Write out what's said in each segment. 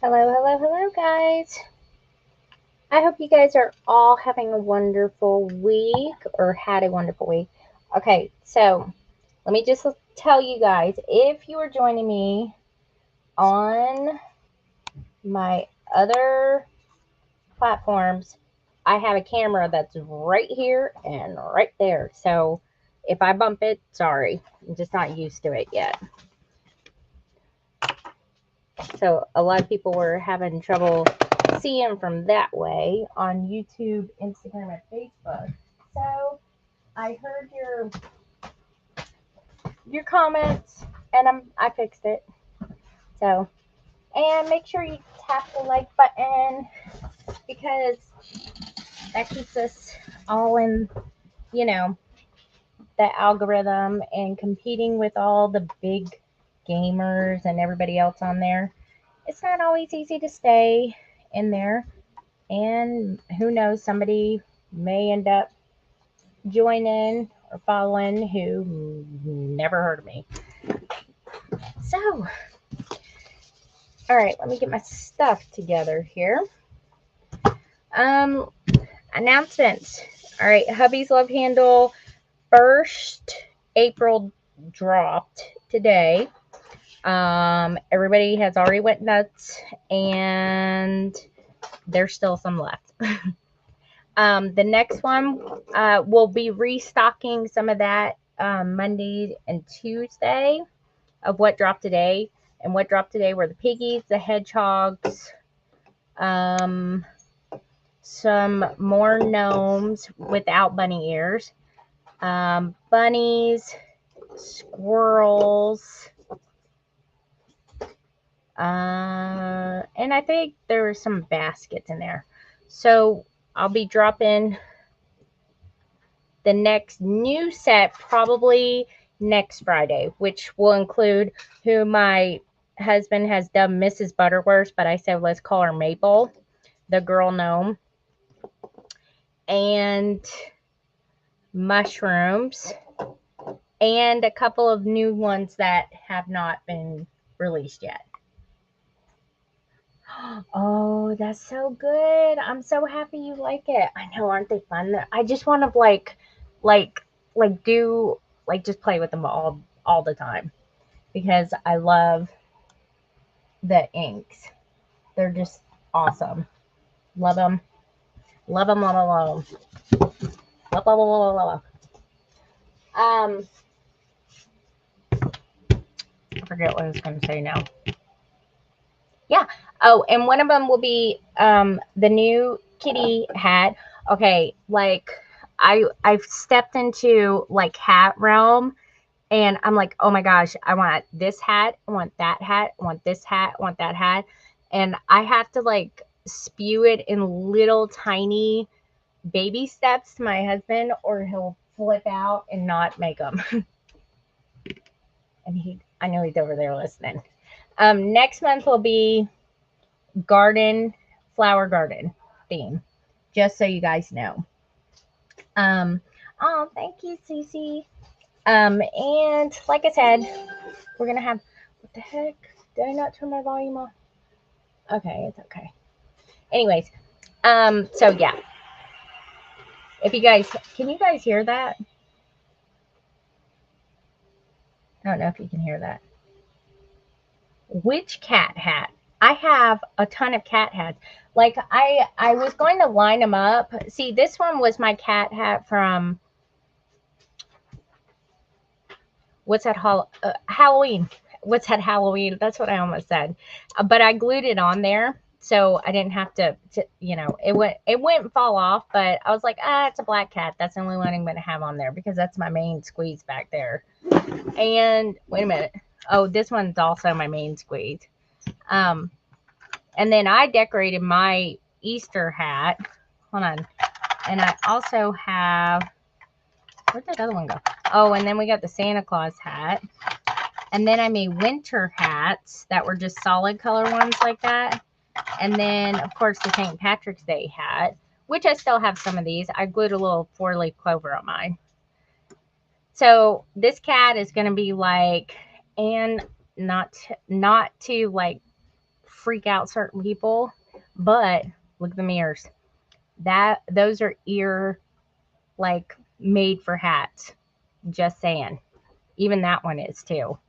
Hello, hello, hello, guys. I hope you guys are all having a wonderful week or had a wonderful week. Okay, so let me just tell you guys if you are joining me on my other platforms, I have a camera that's right here and right there. So if I bump it, sorry, I'm just not used to it yet. So a lot of people were having trouble seeing from that way on YouTube, Instagram, and Facebook. So I heard your comments and I fixed it. So and make sure you tap the like button because that keeps us all in, you know, the algorithm and competing with all the big gamers and everybody else on there. It's not always easy to stay in there. And who knows, somebody may end up joining or following who never heard of me. So, all right, let me get my stuff together here. Um, Announcements. All right, Hubby's Love Handle first April dropped today. Everybody has already went nuts, and there's still some left. The next one we'll be restocking some of that Monday and Tuesday of what dropped today. And what dropped today were the piggies, the hedgehogs, um, some more gnomes without bunny ears, bunnies, squirrels, and I think there were some baskets in there. So I'll be dropping the next new set probably next Friday, which will include who my husband has dubbed Mrs. Butterworth, but I said let's call her Maple, the girl gnome, and mushrooms, and a couple of new ones that have not been released yet. Oh, that's so good. I'm so happy you like it. I know, aren't they fun? I just want to like do like just play with them all the time because I love the inks. They're just awesome. Love them. Love them, love them, love them. Love, love, love, love, love. I forget what I was going to say now. Yeah. Oh, and one of them will be the new kitty hat. Okay, like I've stepped into like hat realm and I'm like, "Oh my gosh, I want this hat, I want that hat, I want this hat, I want that hat." And I have to like spew it in little tiny baby steps to my husband or he'll flip out and not make them. And I know he's over there listening. Next month will be garden, flower garden theme, just so you guys know. Um, oh, thank you, Cece. And like I said, we're gonna have what the heck? Did I not turn my volume off? Okay, it's okay. Anyways, so yeah. If you guys can you guys hear that? I don't know if you can hear that. Which cat hat? I have a ton of cat hats. Like I was going to line them up. See, this one was my cat hat from what's that Halloween? What's that Halloween? That's what I almost said. But I glued it on there, so I didn't have to it wouldn't fall off. But I was like, it's a black cat. That's the only one I'm going to have on there because that's my main squeeze back there. And wait a minute. Oh, this one's also my main squeeze. Um, and then I decorated my Easter hat. Hold on. And I also have where'd that other one go? Oh, and then we got the Santa Claus hat. And then I made winter hats that were just solid color ones like that. And then, of course, the St. Patrick's Day hat, which I still have some of these. I glued a little 4-leaf clover on mine. So this cat is going to be like, and not to like freak out certain people. But look at the mirrors. Those are ear like made for hats. Just saying. Even that one is too.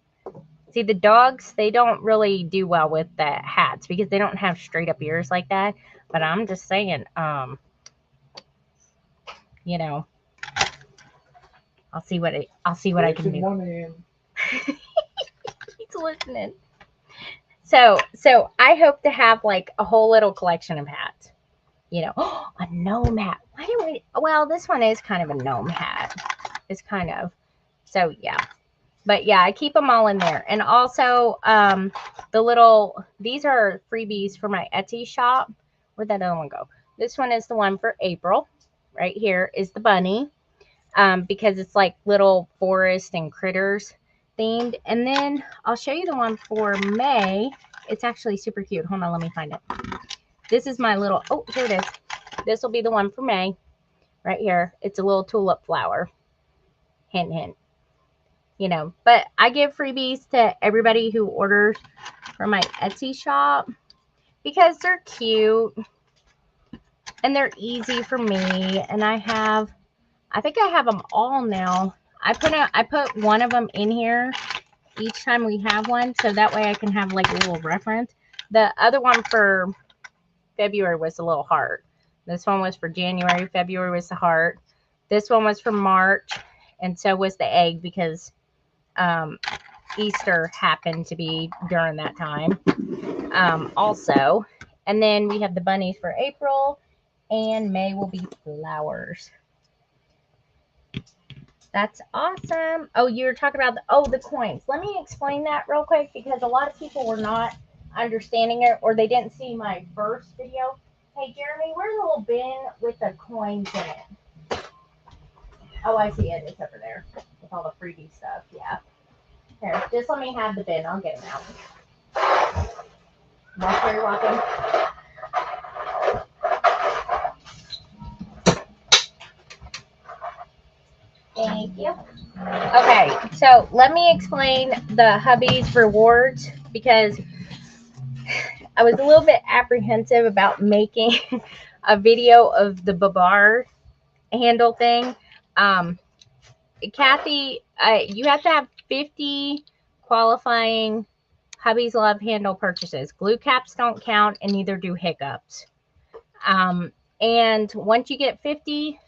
See, the dogs, they don't really do well with the hats because they don't have straight up ears like that. But I'm just saying, you know, I'll see what I can do. One hand. He's listening. So I hope to have like a whole little collection of hats. You know, a gnome hat. Why didn't we? Well, this one is kind of a gnome hat. It's kind of. So yeah. But yeah, I keep them all in there. And also, these are freebies for my Etsy shop. Where'd that other one go? This one is the one for April. Right here is the bunny. Because it's like little forest and critters themed. And then I'll show you the one for May. It's actually super cute. Hold on, let me find it. This is my little, oh, here it is. This will be the one for May. Right here. It's a little tulip flower. Hint, hint. You know, but I give freebies to everybody who orders from my Etsy shop because they're cute and they're easy for me. And I think I have them all now. I put one of them in here each time we have one, so that way I can have like a little reference. The other one for February was a little heart. This one was for January. February was the heart. This one was for March, and so was the egg because Easter happened to be during that time also. And then we have the bunnies for April, and May will be flowers. That's awesome. Oh, you were talking about the coins. Let me explain that real quick because a lot of people were not understanding it or they didn't see my first video. Hey, Jeremy, where's the little bin with the coins in it? Oh, I see it. It's over there with all the freebie stuff. Yeah. Here, just let me have the bin. I'll get them out. That's very welcome. Thank you. Okay, so let me explain the hubby's rewards because I was a little bit apprehensive about making a video of the Babar handle thing. Kathy, you have to have 50 qualifying Hubby's Love handle purchases. Glue caps don't count and neither do hiccups. And once you get 50,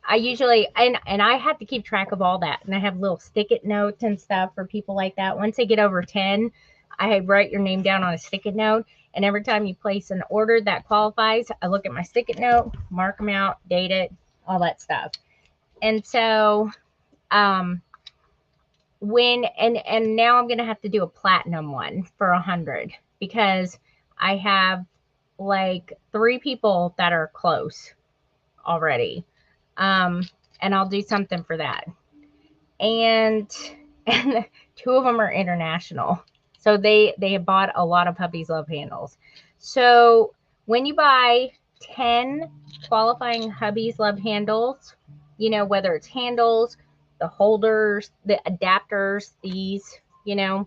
I usually, and I have to keep track of all that. And I have little stick-it notes and stuff for people like that. Once they get over 10, I write your name down on a stick-it note. And every time you place an order that qualifies, I look at my stick-it note, mark them out, date it, all that stuff. And so, and now I'm going to have to do a platinum one for 100 because I have like 3 people that are close already. And I'll do something for that. And 2 of them are international. So they have bought a lot of Hubby's Love handles. So when you buy 10 qualifying Hubby's Love handles, you know, whether it's handles, the holders, the adapters, these, you know,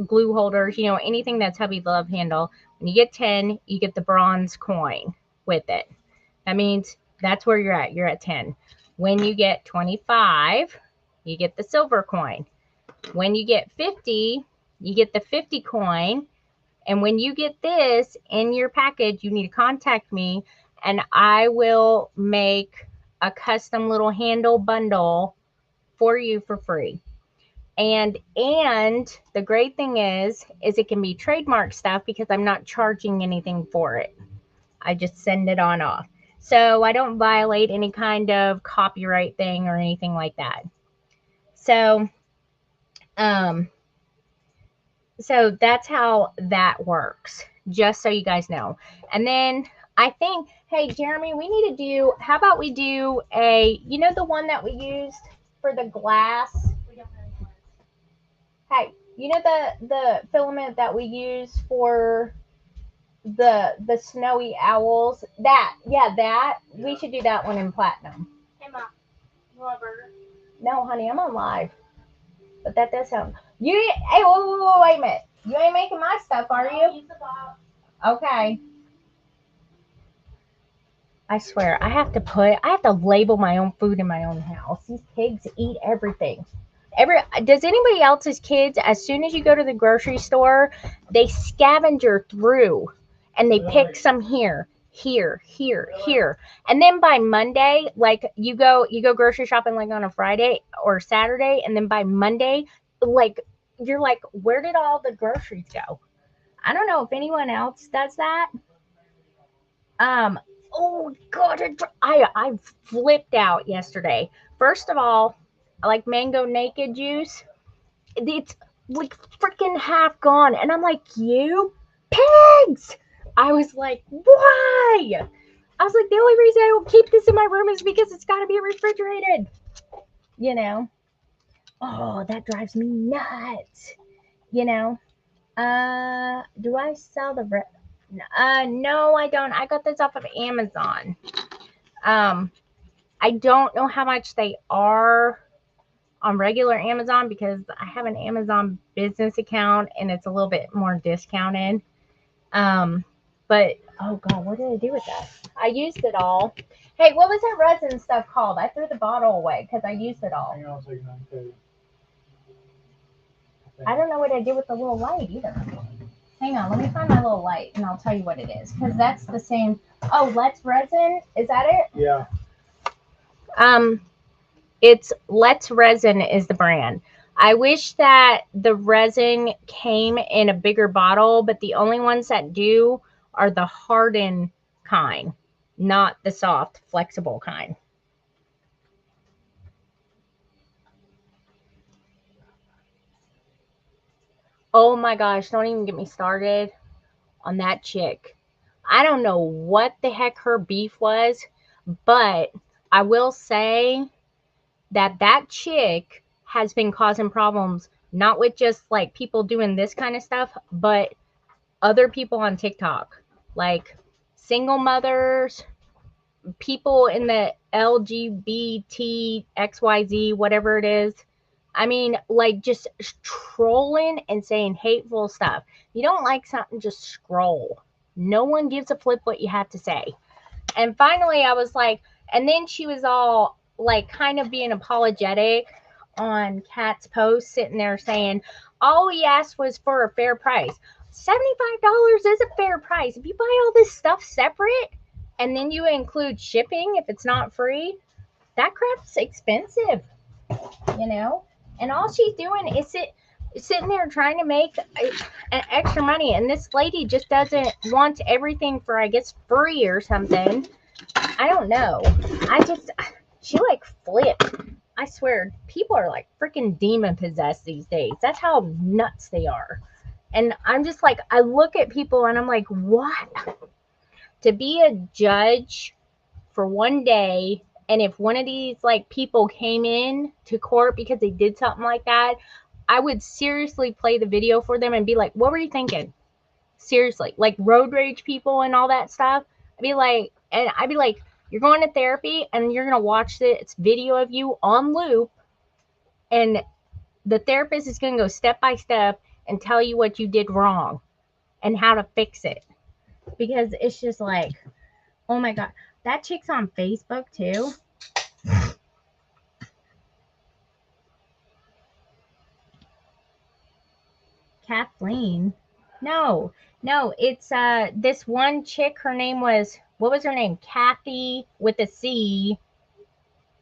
glue holders, you know, anything that's Hubby's Love handle, when you get 10, you get the bronze coin with it. That means that's where you're at. You're at 10. When you get 25, you get the silver coin. When you get 50, you get the 50 coin. And when you get this in your package, you need to contact me and I will make a custom little handle bundle for you for free. And the great thing is it can be trademark stuff because I'm not charging anything for it. I just send it on off. So I don't violate any kind of copyright thing or anything like that. So, so that's how that works, just so you guys know. And then I think, hey, Jeremy, we need to do, how about we do you know, the one that we used for the glass? We don't have any glass. Hey, you know the filament that we use for the snowy owls? That, we should do that one in platinum. Hey, Mom, you want a burger? No, honey, I'm on live. But that does sound, Hey, wait a minute. You ain't making my stuff, are you? Okay. I swear, I have to label my own food in my own house. These pigs eat everything. Does anybody else's kids, as soon as you go to the grocery store, they scavenger through and they pick some here, here. And then by Monday, like you go grocery shopping like on a Friday or Saturday, and then by Monday, like you're like, where did all the groceries go? I don't know if anyone else does that. Um, oh God, I flipped out yesterday. First of all, I like mango naked juice. It's like freaking half gone, and I'm like, you pigs! I was like, why? I was like, the only reason I don't keep this in my room is because it's got to be refrigerated. You know? Oh, that drives me nuts. You know? Do I sell the? No, I don't. I got this off of Amazon. I don't know how much they are on regular Amazon because I have an Amazon business account and it's a little bit more discounted. But oh God, what did I do with that? I used it all. Hey, what was that resin stuff called? I threw the bottle away because I used it all. I don't know what I did with the little light either. Hang on, let me find my little light and I'll tell you what it is because that's the same. Oh, Let's Resin. Is that it? Yeah. It's Let's Resin is the brand. I wish that the resin came in a bigger bottle, but the only ones that do are the hardened kind, not the soft, flexible kind. Oh my gosh, don't even get me started on that chick. I don't know what the heck her beef was, but I will say that chick has been causing problems, not with just like people doing this kind of stuff, but other people on TikTok, like single mothers, people in the LGBT, XYZ, whatever it is. I mean, like just trolling and saying hateful stuff. You don't like something, just scroll. No one gives a flip what you have to say. And finally, I was like, and then she was all like kind of being apologetic on Kat's post, sitting there saying, all we asked was for a fair price. $75 is a fair price. If you buy all this stuff separate and then you include shipping if it's not free, that crap's expensive, you know? And all she's doing is sitting there trying to make extra money. And this lady just doesn't want everything for, I guess, free or something. I don't know. She like flipped. I swear, people are like freaking demon possessed these days. That's how nuts they are. And I'm just like, I look at people and I'm like, what? To be a judge for one day, and if one of these like people came in to court because they did something like that, I would seriously play the video for them and be like, what were you thinking? Seriously, like road rage people and all that stuff. I'd be like, you're going to therapy and you're going to watch this video of you on loop, and the therapist is going to go step by step and tell you what you did wrong and how to fix it. Because it's just like, oh my God, that chick's on Facebook too. Kathleen. No, it's this one chick, her name was, what was her name? Kathy with a C.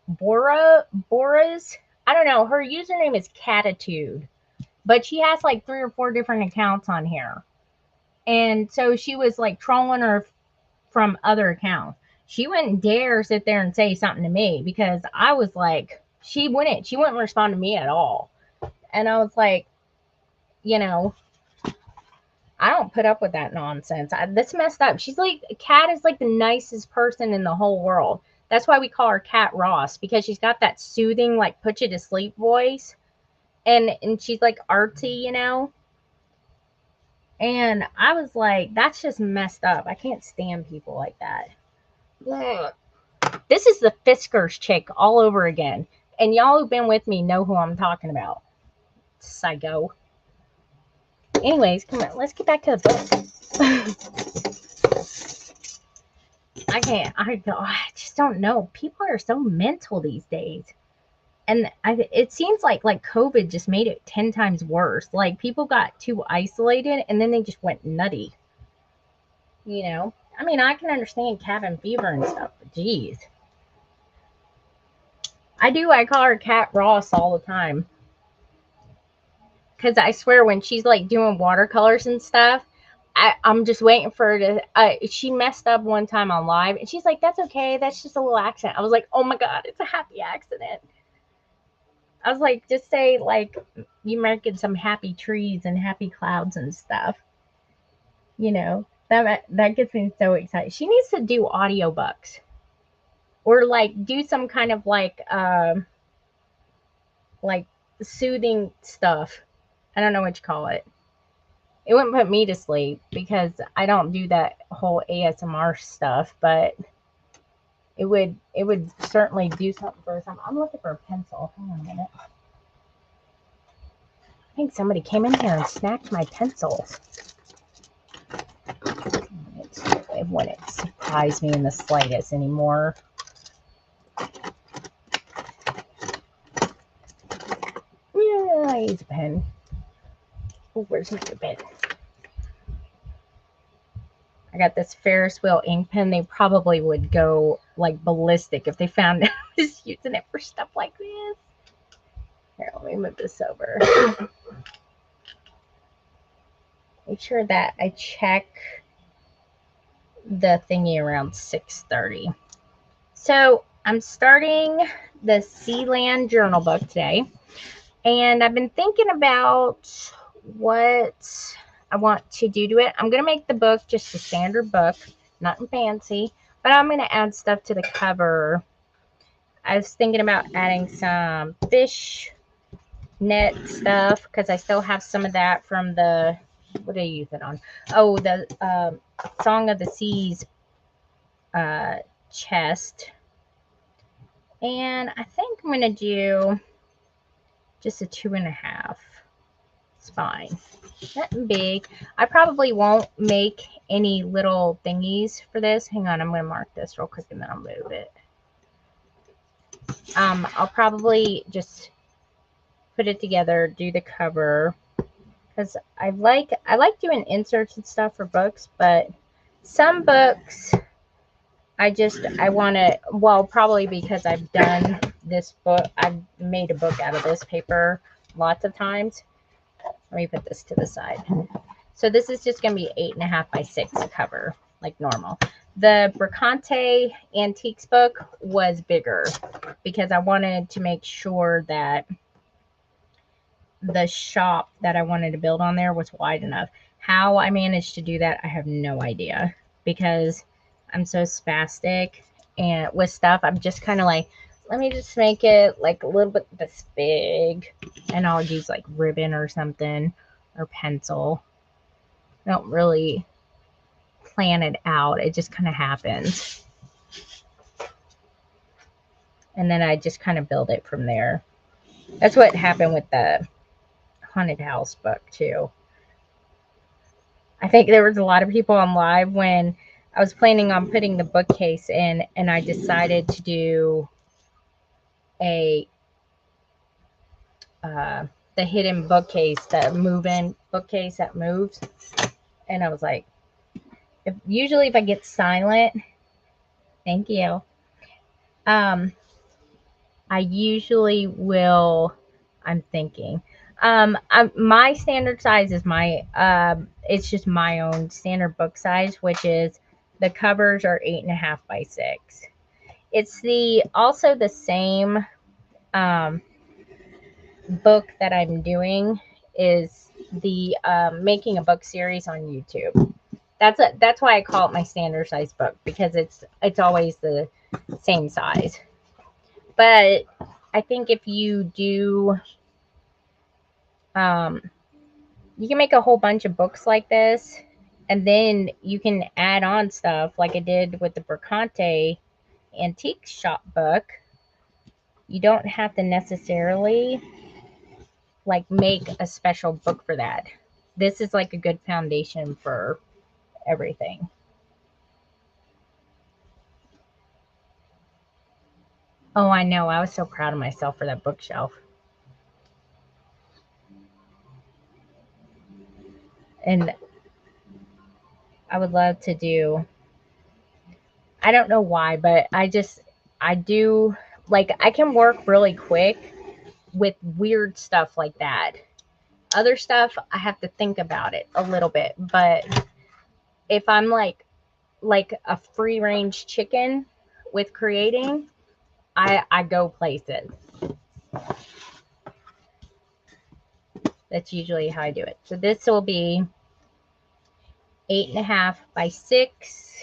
Bora's. I don't know. Her username is Catitude, but she has like 3 or 4 different accounts on here. And so she was like trolling her from other accounts. She wouldn't dare sit there and say something to me because I was like, she wouldn't respond to me at all. And I was like, you know, I don't put up with that nonsense. That's messed up. She's like, Kat is like the nicest person in the whole world. That's why we call her Kat Ross, because she's got that soothing, like put you to sleep voice. And she's like artsy, you know? And I was like, that's just messed up. I can't stand people like that. Ugh. This is the Fiskars chick all over again. And y'all who've been with me know who I'm talking about. Psycho. Anyways, come on, let's get back to the book. I just don't know. People are so mental these days. And it seems like COVID just made it 10 times worse. Like people got too isolated and then they just went nutty. You know? I mean, I can understand cabin fever and stuff, but geez. I call her Cat Ross all the time. Because I swear when she's like doing watercolors and stuff, I'm just waiting for her to. She messed up one time on live, and she's like, "That's okay. That's just a little accident." I was like, "Oh my god, it's a happy accident." I was like, "Just say like you making some happy trees and happy clouds and stuff." You know that gets me so excited. She needs to do audiobooks or like do some kind of like soothing stuff. I don't know what you call it. It wouldn't put me to sleep because I don't do that whole ASMR stuff, but it would certainly do something for some. I'm looking for a pencil. Hang on a minute. I think somebody came in here and snatched my pencil. It wouldn't surprise me in the slightest anymore. Yeah, I use a pen. Oh, where's my pen? I got this Ferris wheel ink pen. They probably would go like ballistic if they found out I was using it for stuff like this. Here, let me move this over. Make sure that I check the thingy around 6:30. So I'm starting the SeaLand journal book today. And I've been thinking about what I want to do to it. I'm going to make the book just a standard book, nothing fancy, but I'm going to add stuff to the cover. I was thinking about adding some fish net stuff because I still have some of that from the, what did I use it on? Oh, the Song of the Seas chest. And I think I'm going to do just a 2.5. It's fine. Nothing big. I probably won't make any little thingies for this. Hang on, I'm going to mark this real quick and then I'll move it. I'll probably just put it together, do the cover, because I like doing inserts and stuff for books, but some books I want to, well, probably because I've done this book, I've made a book out of this paper lots of times. Let me put this to the side. So this is just going to be 8.5 by 6 cover, like normal. The Bricante Antiques book was bigger because I wanted to make sure that the shop that I wanted to build on there was wide enough. How I managed to do that, I have no idea because I'm so spastic and with stuff, I'm just kind of like, let me just make it like a little bit this big and I'll use like ribbon or something or pencil. I don't really plan it out. It just kind of happens. And then I just kind of build it from there. That's what happened with the haunted house book too. I think there was a lot of people on live when I was planning on putting the bookcase in and I decided to do a the hidden bookcase, the move-in bookcase that moves. And I was like, usually if I get silent, thank you. I usually will, I'm thinking. My standard size is it's just my own standard book size, which is the covers are 8.5 by 6. It's also the same book that I'm doing is the making a book series on YouTube. That's why I call it my standard size book because it's always the same size. But I think if you do, you can make a whole bunch of books like this, and then you can add on stuff like I did with the Bricante Antique Shop book. You don't have to necessarily like make a special book for that. This is like a good foundation for everything. Oh, I know. I was so proud of myself for that bookshelf. And I would love to do, I don't know why, but I do, like, I can work really quick with weird stuff like that. Other stuff, I have to think about it a little bit. But if I'm like a free range chicken with creating, I go places. That's usually how I do it. So this will be 8.5 by 6,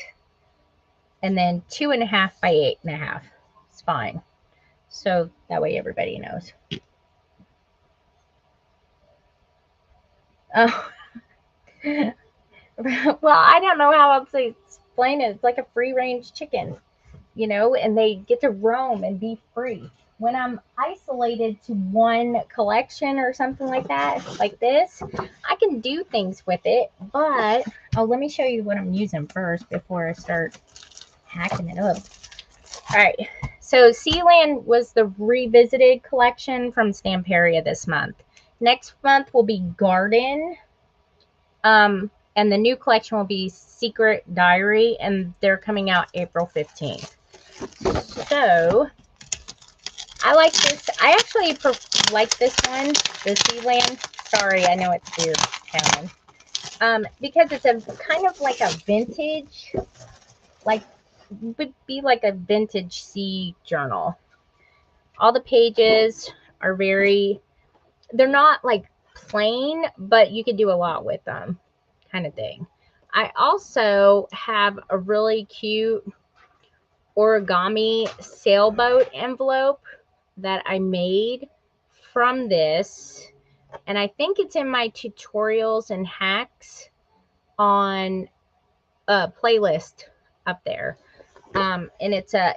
and then 2.5 by 8.5. It's fine. So that way everybody knows. Oh, well, I don't know how else to explain it. It's like a free range chicken, and they get to roam and be free. When I'm isolated to one collection or something like that, like this, I can do things with it. But, oh, let me show you what I'm using first before I start hacking it up. All right. So SeaLand was the revisited collection from Stamperia this month. Next month will be Garden. And the new collection will be Secret Diary, and they're coming out April 15th. So I like this. I actually like this one, the SeaLand. Sorry, I know it's weird sounding. Because it's a kind of like a vintage, like would be like a vintage sea journal. All the pages are they're not like plain, but you could do a lot with them, kind of thing. I also have a really cute origami sailboat envelope that I made from this, and I think it's in my tutorials and hacks on a playlist up there. And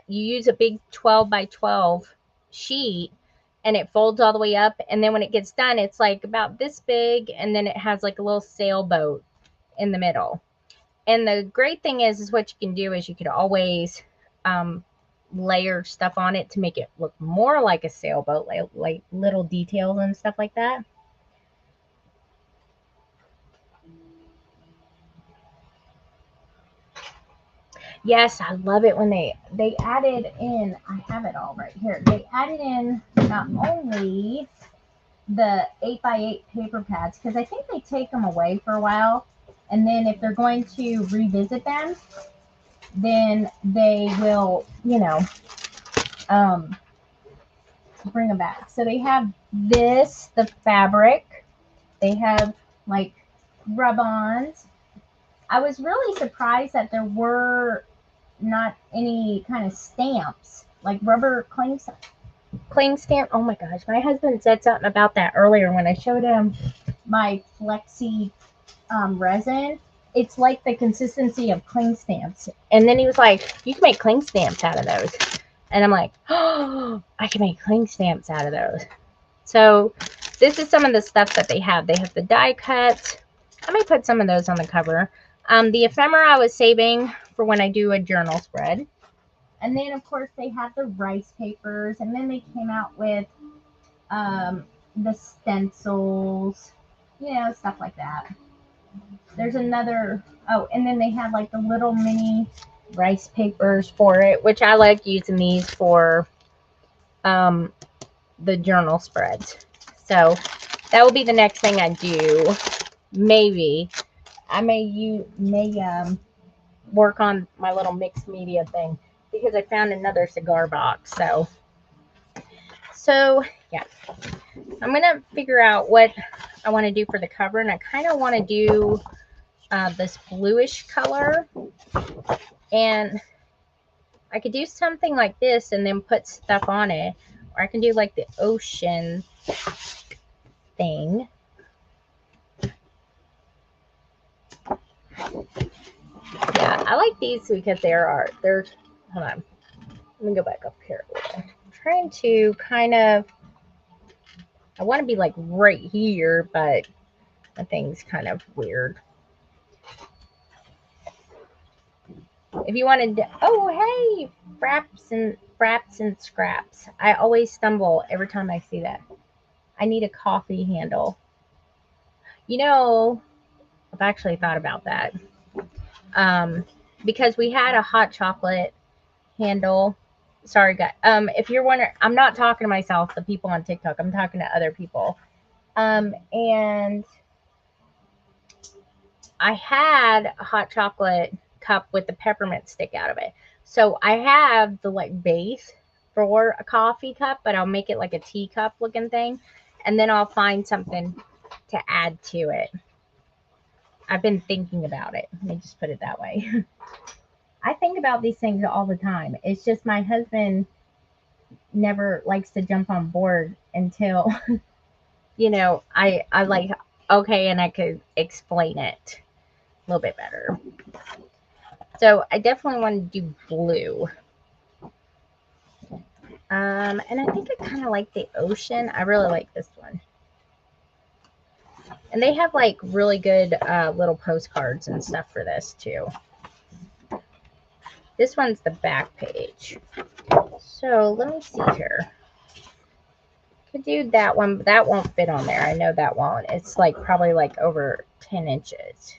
you use a big 12 by 12 sheet, and it folds all the way up, and then when it gets done, it's like about this big, and then it has like a little sailboat in the middle. And the great thing is what you can do is you could always layer stuff on it to make it look more like a sailboat, like little details and stuff like that. Yes, I love it when they added in, I have it all right here. They added in not only the 8x8 paper pads, because I think they take them away for a while, and then if they're going to revisit them, then they will, bring them back. So they have this, the fabric. They have like rub-ons. I was really surprised that there were not any kind of stamps, like rubber cling stamp. Oh my gosh, my husband said something about that earlier when I showed him my flexi resin. It's like the consistency of cling stamps. And then he was like, you can make cling stamps out of those. And I'm like, oh, I can make cling stamps out of those. So this is some of the stuff that they have. They have the die cuts. I may put some of those on the cover. The ephemera I was saving for when I do a journal spread. And then, of course, they have the rice papers. And then they came out with the stencils, stuff like that. There's another, oh, and then they have like the little mini rice papers for it, which I like using these for the journal spreads. So that will be the next thing I do. Maybe I may work on my little mixed media thing, because I found another cigar box. So yeah, I'm gonna figure out what I want to do for the cover, and I kind of want to do this bluish color, and I could do something like this and then put stuff on it, or I can do like the ocean thing. Yeah, I like these because they're hold on, let me go back up here. I'm trying to kind of I want to be like right here, but the thing's kind of weird. If you wanted to, oh, hey, fraps and scraps. I always stumble every time I see that. I need a coffee handle. You know, I've actually thought about that. Because we had a hot chocolate handle. Sorry, guys. If you're wondering, I'm not talking to myself, the people on TikTok. I'm talking to other people. And I had a hot chocolate cup with the peppermint stick out of it. So I have the like base for a coffee cup, but I'll make it like a teacup looking thing. And then I'll find something to add to it. I've been thinking about it. Let me just put it that way. I think about these things all the time. It's just my husband never likes to jump on board until, I like, okay, and I could explain it a little bit better. So I definitely want to do blue. And I think I kind of like the ocean. I really like this one. And they have like really good little postcards and stuff for this too. This one's the back page. So let me see here. Could do that one, but that won't fit on there. I know that won't. It's like probably like over 10 inches.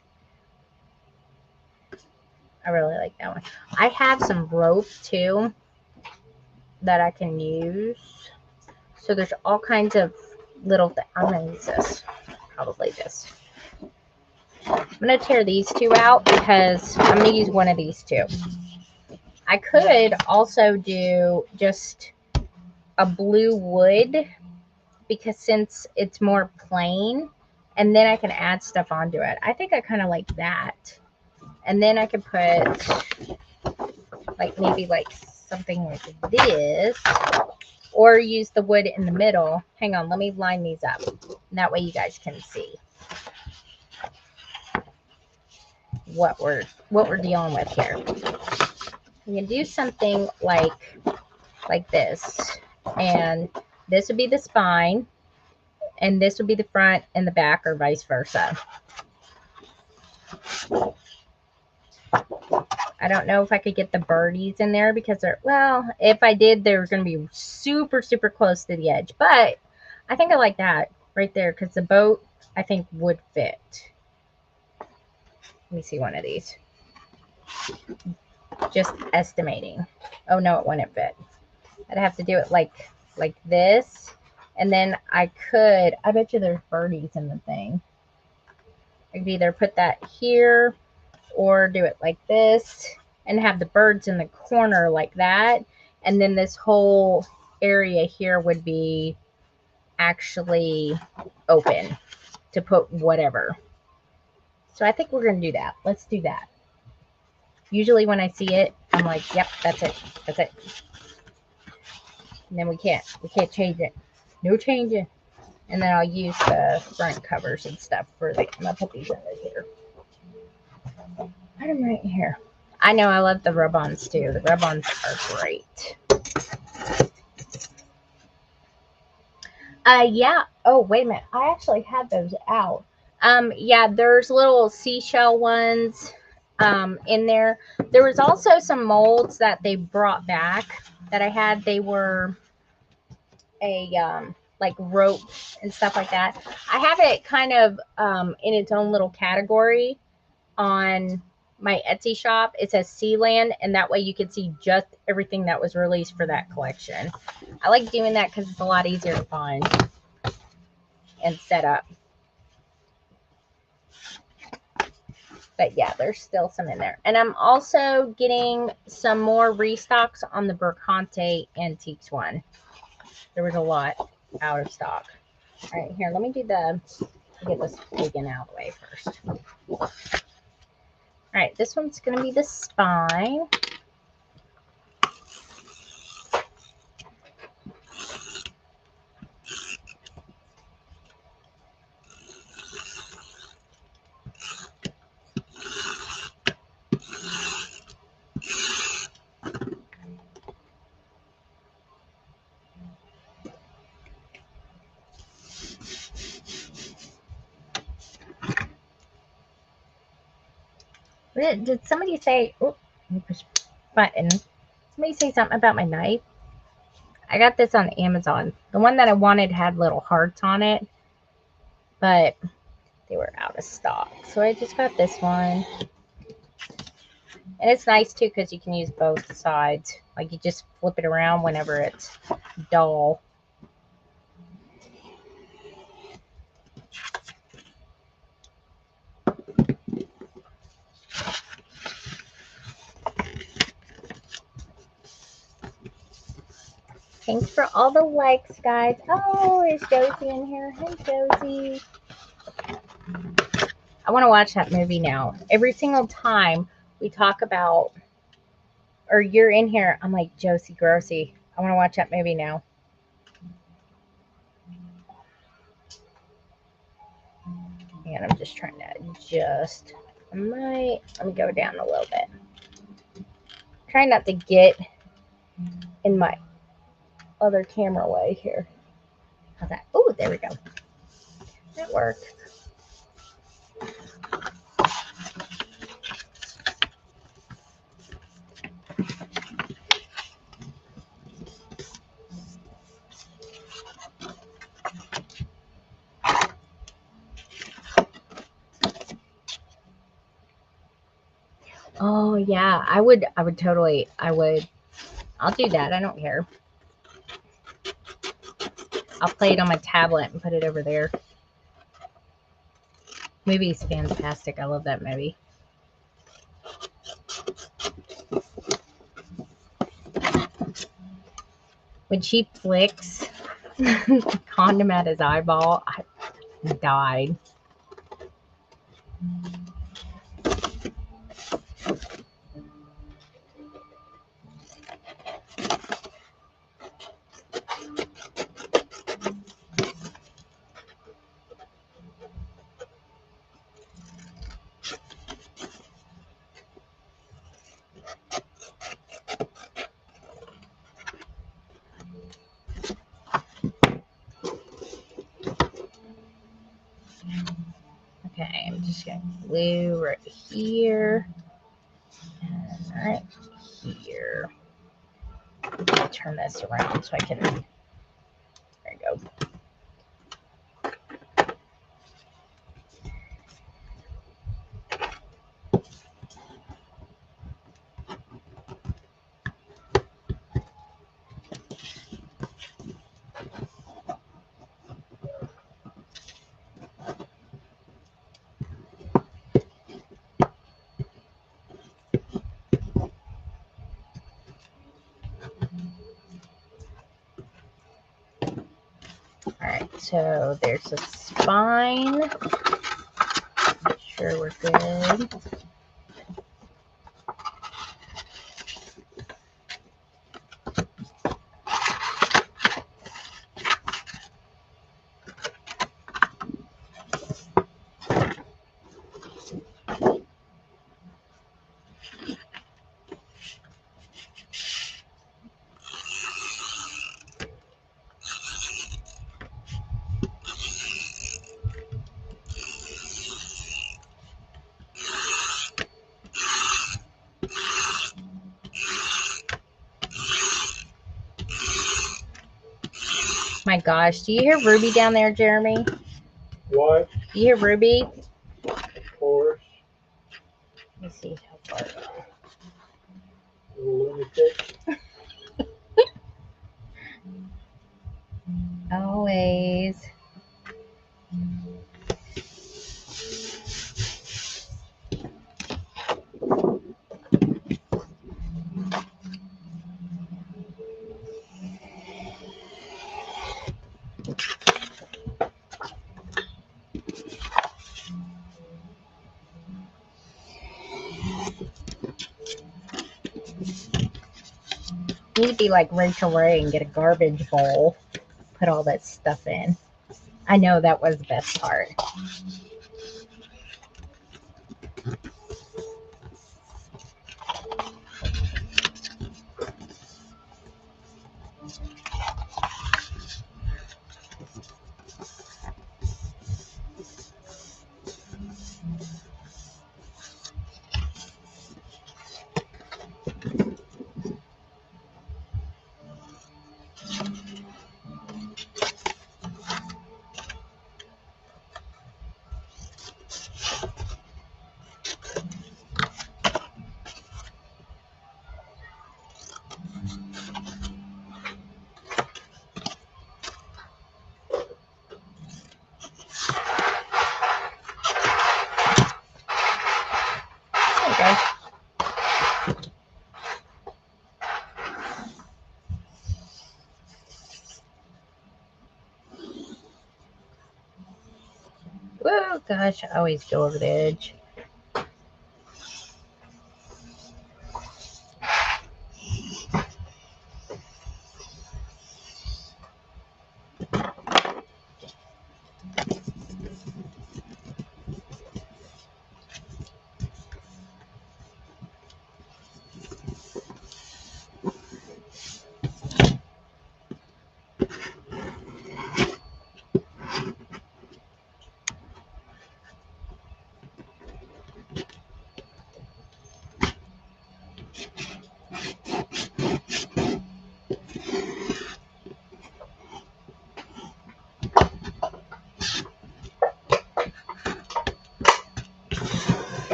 I really like that one. I have some rope too that I can use. So there's all kinds of little things. I'm going to use this. Probably this. I'm going to tear these two out because I'm going to use one of these two. I could also do just a blue wood because since it's more plain, and then I can add stuff onto it. I think I kind of like that. And then I could put like maybe like something like this, or use the wood in the middle. Hang on, let me line these up. And that way you guys can see what we're dealing with here. You can do something like this, and this would be the spine, and this would be the front and the back, or vice versa. I don't know if I could get the birdies in there because they're, well, if I did, they're going to be super, super close to the edge. But I think I like that right there because the boat, I think, would fit. Let me see one of these. Just estimating. Oh, no, it wouldn't fit. I'd have to do it like this. And then I bet you there's birdies in the thing. I could either put that here or do it like this and have the birds in the corner like that. And then this whole area here would be actually open to put whatever. So I think we're going to do that. Let's do that. Usually when I see it, I'm like, yep, that's it. That's it. And then we can't change it. No changing. And then I'll use the front covers and stuff for the, I'm going to put these under here. Put them right here. I know I love the rub-ons too. The rub-ons are great. Yeah. Oh, wait a minute. I actually had those out. Yeah, there's little seashell ones in there. There was also some molds that they brought back that I had. They were a like rope and stuff like that. I have it kind of in its own little category on my Etsy shop. It says SeaLand, and that way you can see just everything that was released for that collection. I like doing that because it's a lot easier to find and set up. But yeah, there's still some in there. And I'm also getting some more restocks on the Bercante Antiques one. There was a lot out of stock. All right, here, let me do get this taken out of the way first. All right, this one's going to be the spine. Did somebody say, oh, let me push button. Somebody say something about my knife? I got this on Amazon. The one that I wanted had little hearts on it, but they were out of stock. So I just got this one. And it's nice too because you can use both sides. Like you just flip it around whenever it's dull. Thanks for all the likes, guys. Oh, is Josie in here? Hi, Josie. I want to watch that movie now. Every single time we talk about, or you're in here, I'm like, Josie Grossi. I want to watch that movie now. And I'm just trying to adjust. Let me go down a little bit. Try not to get in my other camera way here. How's that? Oh, there we go. That worked. Oh yeah, I would totally, I'll do that. I don't care. I'll play it on my tablet and put it over there. Movie's fantastic. I love that movie. When she flicks the condom at his eyeball, I died. Okay, I'm just going to glue right here and right here. I'll turn this around so I can, there you go. Alright, so there's the spine. Make sure we're good. My gosh, do you hear Ruby down there, Jeremy? What? Do you hear Ruby? Of course. Let me see how far. Lunatic. Always. Need to be like Rachel Ray and get a garbage bowl. Put all that stuff in. I know that was the best part. Whoa, gosh, I always go over the edge.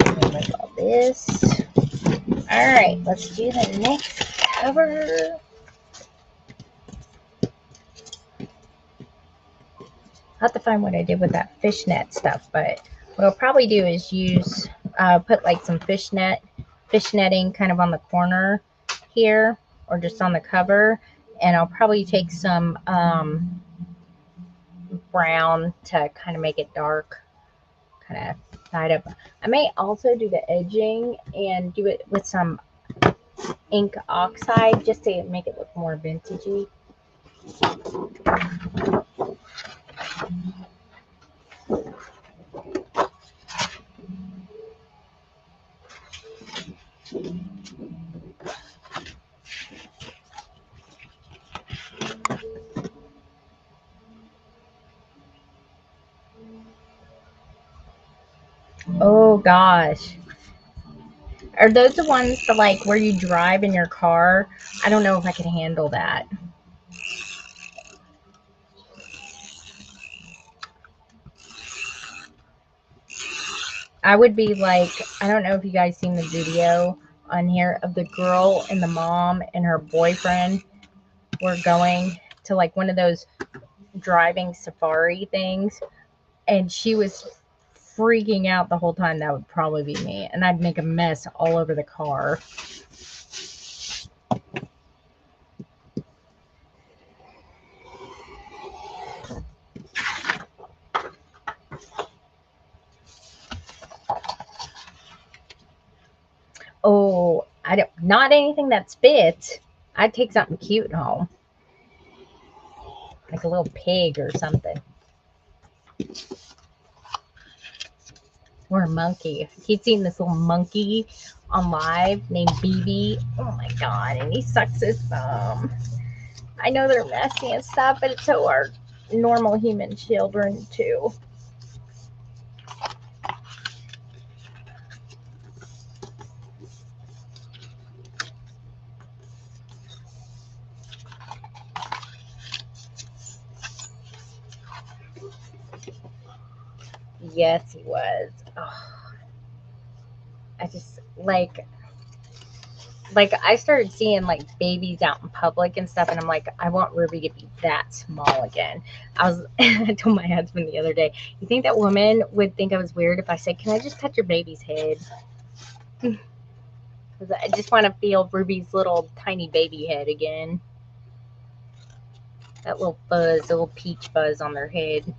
Remove all this. All right, let's do the next cover. I'll have to find what I did with that fishnet stuff, but what I'll probably do is use, put like some fish netting kind of on the corner here, or just on the cover, and I'll probably take some brown to kind of make it dark, kind of side up. I may also do the edging and do it with some ink oxide just to make it look more vintagey. Oh gosh. Are those the ones that like where you drive in your car? I don't know if I can handle that. I would be like, I don't know if you guys seen the video on here of the girl and the mom and her boyfriend were going to like one of those driving safari things, and she was freaking out the whole time. That would probably be me, and I'd make a mess all over the car. Oh, I don't, not anything that spits. I'd take something cute home, like a little pig or something, or a monkey. He'd seen this little monkey on live named BB. Oh my god, and he sucks his thumb. I know they're messy and stuff, but so are normal human children too. Yes, he was. Oh, I just like I started seeing like babies out in public and stuff, and I'm like, I want Ruby to be that small again. I told my husband the other day, you think that woman would think I was weird if I said, can I just touch your baby's head? Because I just want to feel Ruby's little tiny baby head again. That little fuzz, the little peach fuzz on their head.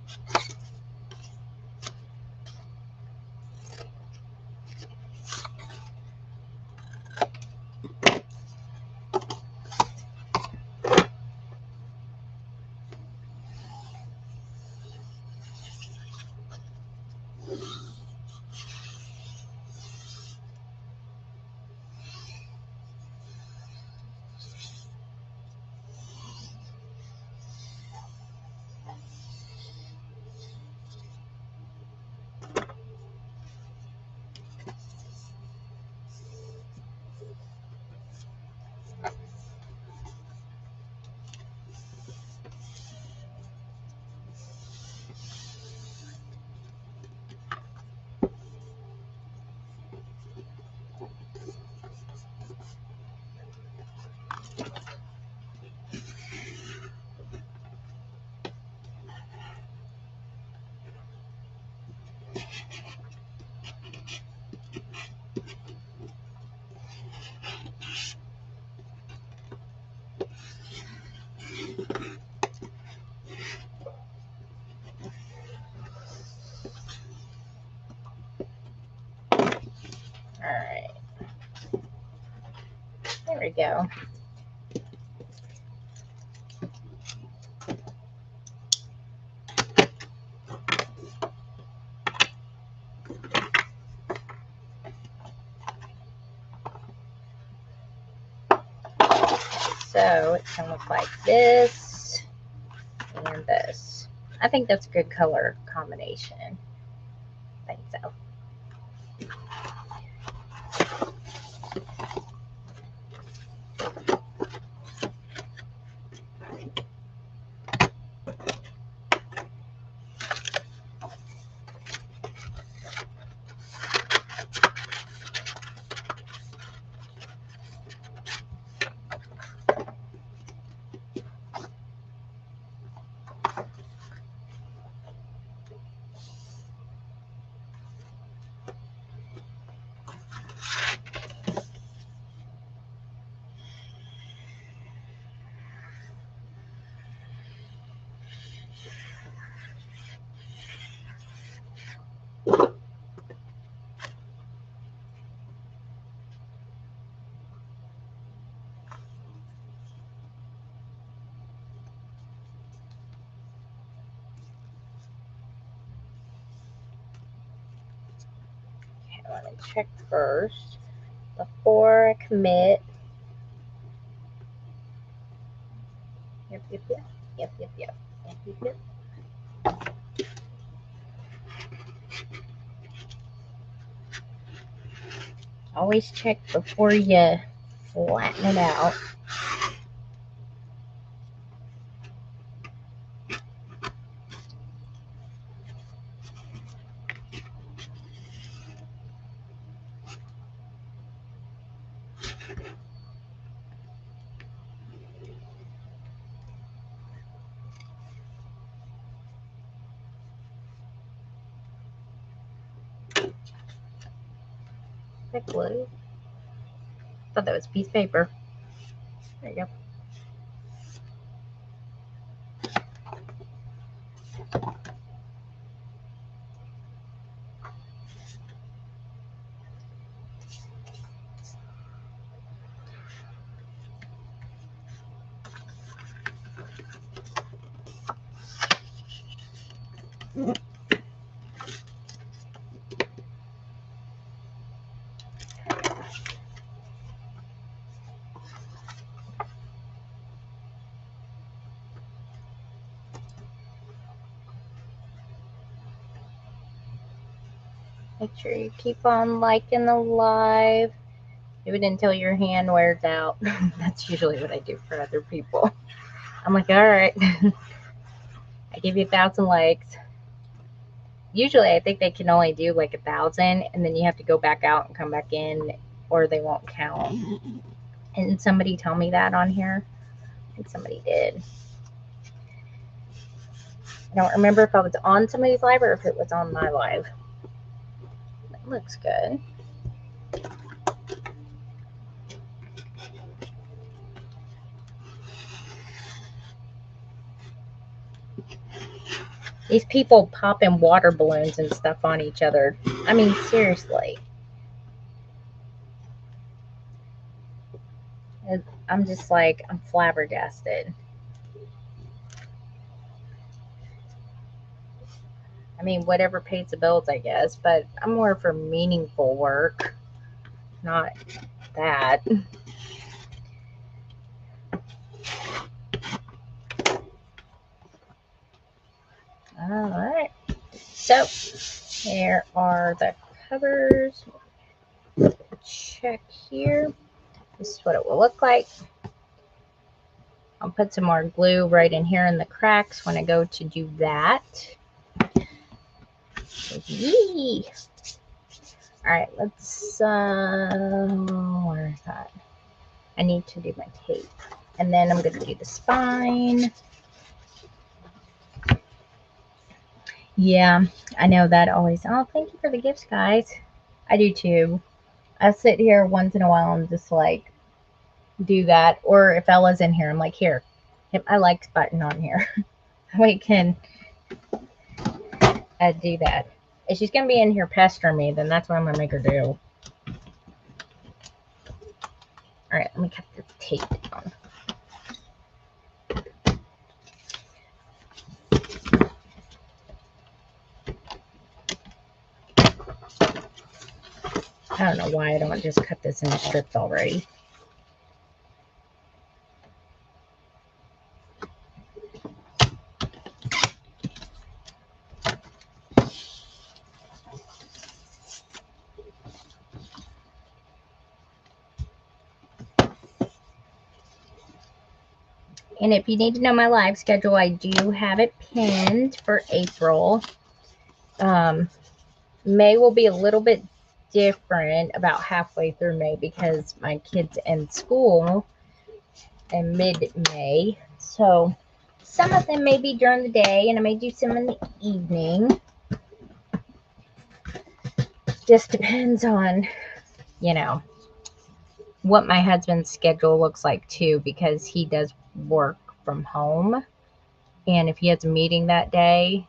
we go. So it's going to look like this and this. I think that's a good color combination. I think so. I want to check first before I commit. Yep. Always check before you flatten it out. That glue. Thought that was a piece of paper. There you go. Make sure you keep on liking the live. Do it until your hand wears out. That's usually what I do for other people. I'm like, all right. I give you 1,000 likes. Usually I think they can only do like 1,000, and then you have to go back out and come back in, or they won't count. And somebody told me that on here. I think somebody did. I don't remember if I was on somebody's live or if it was on my live. That looks good. These people popping water balloons and stuff on each other. I mean, seriously. I'm just like, I'm flabbergasted. I mean, whatever pays the bills, I guess, but I'm more for meaningful work, not that. All right. So, here are the covers. Check here. This is what it will look like. I'll put some more glue right in here in the cracks when I go to do that. Yee. All right, let's, where is that? I need to do my tape. And then I'm going to do the spine. Yeah, I know that always. Oh, thank you for the gifts, guys. I do too. I sit here once in a while and just like do that. Or if Ella's in here, I'm like, here, hit my likes button on here. We can do that. If she's going to be in here pestering me, then that's what I'm going to make her do. All right, let me cut this tape down. I don't know why I don't just cut this in strips already. And if you need to know my live schedule, I do have it pinned for April. May will be a little bit different about halfway through May because my kids end school in mid-May. So some of them may be during the day and I may do some in the evening. Just depends on, you know, what my husband's schedule looks like too, because he does work from home. And if he has a meeting that day,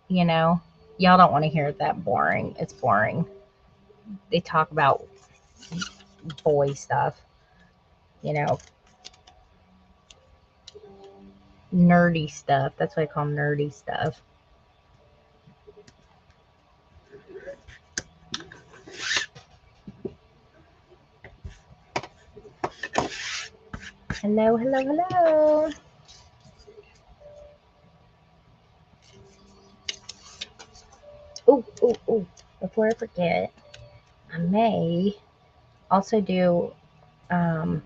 you know, y'all don't want to hear that boring. It's boring. They talk about boy stuff, you know, nerdy stuff. That's what I call nerdy stuff. Hello, hello, hello. Ooh. Before I forget, I may also do a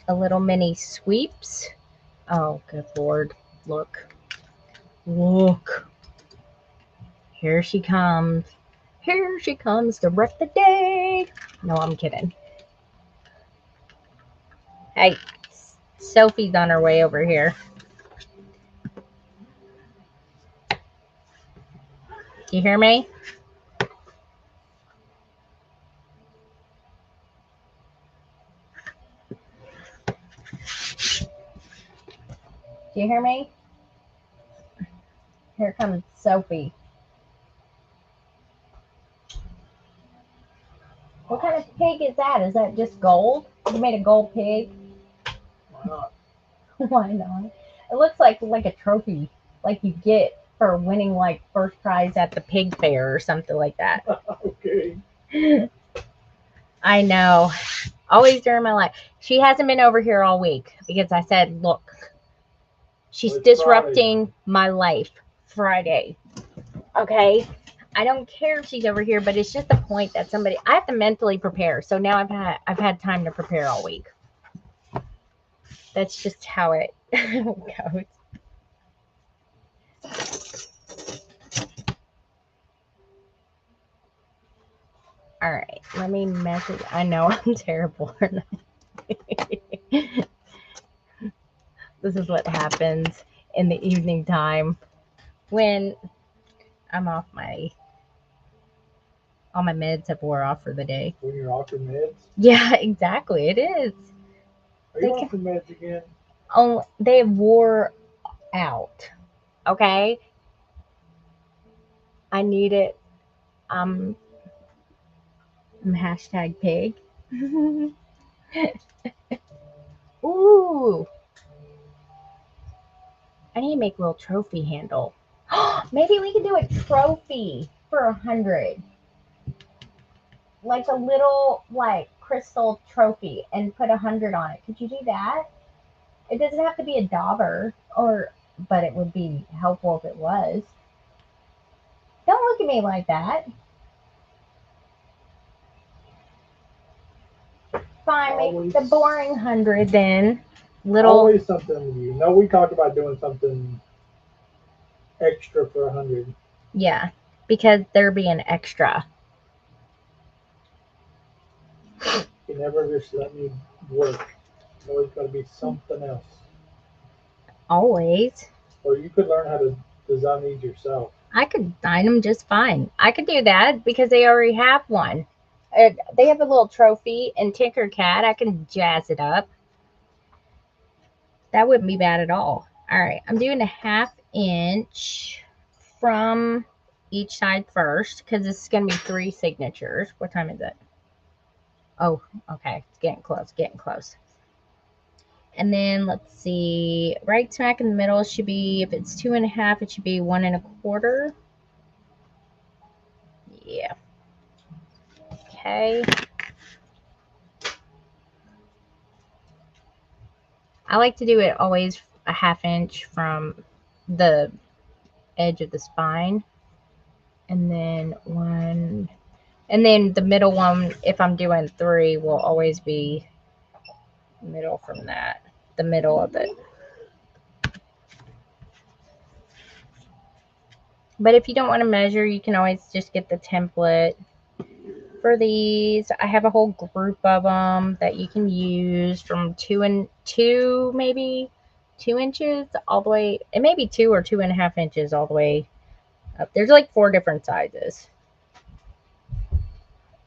little mini sweeps. Oh, good Lord. Look. Here she comes. Here she comes to wreck the day. No, I'm kidding. Hey, Sophie's on her way over here. Do you hear me? Do you hear me? Here comes Sophie. What kind of pig is that? Is that just gold? You made a gold pig? Why not? Why not? It looks like a trophy, like you get for winning like first prize at the pig fair or something like that. Okay. I know. Always during my life. She hasn't been over here all week because I said, look, she's Well, it's disrupting Friday. my life Friday. Okay? I don't care if she's over here, but it's just the point that I have to mentally prepare. So now I've had time to prepare all week. That's just how it goes. All right, let me message. I know I'm terrible. This is what happens in the evening time when I'm off all my meds have wore off for the day. When you're off your meds? Yeah, exactly. It is. Are you off your meds again? Oh, they wore out. Okay. I need it. I'm hashtag pig. Ooh. I need to make a little trophy handle. Maybe we could do a trophy for 100. Like a little crystal trophy and put 100 on it. Could you do that? It doesn't have to be a dauber, but it would be helpful if it was. Don't look at me like that. Fine, make the boring 100 then. Little. Always something with you. No, we talked about doing something extra for 100. Yeah, because they're being extra. You never just let me work. It's always got to be something else. Always. Or you could learn how to design these yourself. I could design them just fine. I could do that because they already have one. They have a little trophy and Tinkercad. I can jazz it up. That wouldn't be bad at all. All right, I'm doing a 1/2 inch from each side first because this is going to be 3 signatures. What time is it? Oh, okay. It's getting close, getting close. And then let's see, right smack in the middle should be, if it's 2.5, it should be 1.25. Yeah. Okay. I like to do it always a 1/2 inch from the edge of the spine. And then one, and then the middle one, if I'm doing 3, will always be middle from that, the middle of it. But if you don't want to measure, you can always just get the template. For these, I have a whole group of them that you can use from 2 maybe 2 inches all the way. It may be 2 or 2.5 inches all the way up. There's like 4 different sizes.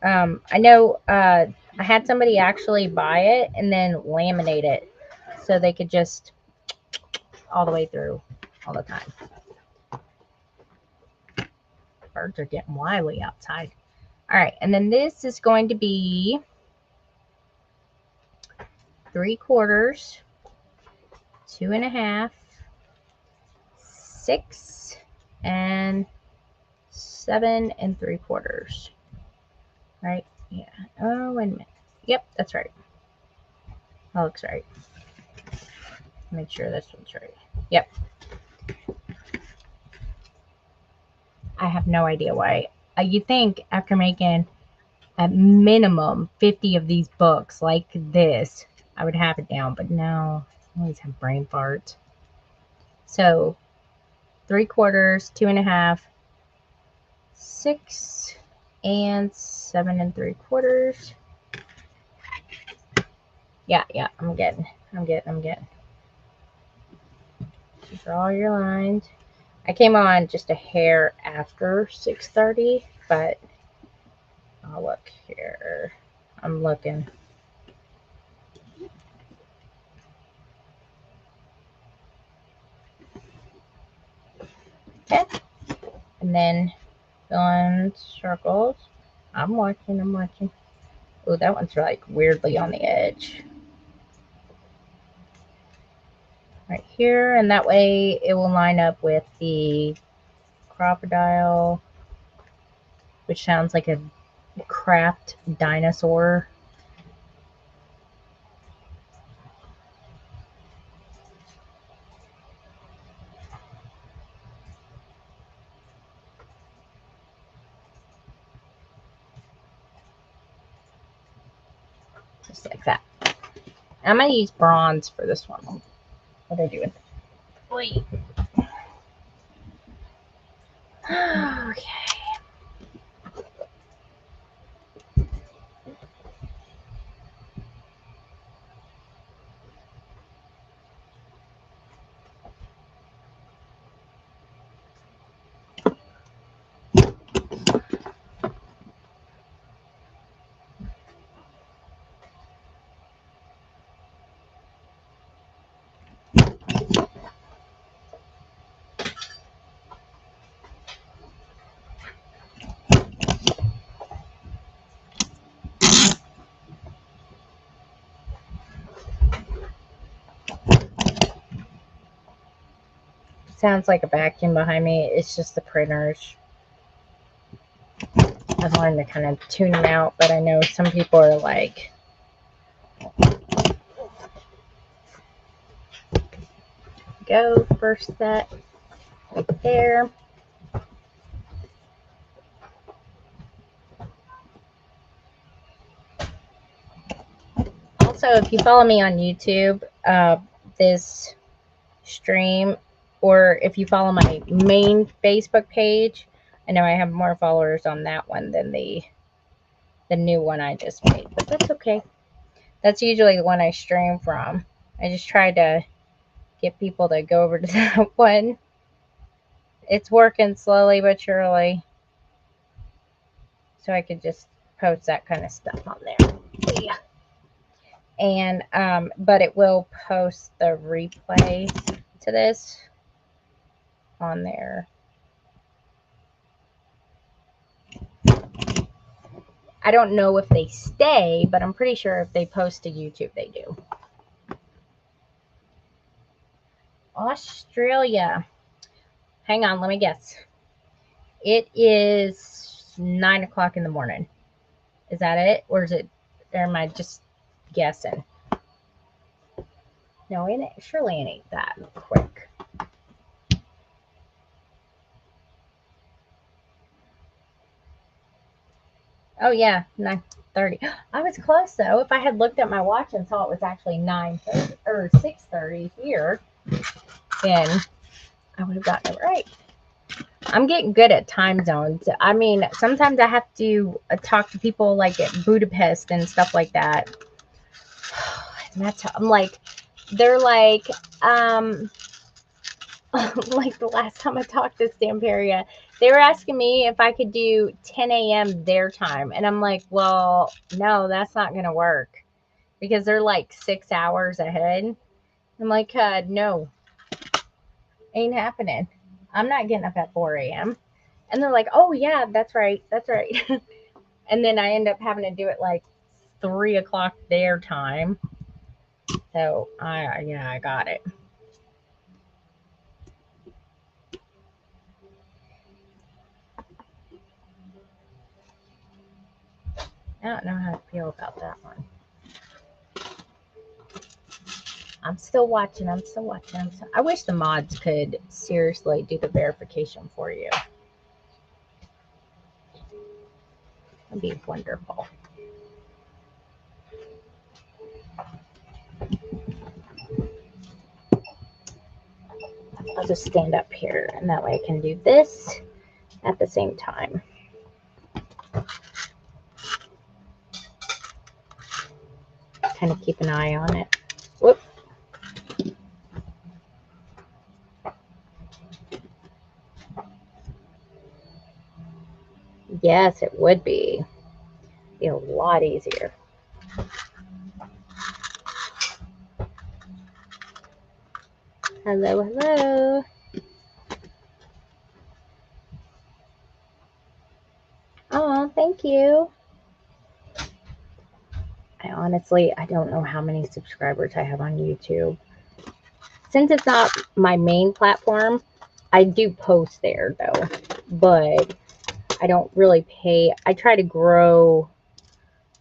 I know I had somebody actually buy it and then laminate it so they could just all the way through all the time. Birds are getting wily outside. All right, and then this is going to be 3/4, 2.5, 6, and 7 3/4. Right? Yeah. Oh, wait a minute. Yep, that's right. That looks right. Make sure this one's right. Yep. I have no idea why. You think after making at minimum 50 of these books like this, I would have it down, but no, I always have brain farts. So 3/4, 2.5, 6, and 7 3/4. Yeah, I'm getting. Draw your lines. I came on just a hair after 6:30, but I'll look here. I'm looking. Okay. And then fill in circles. I'm watching. Oh, that one's like weirdly on the edge. Right here, and that way it will line up with the crocodile, which sounds like a craft dinosaur. Just like that. I'm going to use bronze for this one. What are they doing? Wait. Okay. Sounds like a vacuum behind me. It's just the printers. I've learned to kind of tune them out, but I know some people are like, go first set right there. Also, if you follow me on YouTube, this stream, or if you follow my main Facebook page, I know I have more followers on that one than the new one I just made, but that's okay. That's usually the one I stream from. I just try to get people to go over to that one. It's working slowly but surely, so I could just post that kind of stuff on there. Yeah. And but it will post the replay to this on there. I don't know if they stay, but I'm pretty sure if they post to YouTube, they do. Australia. Hang on, let me guess. It is 9 o'clock in the morning. Is that it? Or is it, or am I just guessing? No, surely it ain't that quick. Oh yeah, 9:30. I was close though. If I had looked at my watch and saw it was actually 9:30 or 6:30 here, then I would have gotten it right. I'm getting good at time zones. I mean, sometimes I have to talk to people like at Budapest and stuff like that. And that's how I'm like, they're like, like the last time I talked to Stamperia, they were asking me if I could do 10 a.m. their time. And I'm like, well, no, that's not going to work because they're like 6 hours ahead. I'm like, no, ain't happening. I'm not getting up at 4 a.m. And they're like, oh, yeah, that's right. That's right. And then I end up having to do it like 3 o'clock their time. So I got it. I don't know how to feel about that one. I'm still watching. I wish the mods could seriously do the verification for you. That'd be wonderful. I'll just stand up here and that way I can do this at the same time. Kind of keep an eye on it. Whoop. Yes, it would be a lot easier. Hello, hello. Oh, thank you. I don't know how many subscribers I have on YouTube. Since it's not my main platform, I do post there though, but I don't really pay. I try to grow,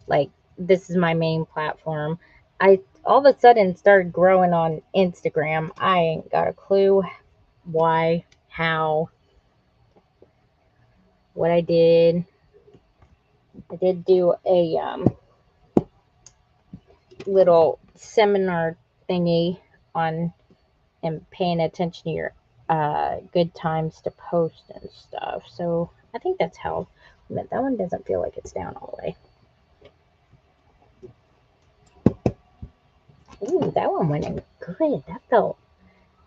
like, this is my main platform. I all of a sudden started growing on Instagram. I ain't got a clue why, how, what I did. I did do a little seminar thingy on and paying attention to your good times to post and stuff. So I think that's how. That one doesn't feel like it's down all the way. Ooh, that one went in good. That felt,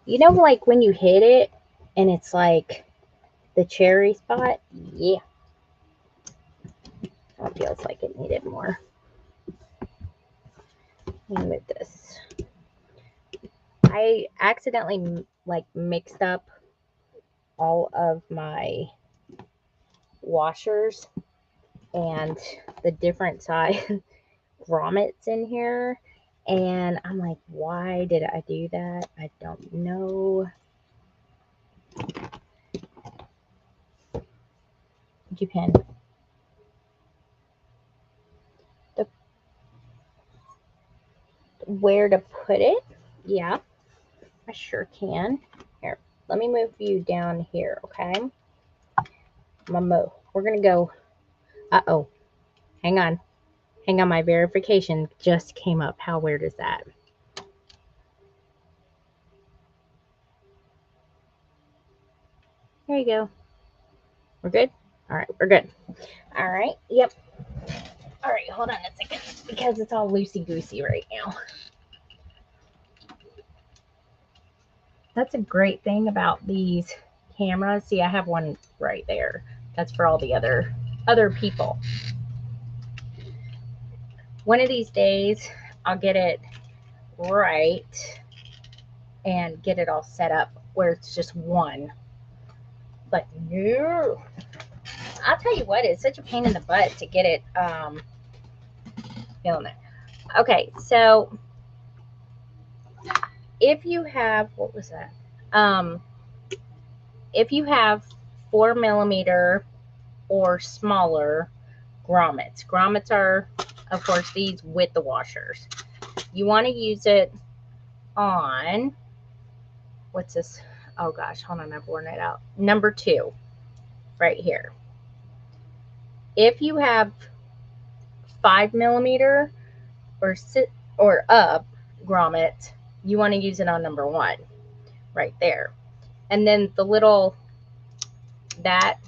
like when you hit it and it's like the cherry spot. Yeah, that feels like it needed more. Let me move this. I accidentally mixed up all of my washers and the different size grommets in here, and I'm like, why did I do that? I don't know. Did you pin where to put it? Yeah, I sure can. Here, let me move you down here, okay? We're gonna go. Uh-oh. Hang on. My verification just came up. How weird is that? There you go. We're good? All right, we're good. All right, yep. All right, hold on a second because it's all loosey-goosey right now. That's a great thing about these cameras. See, I have one right there. That's for all the other people. One of these days, I'll get it right and get it all set up where it's just one. But no. I'll tell you what, it's such a pain in the butt to get it feeling there. Okay, so if you have, what was that? If you have 4 millimeter or smaller grommets, grommets are, of course, these with the washers. You want to use it on, what's this? Oh gosh, hold on, I've worn it out. Number 2, right here. If you have 5 millimeter or up grommet, you want to use it on number 1, right there. And then the little, that,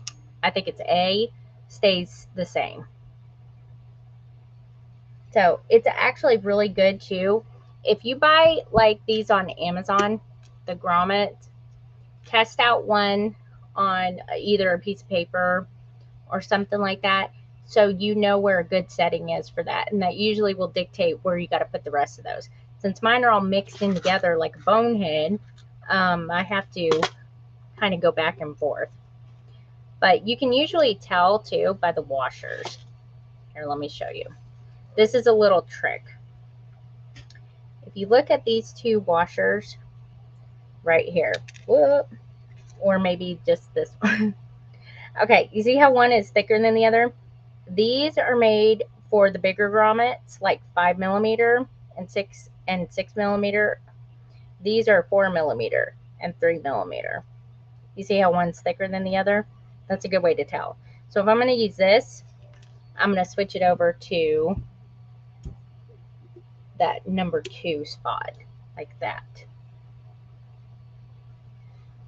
I think it's A, stays the same. So it's actually really good too. If you buy like these on Amazon, the grommet, test out one on either a piece of paper or something like that, so you know where a good setting is for that, and that usually will dictate where you got to put the rest of those. Since mine are all mixed in together like a bonehead, I have to kind of go back and forth. But you can usually tell too by the washers. Here, let me show you. This is a little trick. If you look at these 2 washers right here, whoop, or maybe just this one. Okay, you see how one is thicker than the other? These are made for the bigger grommets, like 5 millimeter and 6 millimeter. These are 4 millimeter and 3 millimeter. You see how one's thicker than the other? That's a good way to tell. So if I'm going to use this, I'm going to switch it over to that number 2 spot, like that.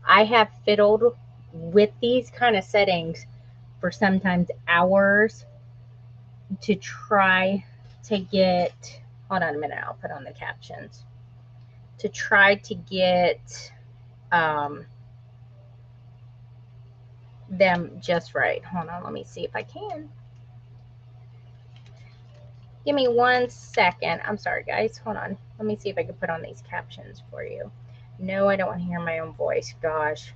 I have fiddled with these kind of settings for sometimes hours to try to get, hold on a minute, I'll put on the captions, to try to get them just right. Hold on, let me see if I can. Give me 1 second. I'm sorry, guys. Hold on. Let me see if I can put on these captions for you. No, I don't want to hear my own voice. Gosh.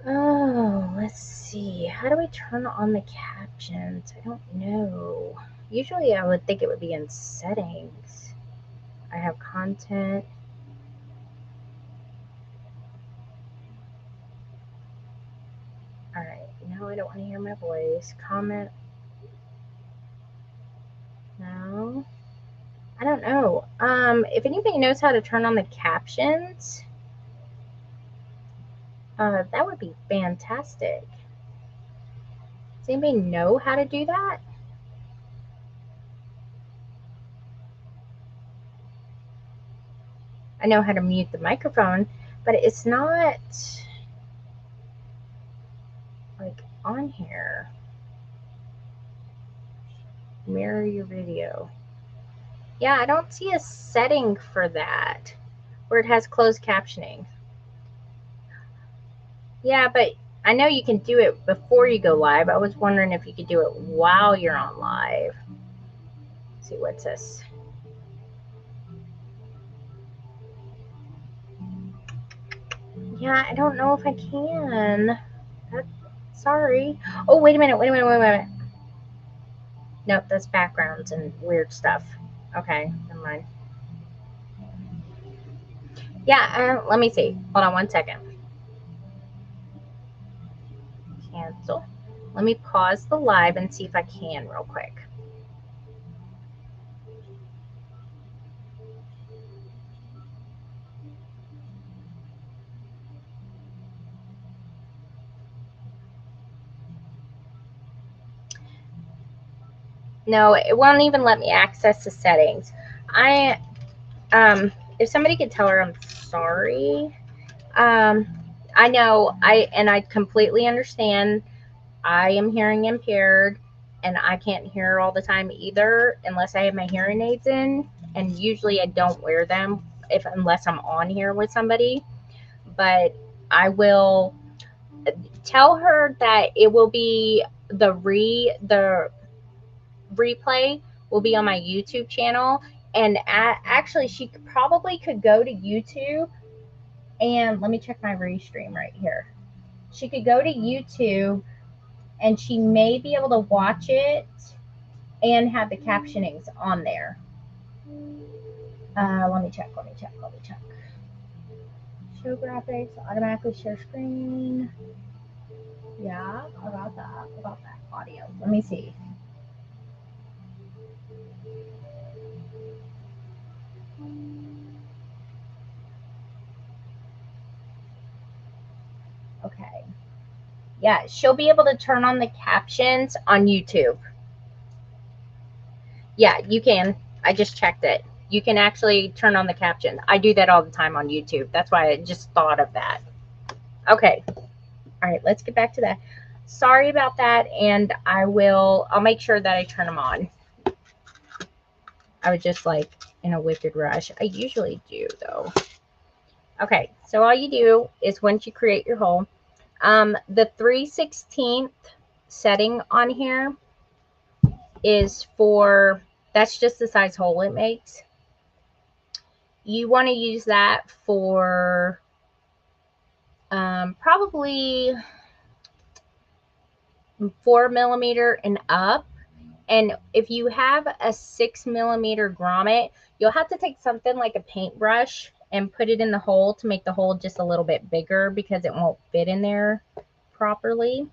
Oh, let's see. How do we turn on the captions? I don't know. Usually I would think it would be in settings. I have content. All right. No, I don't want to hear my voice. Comment. No. I don't know. If anybody knows how to turn on the captions, that would be fantastic. Does anybody know how to do that? I know how to mute the microphone, but it's not like on here. Mirror your video. Yeah, I don't see a setting for that where it has closed captioning. Yeah, but I know you can do it before you go live. I was wondering if you could do it while you're on live. Let's see, what's this? Yeah, I don't know if I can. Sorry. Oh, wait a minute. Wait a minute. Nope, that's backgrounds and weird stuff. Okay, never mind. Yeah, let me see. Hold on 1 second. Cancel. Let me pause the live and see if I can real quick. No, it won't even let me access the settings. If somebody could tell her I'm sorry. I know, I completely understand. I am hearing impaired, and I can't hear all the time either unless I have my hearing aids in, and usually I don't wear them unless I'm on here with somebody. But I will tell her that it will be the replay will be on my YouTube channel, and actually she probably could go to YouTube And let me check my restream right here. She could go to YouTube and she may be able to watch it and have the captionings on there. Let me check. Show graphics, automatically share screen. Yeah, about that audio. Let me see. Okay. Yeah, she'll be able to turn on the captions on YouTube. Yeah, you can. I just checked it. You can actually turn on the caption. I do that all the time on YouTube. That's why I just thought of that. Okay. All right, let's get back to that. Sorry about that, and I'll make sure that I turn them on. I was just like in a wicked rush. I usually do though. Okay, so all you do is once you create your hole, the 3/16 setting on here is for, that's just the size hole it makes. You want to use that for probably 4mm and up. And if you have a 6mm grommet, you'll have to take something like a paintbrush and put it in the hole to make the hole just a little bit bigger because it won't fit in there properly.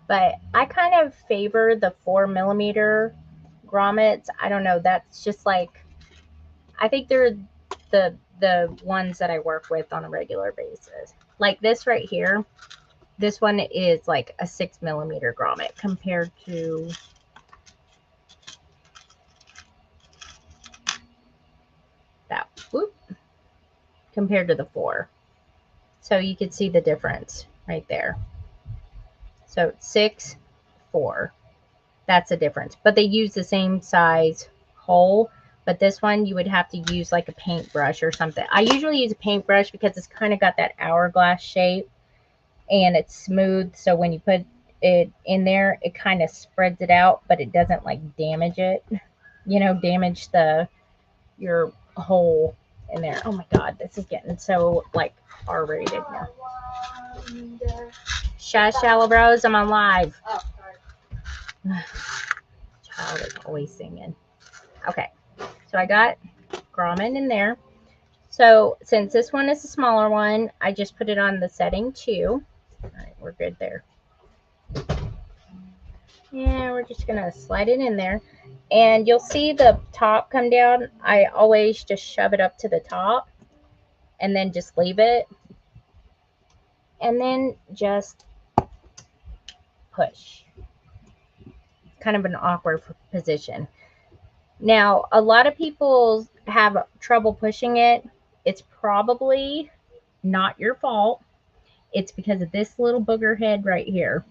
But I kind of favor the 4mm grommets. I don't know. That's just like, I think they're the ones that I work with on a regular basis. Like this right here. This one is like a 6mm grommet compared to that. Whoop, compared to the 4. So you can see the difference right there. So 6, 4. That's the difference. But they use the same size hole. But this one you would have to use like a paintbrush or something. I usually use a paintbrush because it's kind of got that hourglass shape and it's smooth. So when you put it in there, it kind of spreads it out, but it doesn't like damage it. You know, damage your hole in there. Oh my God, this is getting so like R-rated now. Shush, Shallow Bros, I'm on live. Oh, sorry. Child is always singing. Okay, so I got grommet in there. So since this one is a smaller one, I just put it on the setting 2. All right, we're good there. Yeah, we're just gonna slide it in there. And you'll see the top come down. I always just shove it up to the top and then just leave it. And then just push. Kind of an awkward position. Now, a lot of people have trouble pushing it. It's probably not your fault. It's because of this little booger head right here.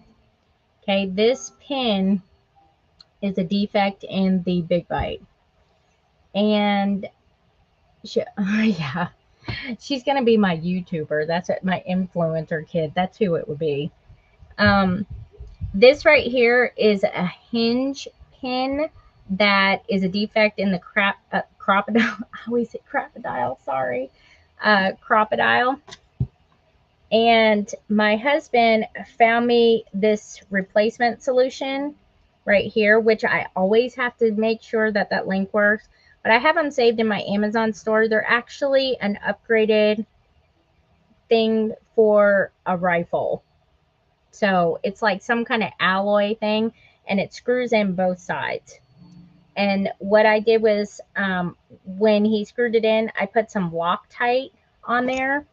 Okay, this pin is a defect in the Big Bite. And yeah, she's going to be my YouTuber. That's my influencer kid. That's who it would be. This right here is a hinge pin that is a defect in the crocodile. I always say crocodile, sorry. Crocodile. And my husband found me this replacement solution right here, which I always have to make sure that that link works. But I have them saved in my Amazon store. They're actually an upgraded thing for a rifle. So it's like some kind of alloy thing, and it screws in both sides. And what I did was when he screwed it in, I put some Loctite on there.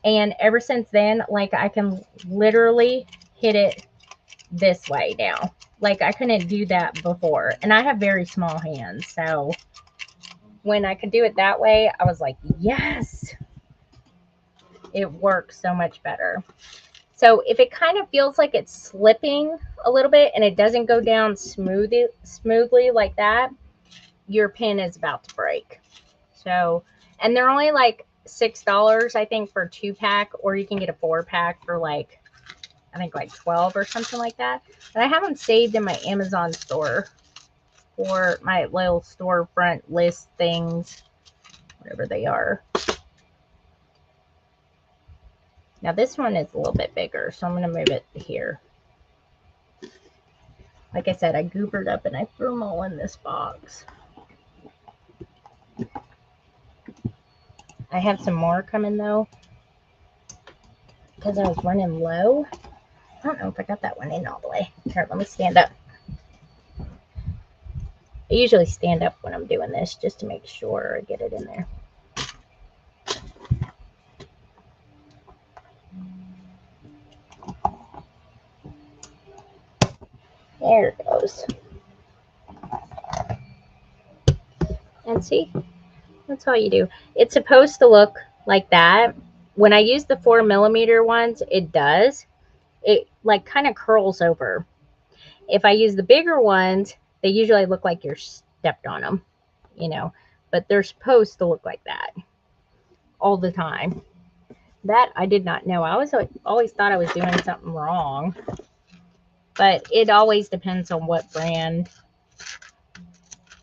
And ever since then, like I can literally hit it this way now. Like I couldn't do that before. And I have very small hands. So when I could do it that way, I was like, yes, it works so much better. So if it kind of feels like it's slipping a little bit and it doesn't go down smoothly like that, your pin is about to break. So, and they're only like $6, I think, for a 2-pack, or you can get a 4-pack for like, I think like 12 or something like that. And I have them saved in my Amazon store for my little storefront list things. whatever they are. Now this one is a little bit bigger, so I'm going to move it here. Like I said, I goobered up and I threw them all in this box. I have some more coming though, because I was running low. I don't know if I got that one in all the way. Here, let me stand up. I usually stand up when I'm doing this just to make sure I get it in there. There it goes. And see, that's all you do. It's supposed to look like that. When I use the 4mm ones, it does. It like kind of curls over. If I use the bigger ones, they usually look like you're stepped on them, you know, but they're supposed to look like that all the time. That I did not know. I always thought I was doing something wrong, but it always depends on what brand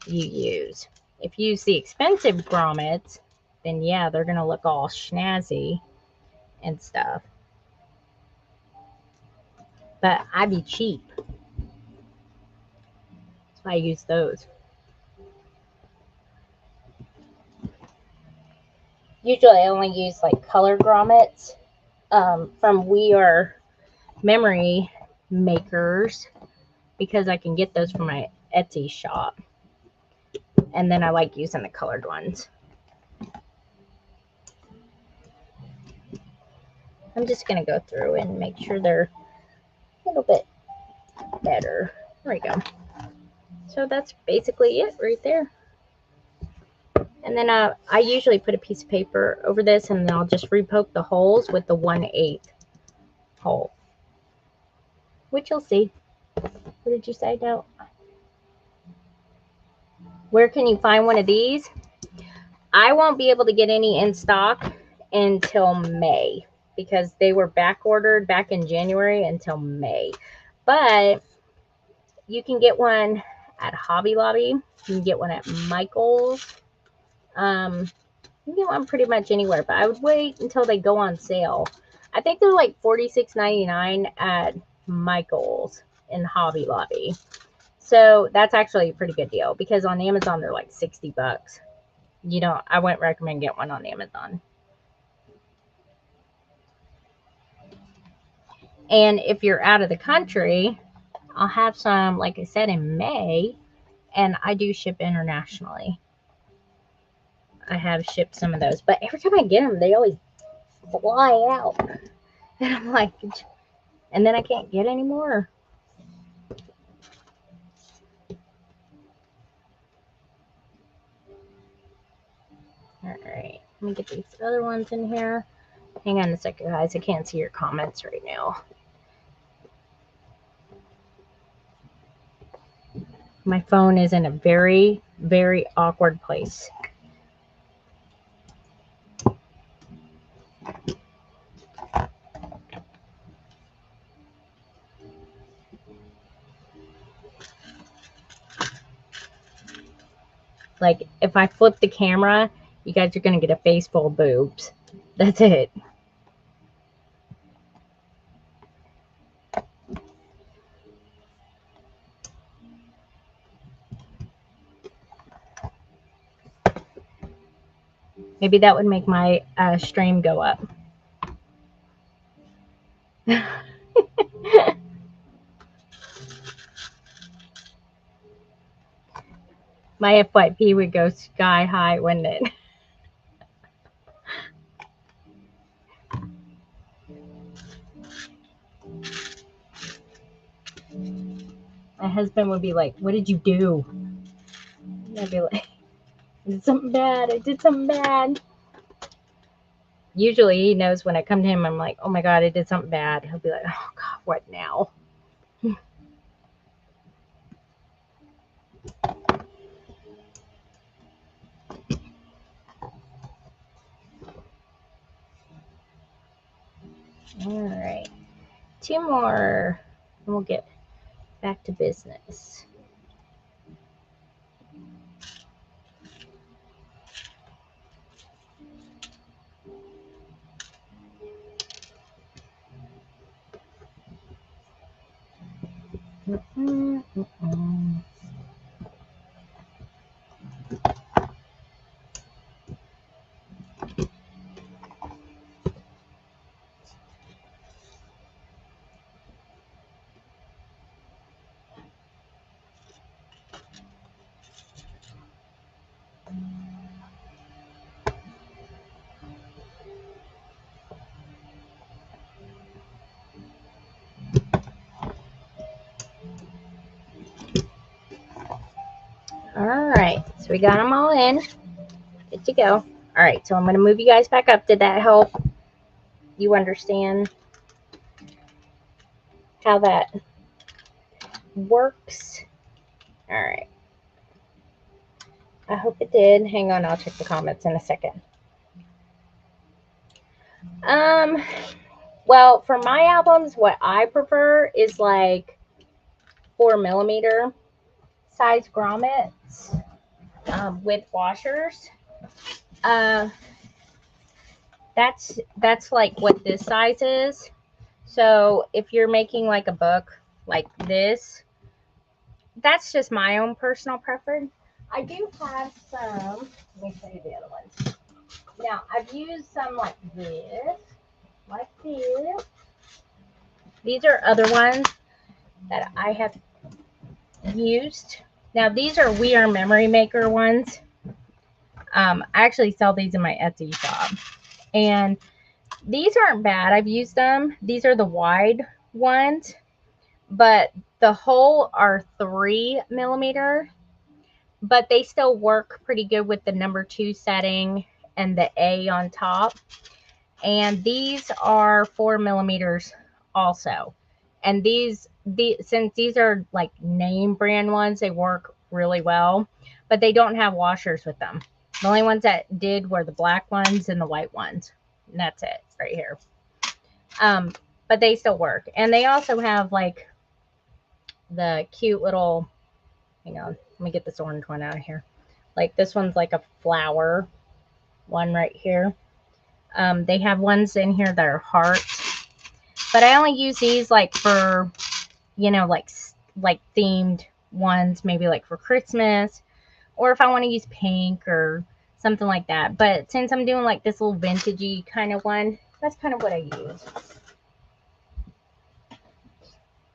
you use. If you use the expensive grommets, then yeah, they're going to look all snazzy and stuff. But I be cheap. That's why I use those. Usually I only use like color grommets from We Are Memory Makers because I can get those from my Etsy shop. And then I like using the colored ones. I'm just going to go through and make sure they're a little bit better. There we go. So that's basically it right there. And then I usually put a piece of paper over this and then I'll just repoke the holes with the 1/8 hole. Which you'll see. What did you say, Del? Where can you find one of these? I won't be able to get any in stock until May because they were back ordered back in January until May. But you can get one at Hobby Lobby. You can get one at Michael's. You can get one pretty much anywhere, but I would wait until they go on sale. I think they're like $46.99 at Michael's in Hobby Lobby. So that's actually a pretty good deal because on Amazon they're like $60. You know, I wouldn't recommend getting one on Amazon. And if you're out of the country, I'll have some, like I said, in May, and I do ship internationally. I have shipped some of those, but every time I get them, they always fly out. And I'm like, and then I can't get any more. All right, let me get these other ones in here. Hang on a second, guys. I can't see your comments right now. My phone is in a very, very awkward place. Like, if I flip the camera, you guys are going to get a face full of boobs. That's it. Maybe that would make my stream go up. My FYP would go sky high, wouldn't it? My husband would be like, "What did you do?" And I'd be like, "I did something bad. I did something bad." Usually he knows when I come to him, I'm like, "Oh my God, I did something bad." He'll be like, "Oh God, what now?" All right. 2 more and we'll get back to business. All right, so we got them all in. Good to go. All right, so I'm going to move you guys back up. Did that help you understand how that works? All right. I hope it did. Hang on, I'll check the comments in a second. Well, for my albums, what I prefer is like 4mm size grommets with washers. That's like what this size is. So if you're making like a book like this, that's just my own personal preference. I do have some. Let me show you the other ones. Now I've used some like this, like this. These are other ones that I have used. Now these are We Are Memory Maker ones. I actually sell these in my Etsy shop, and these aren't bad. I've used them. These are the wide ones, but the hole are 3mm, but they still work pretty good with the number 2 setting and the A on top. And these are 4mm also. And since these are like name brand ones, they work really well, but they don't have washers with them. The only ones that did were the black ones and the white ones. And that's it right here. But they still work. And they also have like the cute little, hang on, let me get this orange one out of here. Like this one's like a flower one right here. They have ones in here that are hearts, but I only use these like for, like themed ones, maybe like for Christmas, or if I want to use pink or something like that. But since I'm doing like this little vintagey kind of one, that's kind of what I use.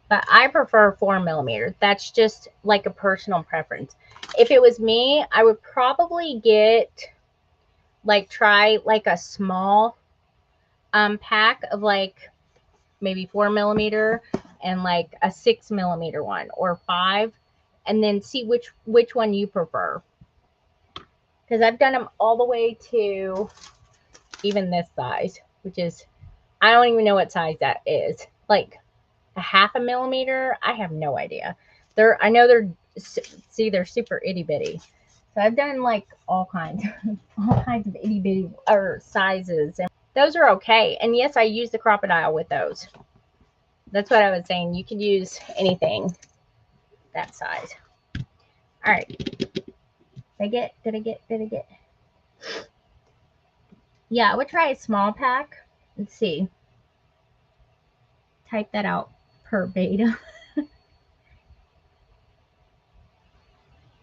But I prefer 4mm. That's just like a personal preference. If it was me, I would probably try like a small pack of like maybe 4mm and like a 6mm one or 5, and then see which one you prefer. Because I've done them all the way to even this size, which is, I don't even know what size that is. Like a 0.5mm, I have no idea. I know they're super itty bitty. So I've done like all kinds of itty bitty or sizes, and those are okay. And yes, I use the crocodile with those. That's what I was saying. You could use anything that size. All right. Did I get? Yeah, I would try a small pack. Let's see. Type that out per beta.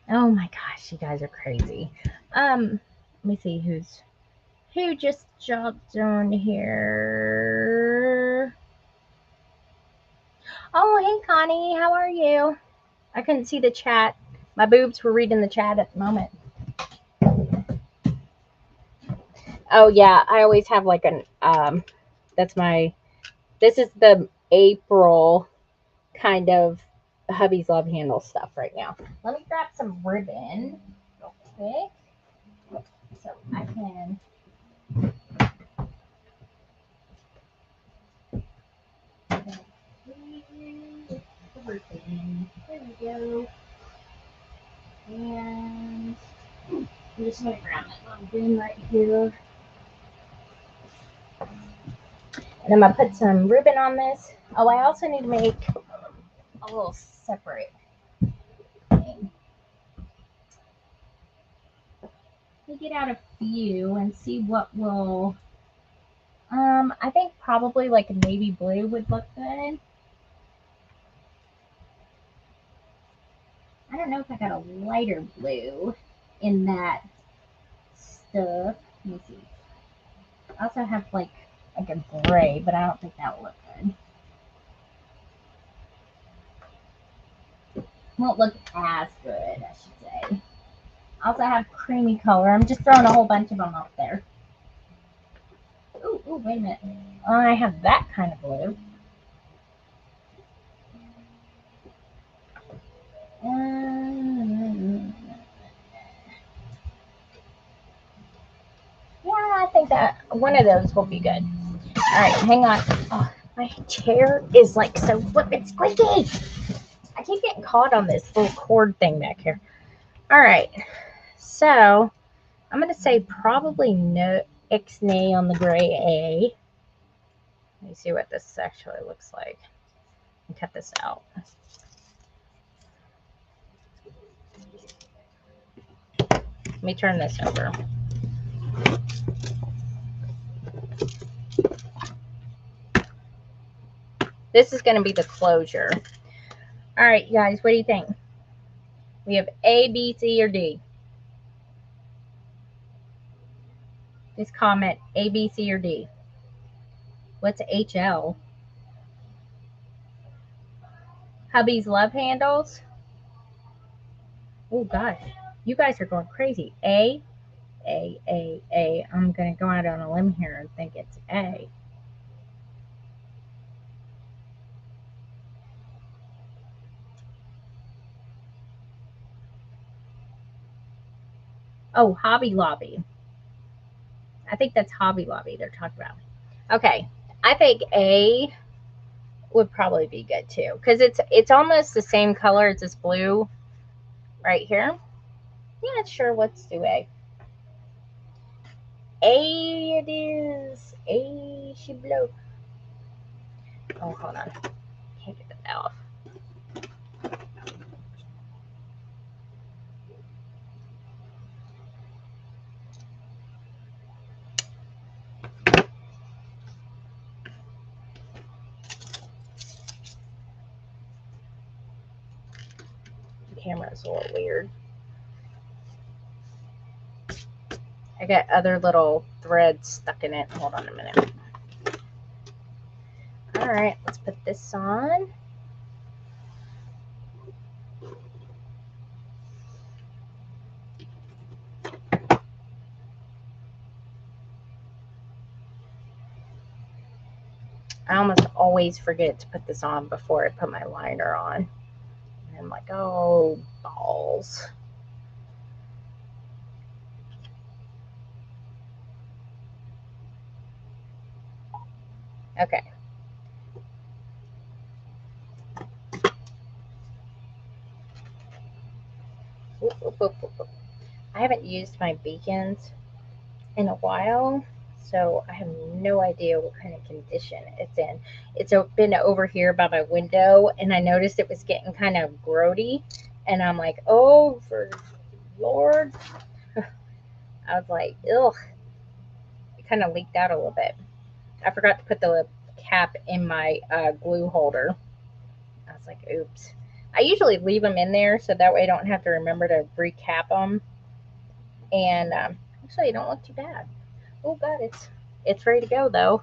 Oh my gosh, you guys are crazy. Let me see who just jumped on here. Oh, hey Connie, how are you? I couldn't see the chat. My boobs were reading the chat at the moment. Oh yeah, I always have like an this is the April kind of hubby's love handle stuff right now. Let me grab some ribbon real quick so I can everything. There we go. And I'm just going to grab that little bin right here. And I'm going to put some ribbon on this. Oh, I also need to make a little separate thing. Let me get out a few and see what will. I think probably like a navy blue would look good. I don't know if I got a lighter blue in that stuff. Let me see. I also have like a gray, but I don't think that will look good. Won't look as good, I should say. I also have creamy color. I'm just throwing a whole bunch of them up there. Ooh, wait a minute. I have that kind of blue. Yeah, I think that one of those will be good. All right, hang on. Oh, my chair is like so flippin' squeaky. I keep getting caught on this little cord thing back here. All right, so I'm gonna say probably no ixnay on the gray A. Let me see what this actually looks like. Cut this out. Let me turn this over. This is going to be the closure. All right, you guys, what do you think? We have A, B, C, or D. Just comment A, B, C, or D. What's HL? Hubby's love handles. Oh, gosh. You guys are going crazy. A, A, A, A. I'm going to go out on a limb here and think it's A. Oh, Hobby Lobby. I think that's Hobby Lobby they're talking about. Okay. I think A would probably be good too because it's almost the same color as this blue right here. Yeah, sure. Let's do A. A it is. A she blow. Oh, hold on. Can't get that off. The camera's a little weird. I got other little threads stuck in it. Hold on a minute. All right, let's put this on. I almost always forget to put this on before I put my liner on. And I'm like, oh, balls. Okay. Oop, oop, oop, oop. I haven't used my beacons in a while, so I have no idea what kind of condition it's in. It's been over here by my window, and I noticed it was getting kind of grody, and I'm like, oh, for Lord. I was like, ugh. It kind of leaked out a little bit. I forgot to put the cap in my glue holder. I was like, oops. I usually leave them in there so that way I don't have to remember to recap them. And actually, it don't look too bad. Oh God, it's ready to go though.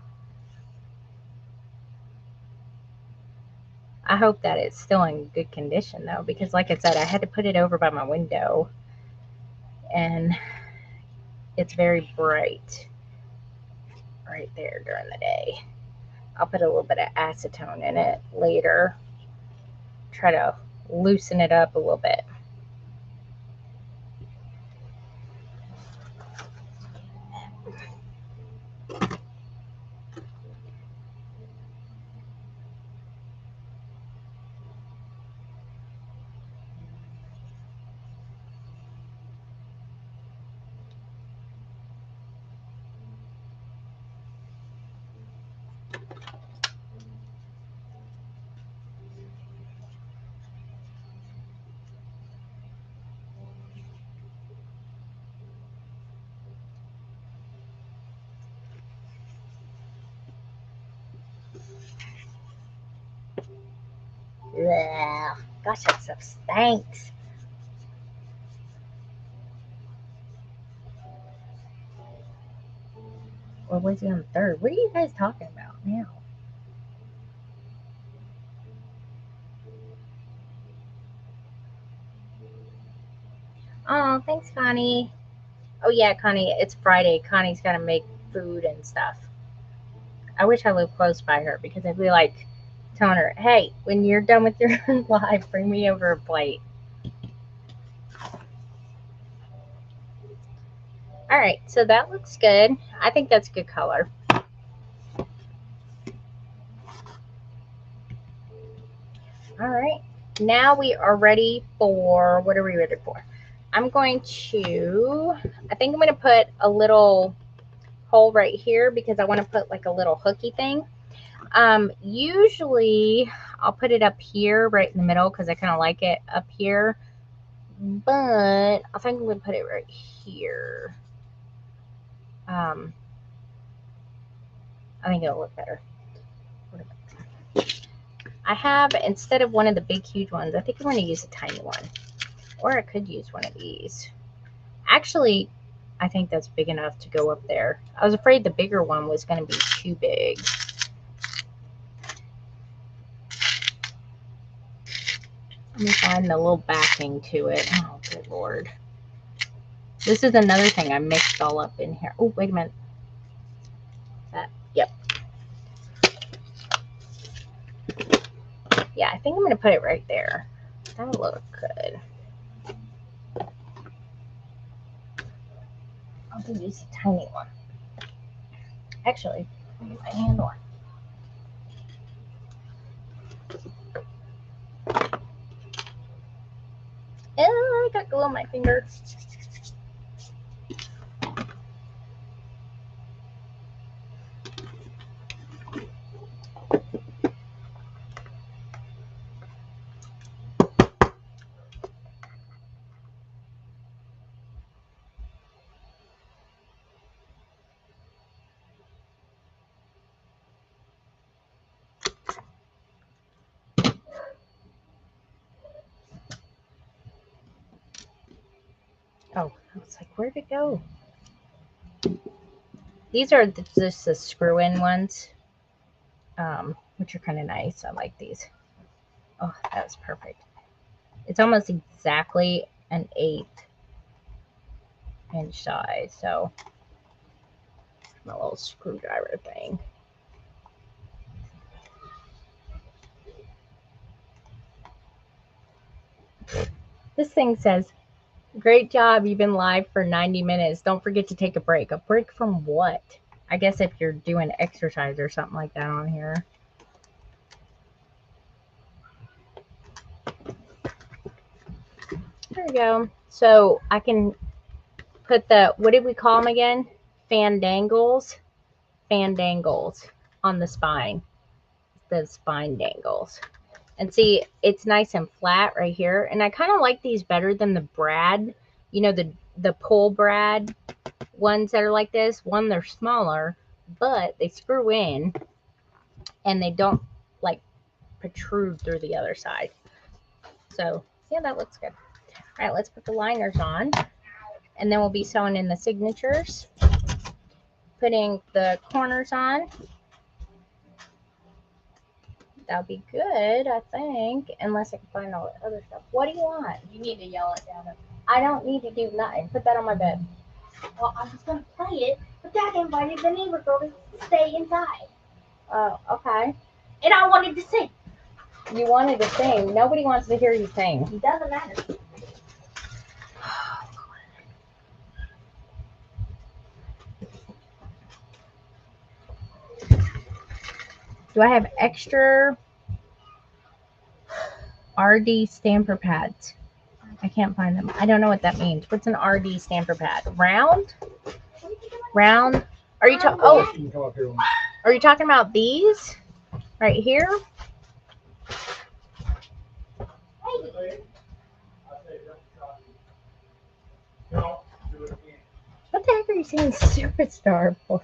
I hope that it's still in good condition though, because like I said, I had to put it over by my window, and it's very bright right there during the day. I'll put a little bit of acetone in it later. Try to loosen it up a little bit. Yeah. Gosh, that stuff stinks. Or was he on the third? What are you guys talking about now? Oh, thanks, Connie. Oh, yeah, Connie, it's Friday. Connie's got to make food and stuff. I wish I lived close by her because I'd be like telling her, hey, when you're done with your live, bring me over a plate. All right, so that looks good. I think that's a good color. All right, now we are ready for, what are we ready for? I'm going to, I think I'm going to put a little hole right here because I want to put like a little hooky thing. Usually I'll put it up here right in the middle because I kind of like it up here, but I think I'm going to put it right here. I think it'll look better. I have, instead of one of the big huge ones, I think I'm going to use a tiny one, or I could use one of these. Actually, I think that's big enough to go up there. I was afraid the bigger one was going to be too big. Let me find the little backing to it. Oh, good Lord. This is another thing I mixed all up in here. Oh, wait a minute. That, yep. Yeah, I think I'm going to put it right there. That'll look good. I'll use a tiny one. Actually, I'll get my hand on. Oh, I got glue on my finger. Oh, I was like, where'd it go? These are just the screw-in ones, which are kind of nice. I like these. Oh, that's perfect. It's almost exactly an 1/8 inch size. So my little screwdriver thing. This thing says, great job. You've been live for 90 minutes. Don't forget to take a break. A break from what? I guess if you're doing exercise or something like that on here. There we go. So I can put the, what did we call them again? Fandangles. Fandangles on the spine. The spine dangles. And see, it's nice and flat right here. And I kind of like these better than the brad. You know, the pull brad ones that are like this. One, they're smaller, but they screw in and they don't like protrude through the other side. So yeah, that looks good. All right, let's put the liners on, and then we'll be sewing in the signatures, putting the corners on. That'll be good, I think, unless I can find all the other stuff. What do you want? You need to yell it down. I don't need to do nothing. Put that on my bed. Well, I was going to play it, but Dad invited the neighbor girl to stay inside. Oh, okay. And I wanted to sing. You wanted to sing. Nobody wants to hear you sing. It doesn't matter. Do I have extra RD stamper pads? I can't find them. I don't know what that means. What's an RD stamper pad? Round? Round? Are you talking? Oh, You can come up here. are you talking about these right here? What the heck are you saying, superstar for?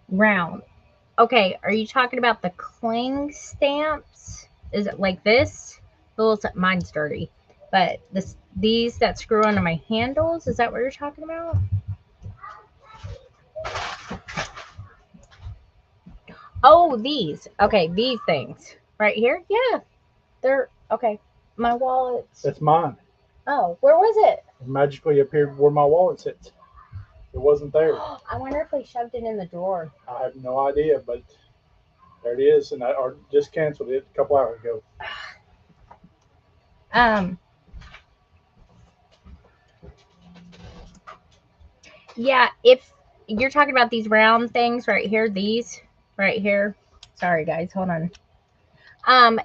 Round. Okay, are you talking about the cling stamps? Is it like this? Mine's dirty, but these that screw onto my handles. Is that what you're talking about? Oh, these. Okay, these things right here. Yeah, they're okay. My wallet's. That's mine. Oh, where was it? It magically appeared where my wallet sits. It wasn't there. I wonder if they shoved it in the drawer. I have no idea, but there it is, and I just canceled it a couple hours ago. Um. Yeah, if you're talking about these round things right here, these right here. Sorry, guys. Hold on.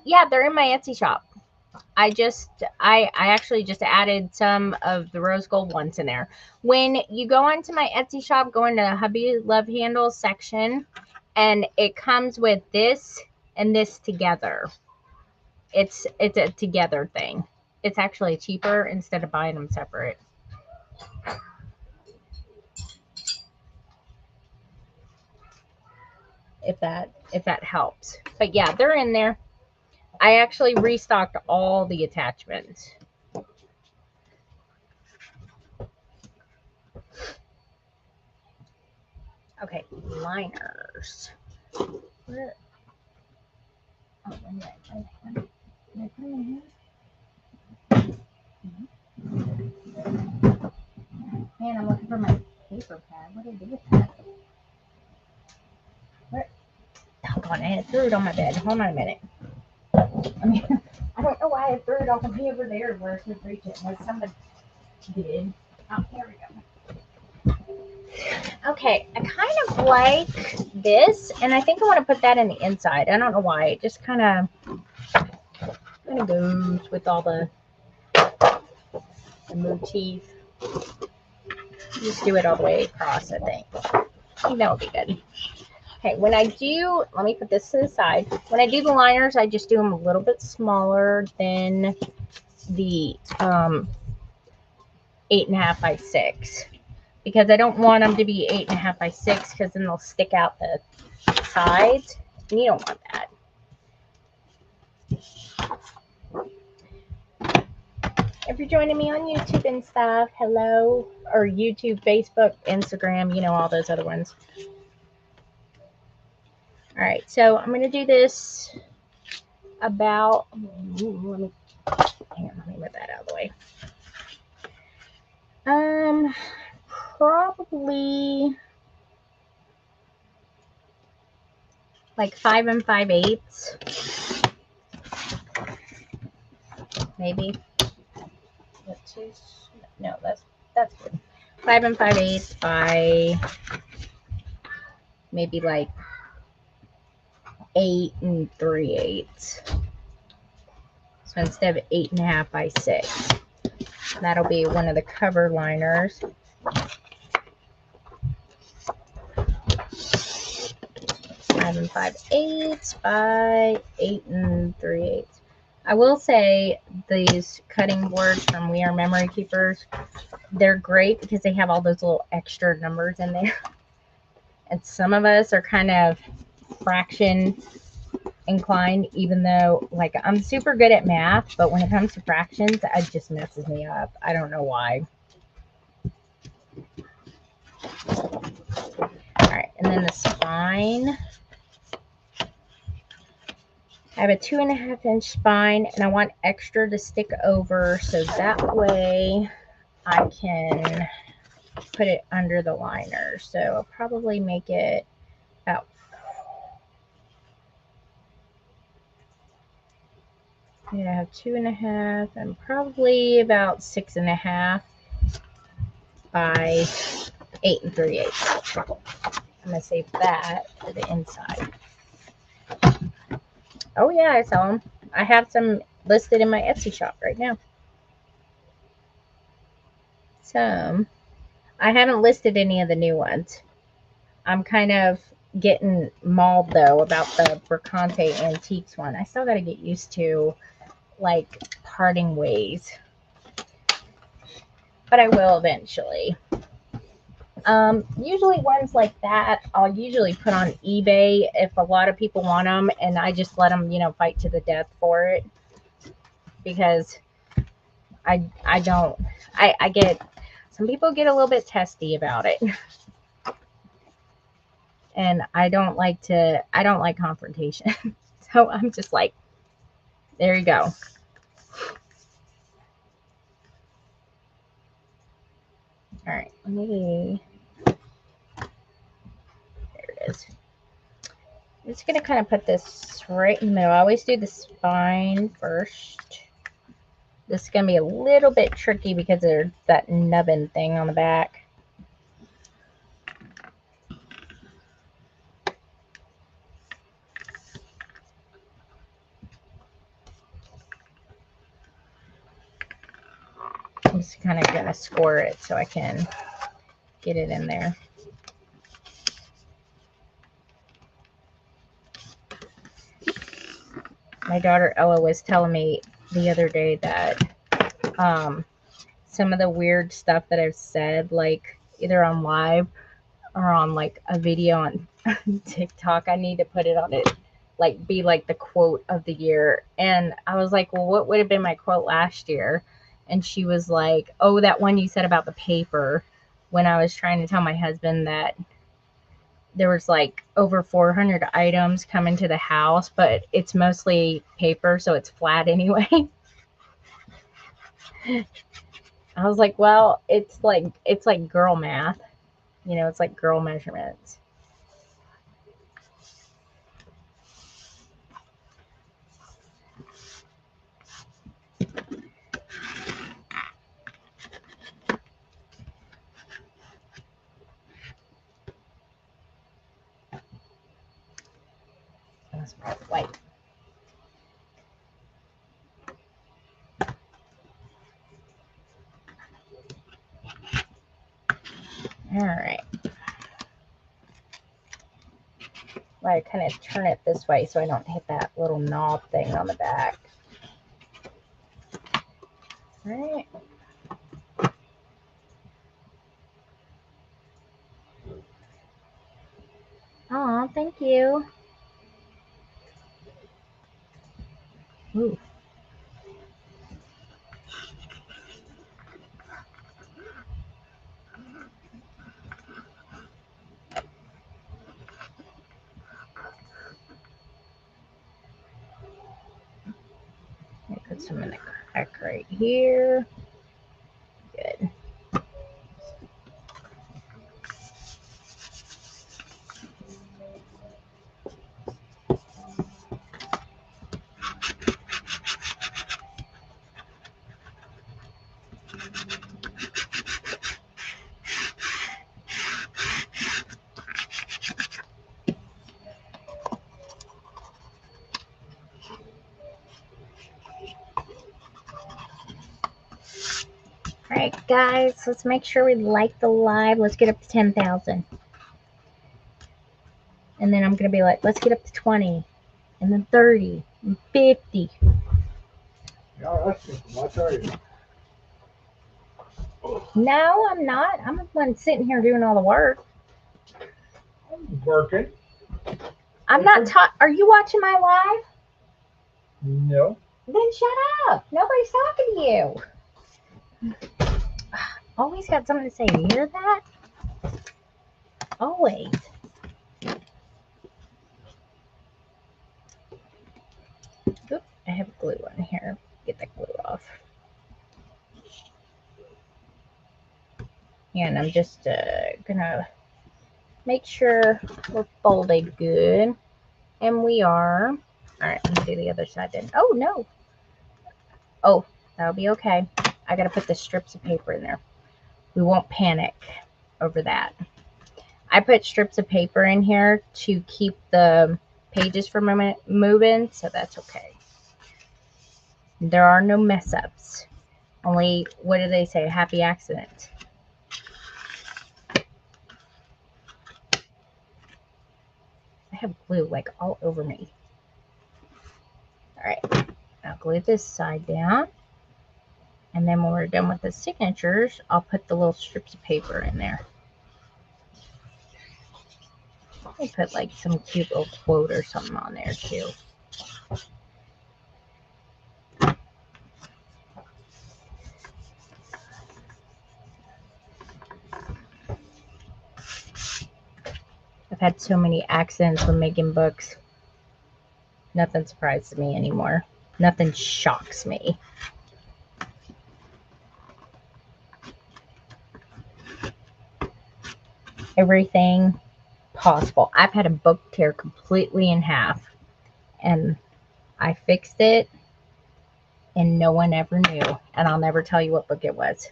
Yeah, they're in my Etsy shop. I actually just added some of the rose gold ones in there. When you go onto my Etsy shop, go into the hubby love handles section, and it comes with this and this together. It's a together thing. It's actually cheaper instead of buying them separate. If that helps. But yeah, they're in there. I actually restocked all the attachments. Okay, liners. Where? Oh, wait a minute. Did I put them in here? Man, I'm looking for my paper pad. What did I do with that? Where? Doggone it, I threw it on my bed. Hold on a minute. I mean, I don't know why I threw it off of me over there where I could reach it. Unless somebody did. Oh, here we go. Okay, I kind of like this, and I think I want to put that in the inside. I don't know why. It just kind of goes with all the motif. Just do it all the way across, I think. I think that would be good. Okay, when I do, let me put this to the side. When I do the liners, I just do them a little bit smaller than the 8.5 by 6. Because I don't want them to be 8.5 by 6 because then they'll stick out the sides. And you don't want that. If you're joining me on YouTube and stuff, hello. Or YouTube, Facebook, Instagram, you know, all those other ones. All right, so I'm going to do this about, let me move that out of the way. Probably like 5 5/8. Maybe. No, that's good. 5 5/8 by maybe like 8 3/8. So instead of 8.5 by 6, that'll be one of the cover liners. 5 5/8 by 8 3/8. I will say these cutting boards from We Are Memory Keepers, they're great because they have all those little extra numbers in there. And some of us are kind of fraction inclined, even though like I'm super good at math, but when it comes to fractions, it just messes me up. I don't know why. All right, and then the spine. I have a 2.5 inch spine, and I want extra to stick over so that way I can put it under the liner. So I'll probably make it about I have 2.5 and probably about 6.5 by 8 3/8. I'm gonna save that for the inside. Oh yeah, I sell them. I have some listed in my Etsy shop right now. Some. I haven't listed any of the new ones. I'm kind of getting mauled though about the Bricante Antiques one. I still got to get used to like parting ways, but I will eventually. Usually ones like that, I'll usually put on eBay if a lot of people want them, and I just let them, fight to the death for it because I get some people get a little bit testy about it. And I don't like confrontation. So I'm just like, there you go. All right, let me, there it is. I'm just going to kind of put this right in the middle. I always do the spine first. This is going to be a little bit tricky because there's that nubbin thing on the back. I'm just kind of going to score it so I can get it in there. My daughter Ella was telling me the other day that some of the weird stuff that I've said, like either on live or on like a video on TikTok, I need to put it on it, like be like the quote of the year. And I was like, well, what would have been my quote last year? And she was like, oh, that one you said about the paper, when I was trying to tell my husband that there was like over 400 items coming to the house, but it's mostly paper, so it's flat anyway. I was like, well, it's like girl math, you know, it's like girl measurements. That's white. All right. I kind of turn it this way so I don't hit that little knob thing on the back. All right. Oh, thank you. Ooh. Let me put some in the crack right here. Good. All right, guys, let's make sure we like the live. Let's get up to 10,000. And then I'm going to be like, let's get up to 20, and then 30, and 50. Yeah, that's much, are you? No, I'm not. I'm the one sitting here doing all the work. I'm working. I'm not Are you watching my live? No. Then shut up. Nobody's talking to you. Always got something to say. You hear that? Always. Oop, I have glue on here. Get that glue off. And I'm just gonna make sure we're folded good. And we are. All right, let me do the other side then. Oh, no. Oh, that'll be okay. I gotta put the strips of paper in there. We won't panic over that. I put strips of paper in here to keep the pages from moving, so that's okay. There are no mess ups. Only, what do they say? Happy accident. I have glue like all over me. All right, I'll glue this side down. And then when we're done with the signatures, I'll put the little strips of paper in there. I'll put like some cute little quote or something on there too. I've had so many accidents when making books. Nothing surprises me anymore. Nothing shocks me. Everything possible. I've had a book tear completely in half, and I fixed it, and no one ever knew. And I'll never tell you what book it was.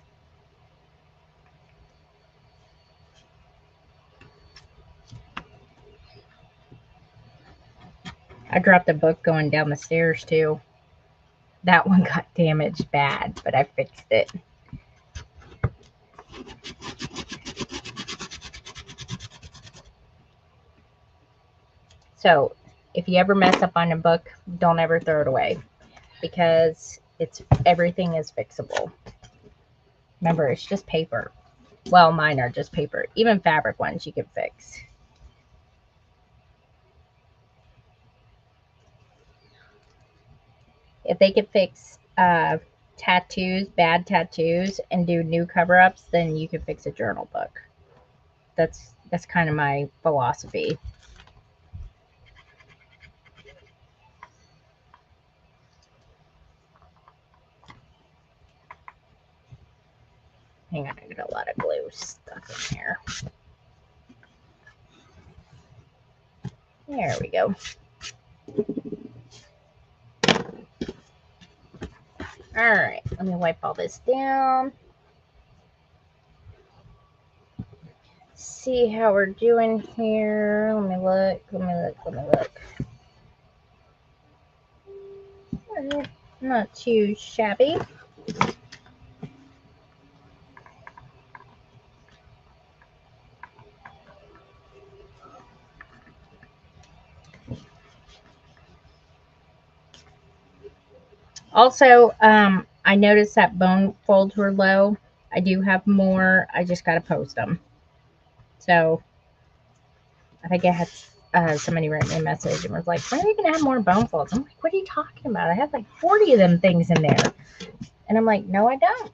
I dropped a book going down the stairs too. That one got damaged bad, but I fixed it. So if you ever mess up on a book, don't ever throw it away, because everything is fixable. Remember, it's just paper. Well, mine are just paper. Even fabric ones you can fix. If they could fix tattoos, bad tattoos, and do new cover-ups, then you can fix a journal book. That's kind of my philosophy. Hang on, I got a lot of glue stuck in here. There we go. All right, let me wipe all this down. See how we're doing here. Let me look. Not too shabby. Also, I noticed that bone folds were low. I do have more. I just got to post them. So I think I had somebody write me a message and was like, when are you going to have more bone folds? I'm like, what are you talking about? I have like 40 of them things in there. And I'm like, no, I don't.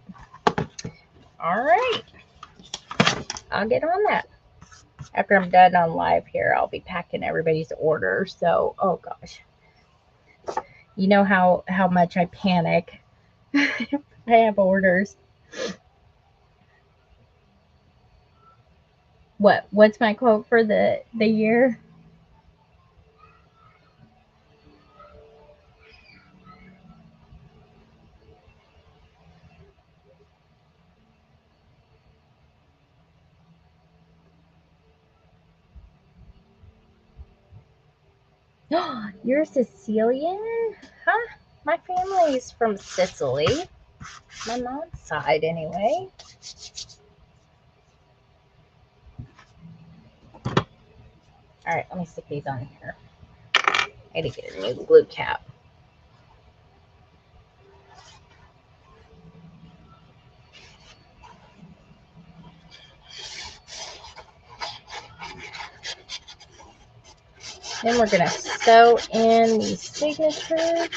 All right. I'll get on that. After I'm done on live here, I'll be packing everybody's orders. So, oh gosh. You know how much I panic. I have orders. What's my quote for the year? You're Sicilian? Huh? My family's from Sicily. My mom's side, anyway. All right, let me stick these on here. I gotta get a new glue cap. Then we're gonna sew in these signatures,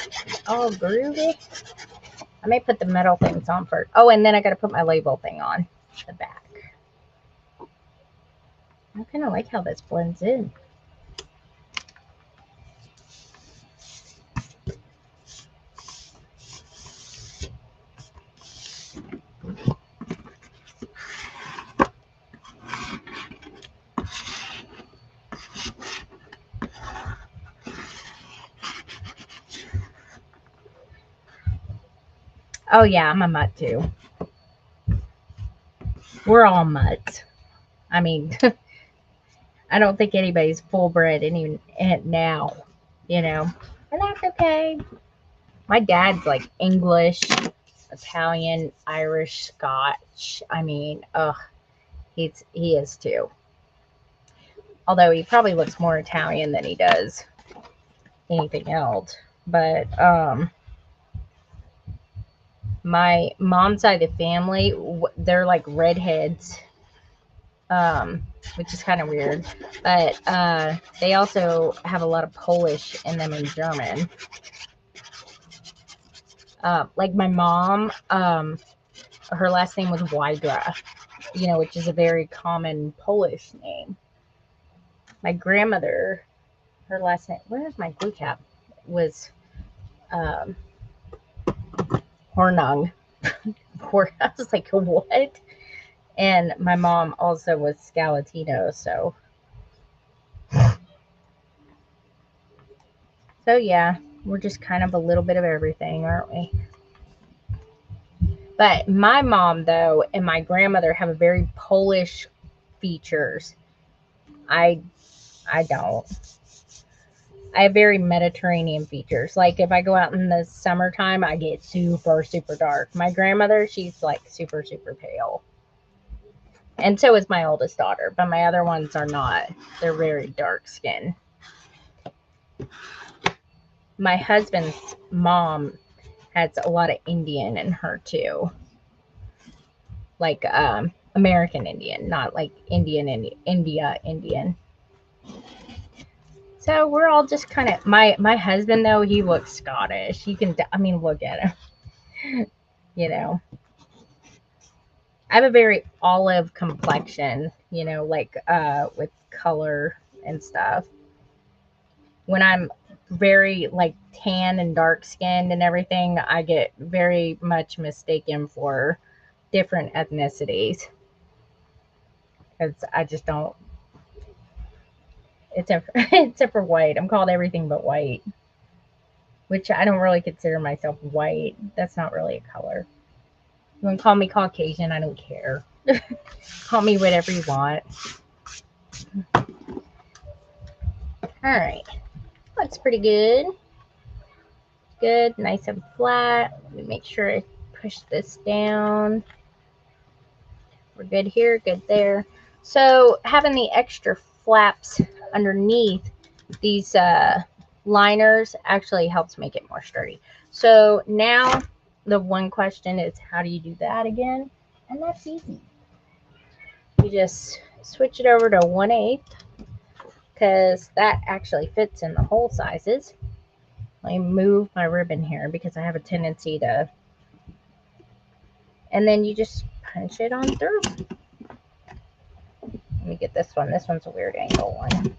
all groovy. I may put the metal things on first. Oh, and then I gotta put my label thing on the back. I kind of like how this blends in. Oh yeah, I'm a mutt too. We're all mutts. I mean, I don't think anybody's full bred any now, you know. And that's okay. My dad's like English, Italian, Irish, Scotch. I mean, he is too. Although he probably looks more Italian than he does anything else. But my mom's side of the family, they're like redheads, which is kind of weird. But they also have a lot of Polish in them and German. Like my mom, her last name was Wydra, which is a very common Polish name. My grandmother, her last name, where's my glue cap? Was um, Hornung. I was like, what? And my mom also was Scalatino. So yeah, we're just kind of a little bit of everything, aren't we? But my mom, though, and my grandmother have a very Polish features. I I don't. I have very Mediterranean features. Like if I go out in the summertime, I get super, super dark. My grandmother, she's like super, super pale. And so is my oldest daughter, but my other ones are not. They're very dark skin. My husband's mom has a lot of Indian in her too. Like American Indian, not like Indian in India Indian. So we're all just kind of my husband though, he looks Scottish. You can I mean look at him. You know. I have a very olive complexion, like with color and stuff. When I'm very like tan and dark skinned and everything, I get very much mistaken for different ethnicities because I just don't. Except for white. I'm called everything but white, which I don't really consider myself white. That's not really a color. You want to call me Caucasian? I don't care. Call me whatever you want. All right. Looks pretty good. Good, nice and flat. Let me make sure I push this down. We're good here, good there. So having the extra flaps underneath these liners actually helps make it more sturdy. So now the one question is, how do you do that again? And that's easy. You just switch it over to 1/8 because that actually fits in the hole sizes. Let me move my ribbon here because I have a tendency to, and then you just punch it on through. Let me get this one. This one's a weird angle one.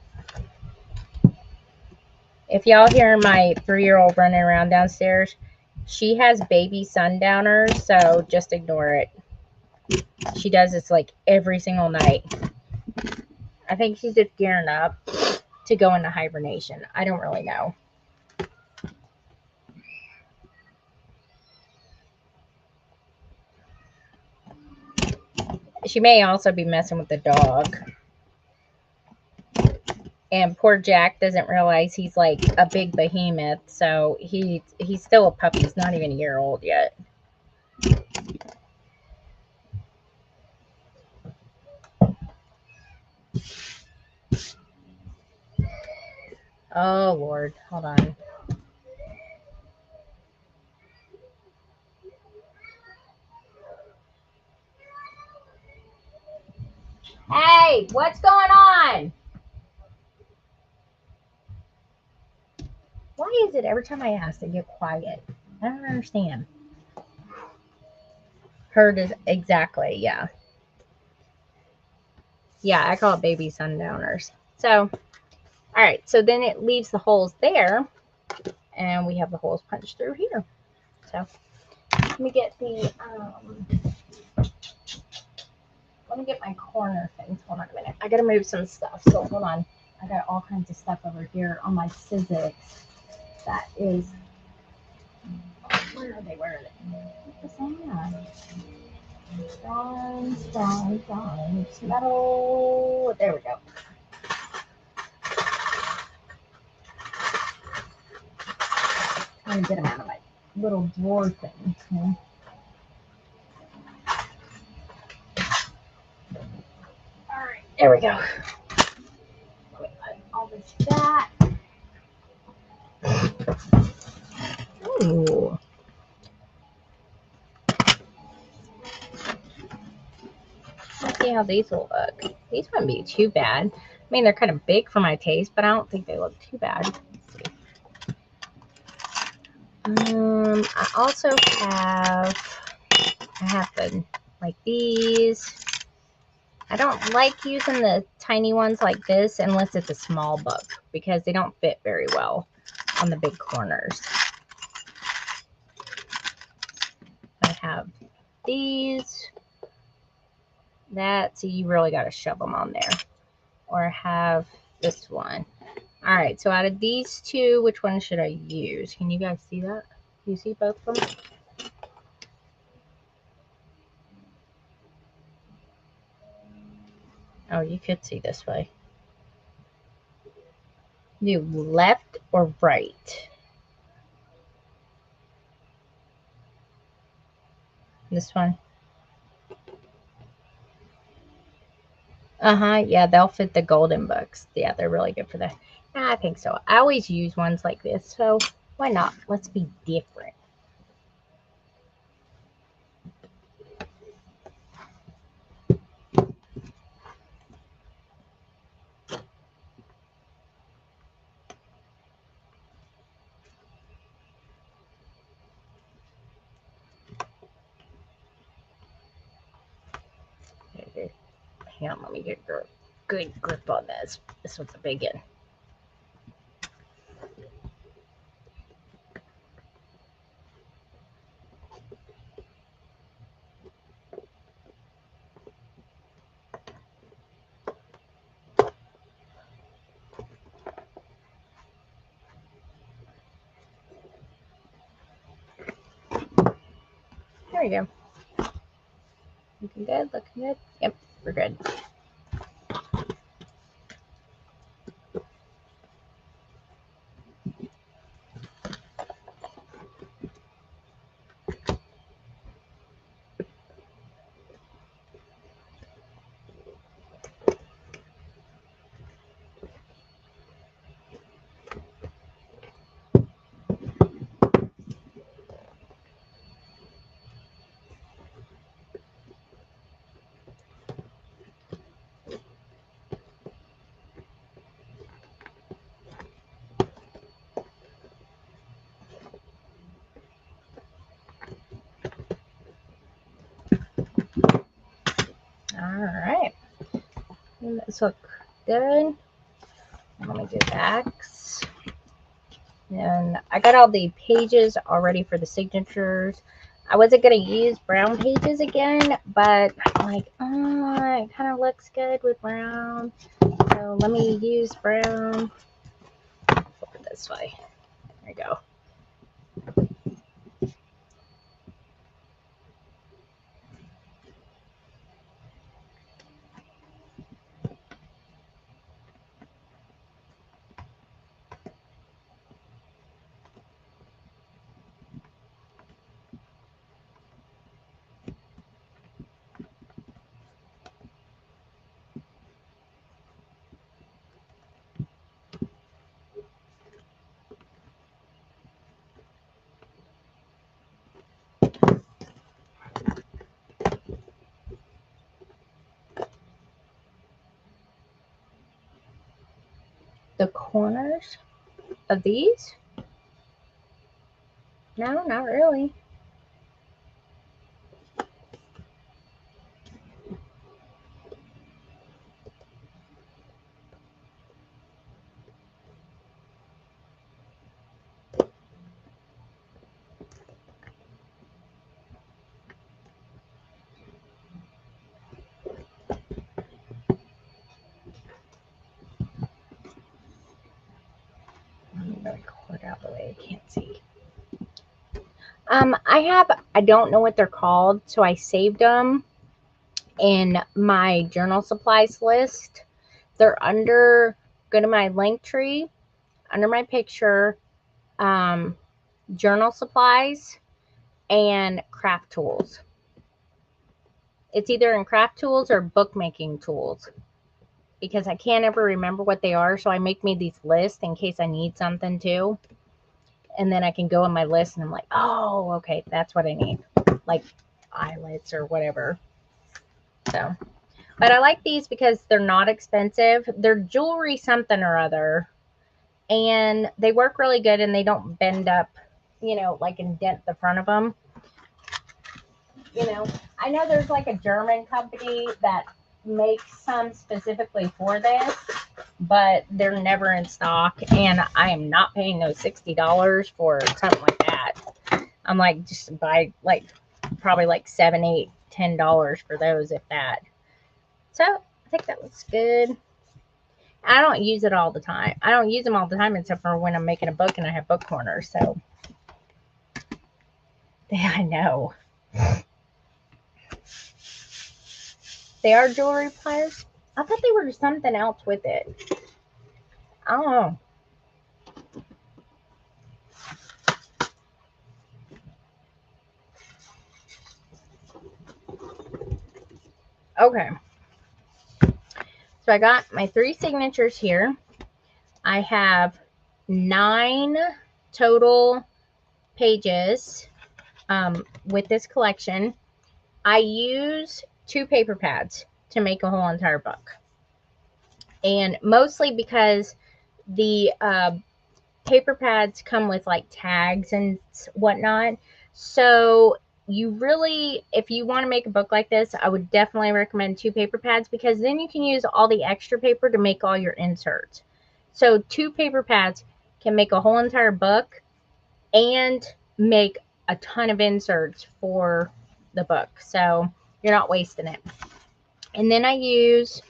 If y'all hear my 3-year-old running around downstairs, she has baby sundowners, so just ignore it. She does this like every single night. I think she's just gearing up to go into hibernation. I don't really know. She may also be messing with the dog. And poor Jack doesn't realize he's like a big behemoth, so he's still a puppy. He's not even a year old yet. Oh Lord, hold on. Hey, what's going on? Why is it every time I ask they get quiet? I don't understand. Herd is exactly, yeah. Yeah, I call it baby sundowners. So, all right, so then it leaves the holes there, and we have the holes punched through here. So, let me get let me get my corner things. Hold on a minute. I gotta move some stuff. So hold on. I got all kinds of stuff over here on my scissors. That is. Where are they? Where are they? What's that? Strong. Metal. There we go. Trying to get them out of my little drawer thing. Okay? All right. There we go. Let me put all this back. Ooh. Let's see how these will look. These wouldn't be too bad. I mean, they're kind of big for my taste, but I don't think they look too bad. I also have, like these. I don't like using the tiny ones like this unless it's a small book because they don't fit very well on the big corners. I have these, so you really got to shove them on there. Or have this one. All right, so out of these two, which one should I use? Can you guys see that? You see both of them? Oh, you could see this way. Do left or right? This one. Yeah, they'll fit the golden books. Yeah, they're really good for that. I think so. I always use ones like this, so why not? Let's be different. Hang on, let me get a good grip on this. This one's a big one. There you go. Looking good, looking good. Yep, we're good. All right. This look good. Let me do backs. And I got all the pages already for the signatures. I wasn't going to use brown pages again, but I'm like, oh, it kind of looks good with brown. So let me use brown. Flip it this way. There we go. The corners of these? No, not really. Let me record out the way I can't see. I don't know what they're called, so I saved them in my journal supplies list. They're go to my link tree, under my picture, journal supplies, and craft tools. It's either in craft tools or bookmaking tools because I can't ever remember what they are. So I make me these lists in case I need something too. And then I can go on my list and I'm like, oh, okay, that's what I need. Like eyelets or whatever. So, but I like these because they're not expensive. They're jewelry something or other. And they work really good and they don't bend up, like indent the front of them. I know there's like a German company that make some specifically for this, but they're never in stock, and I am not paying those $60 for something like that. I'm like, just buy like probably like $7, $8, $10 for those, if that. So I think that looks good. I don't use it all the time. I don't use them all the time except for when I'm making a book and I have book corners. So yeah, I know. They are jewelry pliers. I thought they were something else with it. I don't know. Okay. So I got my 3 signatures here. I have 9 total pages with this collection. I use 2 paper pads to make a whole entire book. And mostly because the paper pads come with like tags and whatnot. So you really, if you want to make a book like this, I would definitely recommend 2 paper pads, because then you can use all the extra paper to make all your inserts. So 2 paper pads can make a whole entire book and make a ton of inserts for the book. So you're not wasting it. And then I use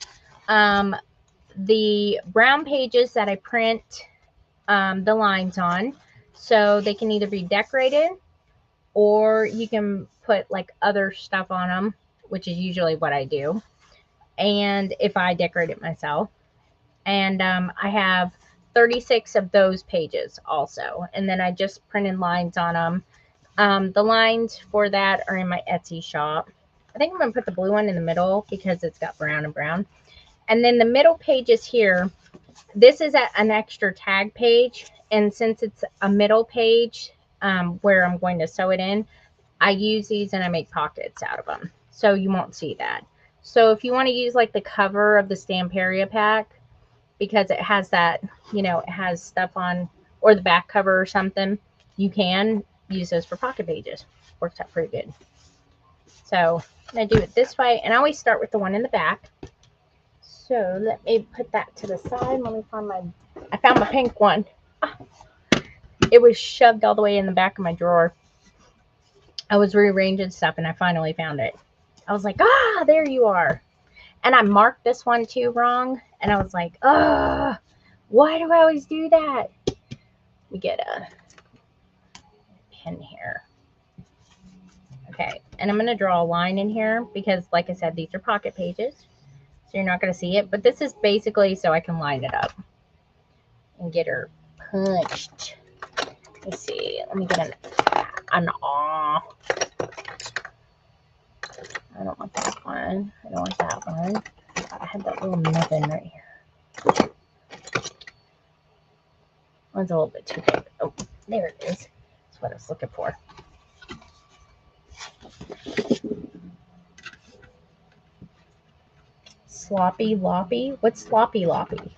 the brown pages that I print the lines on, so they can either be decorated or you can put like other stuff on them, which is usually what I do, and if I decorate it myself. And I have 36 of those pages also, and then I just printed lines on them. The lines for that are in my Etsy shop. I think I'm gonna put the blue one in the middle because it's got brown and brown. And then the middle pages here, this is an extra tag page, and since it's a middle page where I'm going to sew it in, I use these and I make pockets out of them, so you won't see that. So if you want to use like the cover of the Stamperia pack, because it has that, it has stuff on, or the back cover or something, you can use those for pocket pages. Works out pretty good. So I'm going to do it this way, and I always start with the one in the back. So let me put that to the side. Let me find I found my pink one. It was shoved all the way in the back of my drawer. I was rearranging stuff and I finally found it. I was like, there you are. And I marked this one too wrong. And I was like, why do I always do that? Let me get a pen here. Okay. And I'm going to draw a line in here because, like I said, these are pocket pages. So you're not going to see it. But this is basically so I can line it up and get her punched. Let's see. Let me get an aw. I don't want that one. I don't want that one. I had that little nubbin right here. One's a little bit too big. Oh, there it is. That's what I was looking for. Sloppy loppy? What's sloppy loppy?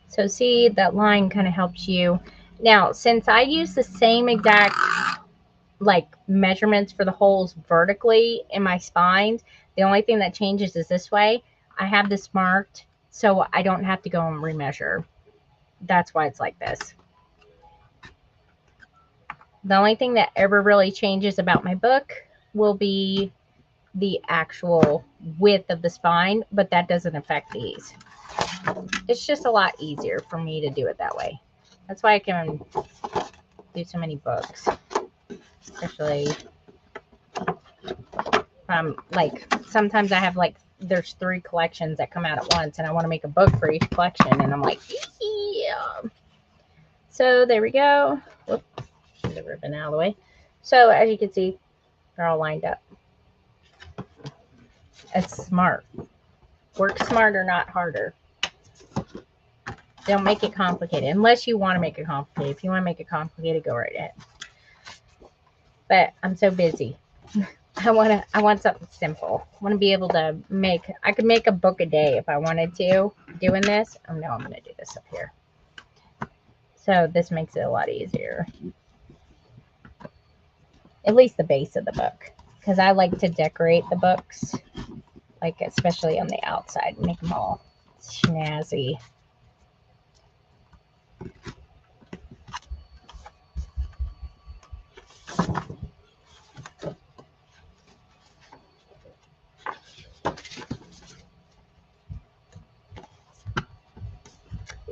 So see, that line kind of helps you. Now, since I use the same exact like measurements for the holes vertically in my spines, the only thing that changes is this way. I have this marked so I don't have to go and remeasure. That's why it's like this. The only thing that ever really changes about my book will be the actual width of the spine, but that doesn't affect these. It's just a lot easier for me to do it that way. That's why I can do so many books, especially like sometimes I have like there's 3 collections that come out at once and I want to make a book for each collection, and I'm like, yeah. So there we go. Whoop, get the ribbon out of the way. So as you can see, they're all lined up. It's smart. Work smarter, not harder. Don't make it complicated unless you want to make it complicated. If you want to make it complicated, go right ahead. But I'm so busy. I want something simple. I want to be able to I could make a book a day if I wanted to doing this. Oh no, I'm going to do this up here. So this makes it a lot easier. At least the base of the book. Because I like to decorate the books, like especially on the outside, make them all snazzy.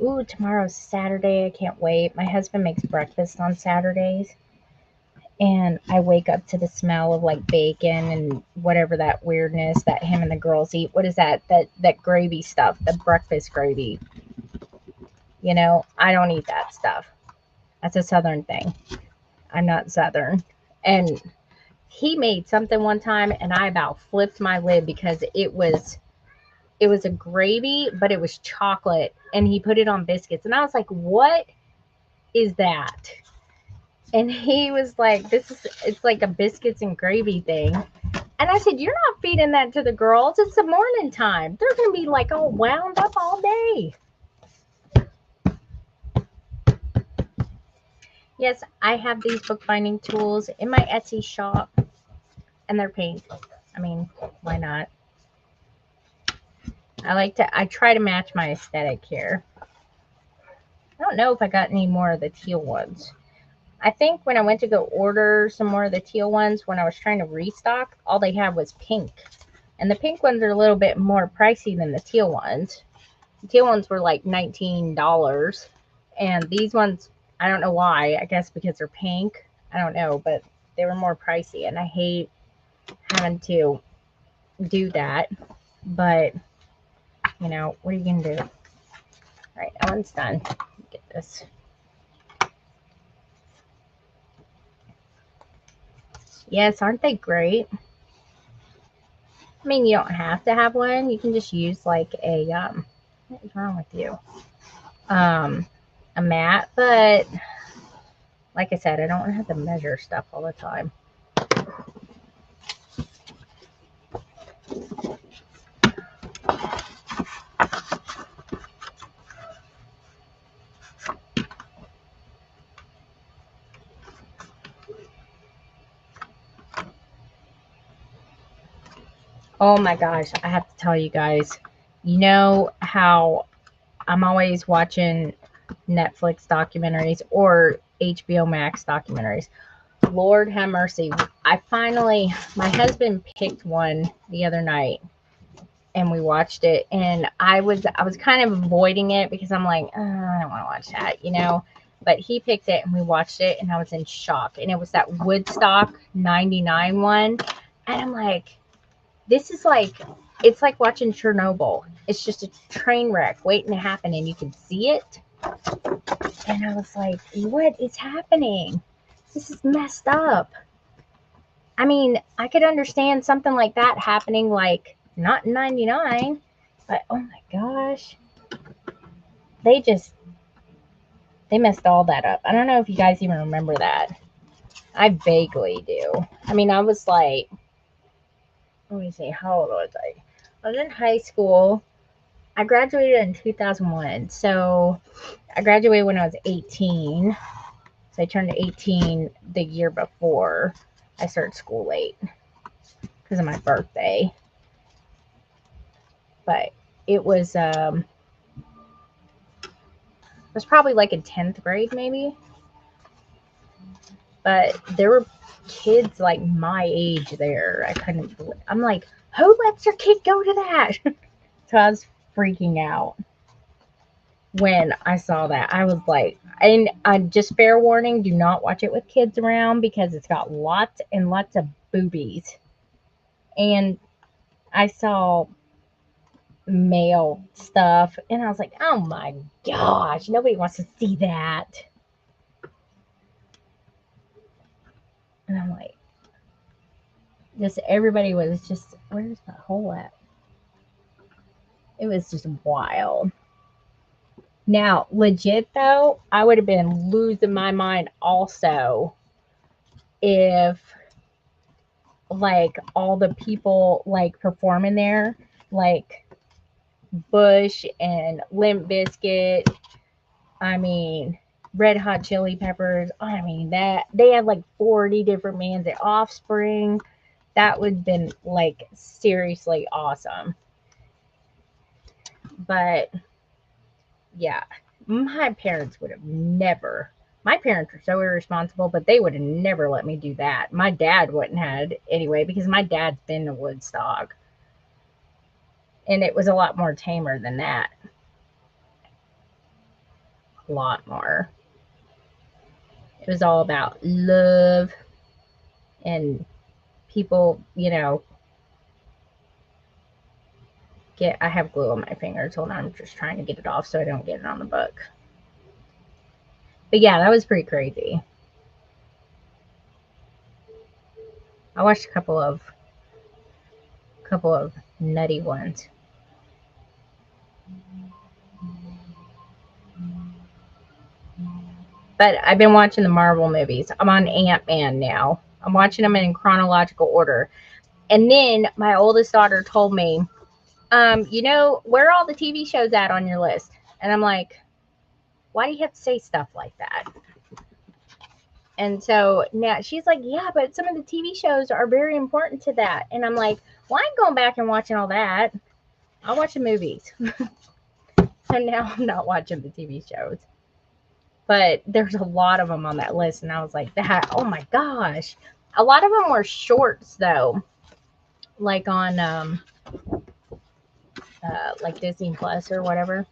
Ooh, tomorrow's Saturday. I can't wait. My husband makes breakfast on Saturdays, and I wake up to the smell of like bacon and whatever that weirdness that him and the girls eat. What is that? That gravy stuff, the breakfast gravy. You know, I don't eat that stuff. That's a southern thing. I'm not southern. And he made something one time and I about flipped my lid because it was a gravy, but it was chocolate and he put it on biscuits. And I was like, "What is that?" And he was like, it's like a biscuits and gravy thing. And I said, "You're not feeding that to the girls. It's the morning time. They're going to be like all wound up all day." Yes, I have these bookbinding tools in my Etsy shop, and they're pink. I mean, why not? I try to match my aesthetic here. I don't know if I got any more of the teal ones. I think when I went to go order some more of the teal ones, when I was trying to restock, all they had was pink. And the pink ones are a little bit more pricey than the teal ones. The teal ones were like $19. And these ones, I don't know why. I guess because they're pink. I don't know, but they were more pricey. And I hate having to do that. But, you know, what are you going to do? All right, that one's done. Get this. Yes, aren't they great? I mean, you don't have to have one. You can just use like a, what is wrong with you? A mat, but like I said, I don't want to have to measure stuff all the time. Oh my gosh, I have to tell you guys, you know how I'm always watching Netflix documentaries or HBO Max documentaries. Lord have mercy. My husband picked one the other night and we watched it, and I was kind of avoiding it because I'm like, I don't want to watch that, you know. But he picked it and we watched it and I was in shock. And it was that Woodstock 99 one. And I'm like, this is like, it's like watching Chernobyl. It's just a train wreck waiting to happen and you can see it. And I was like, what is happening? This is messed up. I mean, I could understand something like that happening, like not in 99, but oh my gosh. They messed all that up. I don't know if you guys even remember that. I vaguely do. I mean, I was like, let me see, how old was I? I was in high school. I graduated in 2001. So I graduated when I was 18. So I turned 18 the year before I started school late because of my birthday. But it was probably like in 10th grade maybe. But there were kids like my age there. I'm like, who lets your kid go to that? So I was freaking out when I saw that. I was like, and just fair warning, do not watch it with kids around because it's got lots and lots of boobies. And I saw male stuff and I was like, oh my gosh, nobody wants to see that. And I'm like, just everybody was just, where's the hole at? It was just wild. Now, legit though, I would have been losing my mind also if like all the people like performing there, like Bush and Limp Bizkit. I mean, Red Hot Chili Peppers. I mean, that they had like 40 different bands at Offspring. That would have been like seriously awesome. But yeah, my parents would have never. My parents are so irresponsible, but they would have never let me do that. My dad wouldn't had anyway because my dad's been to Woodstock, and it was a lot more tamer than that. A lot more. It was all about love and people, get. I have glue on my fingers. Hold on, I'm just trying to get it off so I don't get it on the book. But yeah, that was pretty crazy. I watched a couple of nutty ones. But I've been watching the Marvel movies. I'm on Ant-Man now. I'm watching them in chronological order. And then my oldest daughter told me, where are all the TV shows at on your list? And I'm like, why do you have to say stuff like that? And so now she's like, yeah, but some of the TV shows are very important to that. And I'm like, well, I'm going back and watching all that. I'll watch the movies. So now I'm not watching the TV shows. But there's a lot of them on that list. And I was like, oh my gosh. A lot of them were shorts, though, like on like Disney Plus or whatever.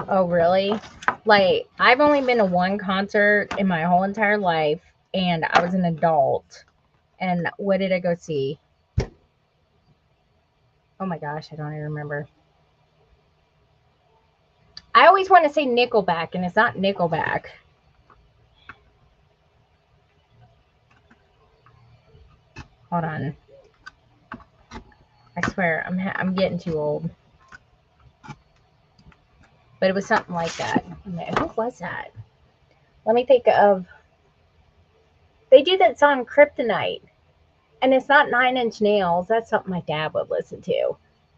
Oh, really? Like, I've only been to one concert in my whole entire life, and I was an adult. And what did I go see? Oh my gosh, I don't even remember. I always want to say Nickelback, and it's not Nickelback. Hold on. I swear, I'm getting too old. But it was something like that. Who was that? Let me think of. They do that song Kryptonite, and it's not Nine Inch Nails. That's something my dad would listen to.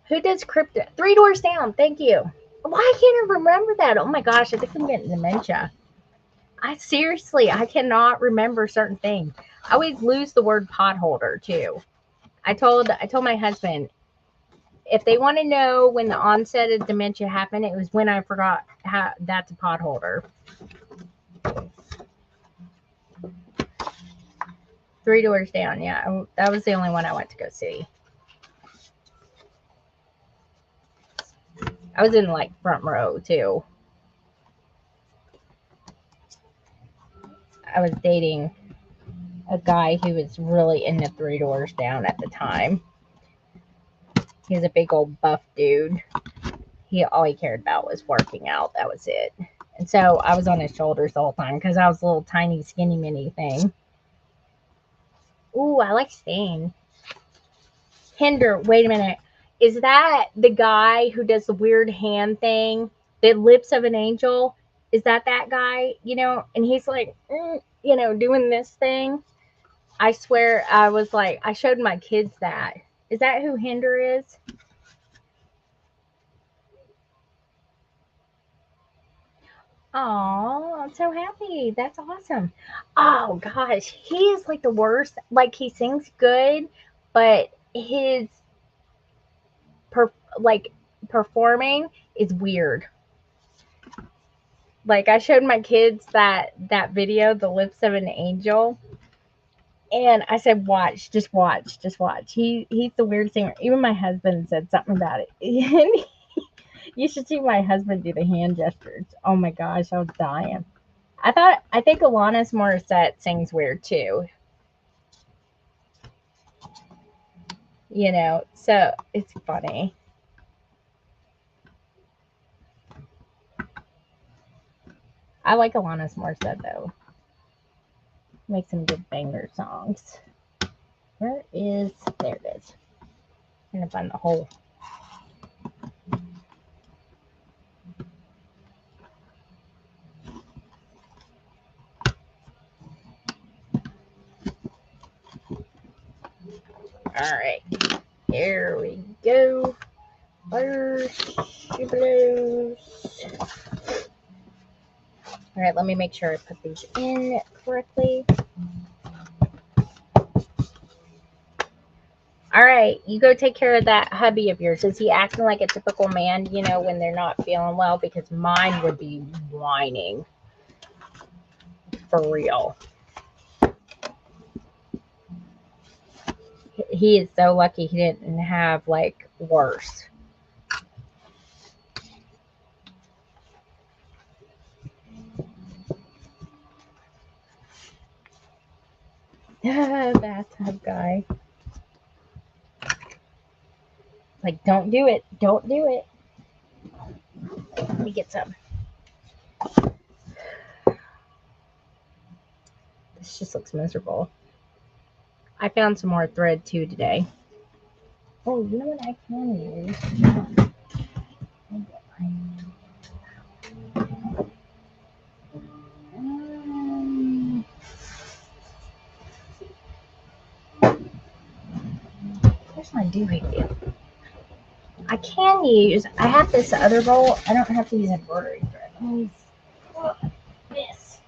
Who does Kryptonite? Three Doors Down. Thank you. Why can't I remember that? Oh my gosh, I think I'm getting dementia. I cannot remember certain things. I always lose the word potholder too. I told my husband, if they want to know when the onset of dementia happened, it was when I forgot how that's a potholder. Three Doors Down, yeah, that was the only one I went to go see. I was in like front row too. I was dating a guy who was really into Three Doors Down at the time. He was a big old buff dude. All he cared about was working out. That was it. And so I was on his shoulders the whole time because I was a little tiny, skinny, mini thing. Ooh, I like Stain. Hinder, wait a minute. Is that the guy who does the weird hand thing? The lips of an angel? Is that guy? And he's like, doing this thing. I swear I was like, I showed my kids that. Is that who Hinder is? Oh, I'm so happy. That's awesome. Oh gosh, he is like the worst. Like he sings good, but his per like performing is weird. Like I showed my kids that video, The Lips of an Angel, and I said, "Watch, just watch, just watch." He's the weirdest singer. Even my husband said something about it. You should see my husband do the hand gestures. Oh my gosh, I was dying. I think Alanis Morissette sings weird too. So it's funny. I like Alanis Morissette though. Makes some good banger songs. There it is. I'm gonna find the hole. right. Here we go. Marshmallows. All right, let me make sure I put these in correctly. All right, you go take care of that hubby of yours. Is he acting like a typical man, you know, when they're not feeling well? Because mine would be whining. For real. He is so lucky he didn't have, like, worse. Bathtub guy. Like, don't do it. Don't do it. Let me get some. This just looks miserable. I found some more thread too today. Oh, you know what I can use? Where's my doohickey? I can use, I have this other roll. I don't have to use embroidery thread. Let me use this.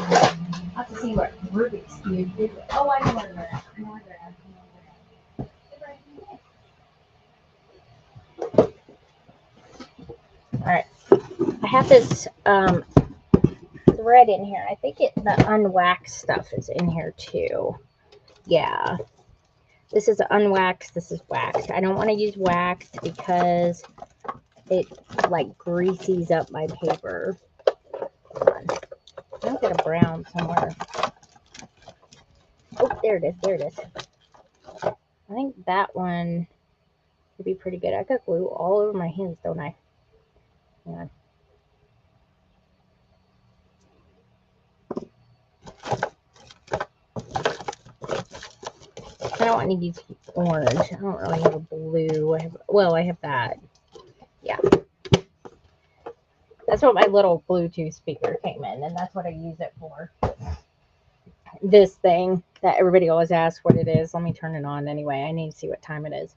I have to see what Rubik's Cube did. Oh, I know where they're at. I know where they're at. All right. I have this thread in here. I think the unwaxed stuff is in here too. Yeah. This is unwaxed. This is waxed. I don't want to use waxed because it like greases up my paper. I'll get a brown somewhere. Oh, there it is. There it is. I think that one would be pretty good. I got glue all over my hands, don't I? Yeah. I don't want to use orange. I don't really have a blue. I have that. Yeah. That's what my little Bluetooth speaker came in, and that's what I use it for. This thing that everybody always asks what it is. Let me turn it on anyway. I need to see what time it is.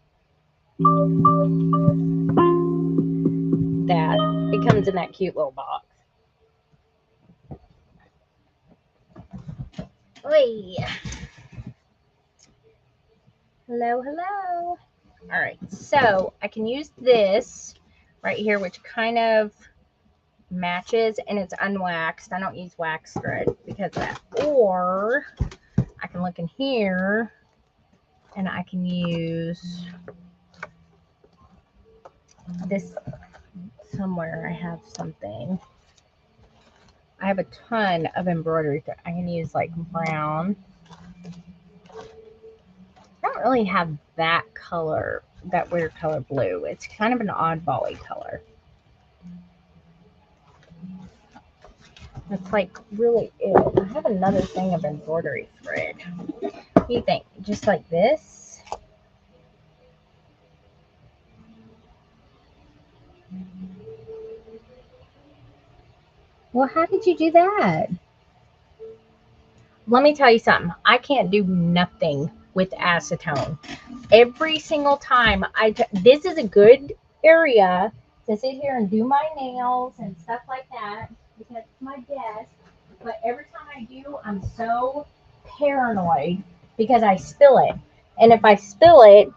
That. It comes in that cute little box. Oi. Hello, hello. All right, so I can use this right here, which kind of matches, and it's unwaxed. I don't use wax thread because of that. Or I can look in here and I can use this somewhere. I have something. I have a ton of embroidery thread. I can use like brown. I don't really have that color, that weird color blue. It's kind of an oddball-y color. It's like really it. I have another thing of embroidery thread. What do you think? Just like this? Well, how did you do that? Let me tell you something. I can't do nothing with acetone. Every single time this is a good area to sit here and do my nails and stuff like that because it's my desk. But every time I do, I'm so paranoid because I spill it. And if I spill it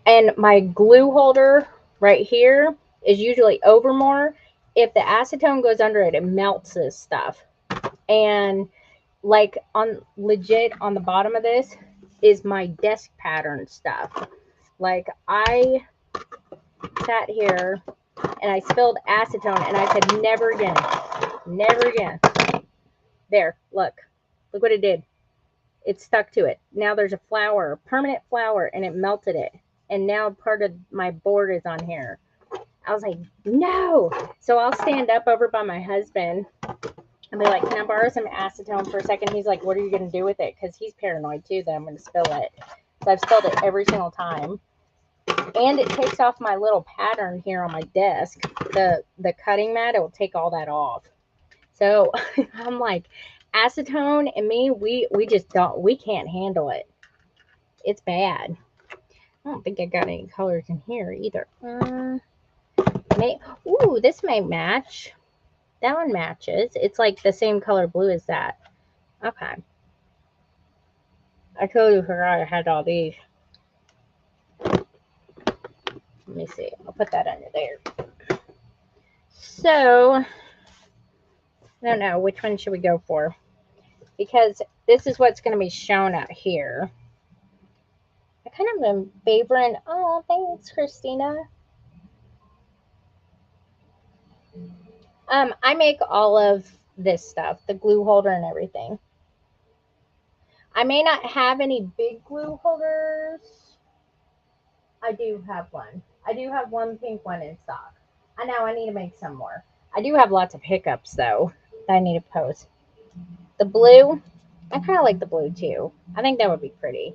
and my glue holder right here is usually over more, if the acetone goes under it, it melts this stuff. And like on legit on the bottom of this is my desk pattern stuff. Like I sat here and I spilled acetone and I said never again. Never again. There, look what it did. It stuck to it. Now there's a flower, a permanent flower, and it melted it. And now part of my board is on here. I was like, no. So I'll stand up over by my husband and be like, can I borrow some acetone for a second? He's like, what are you going to do with it? Because he's paranoid too that I'm going to spill it. So I've spilled it every single time. And it takes off my little pattern here on my desk. The cutting mat, it will take all that off. So I'm like, acetone and me, we just don't, we can't handle it. It's bad. I don't think I got any colors in here either. Ooh, this may match. That one matches. It's like the same color blue as that. Okay. I totally forgot I had all these. Let me see. I'll put that under there. So, I don't know. Which one should we go for? Because this is what's going to be shown out here. I kind of am favoring. Oh, thanks, Christina. I make all of this stuff, the glue holder and everything. I may not have any big glue holders. I do have one. I do have one pink one in stock. I know I need to make some more. I do have lots of hiccups though that I need to post. The blue, I kind of like the blue too. I think that would be pretty.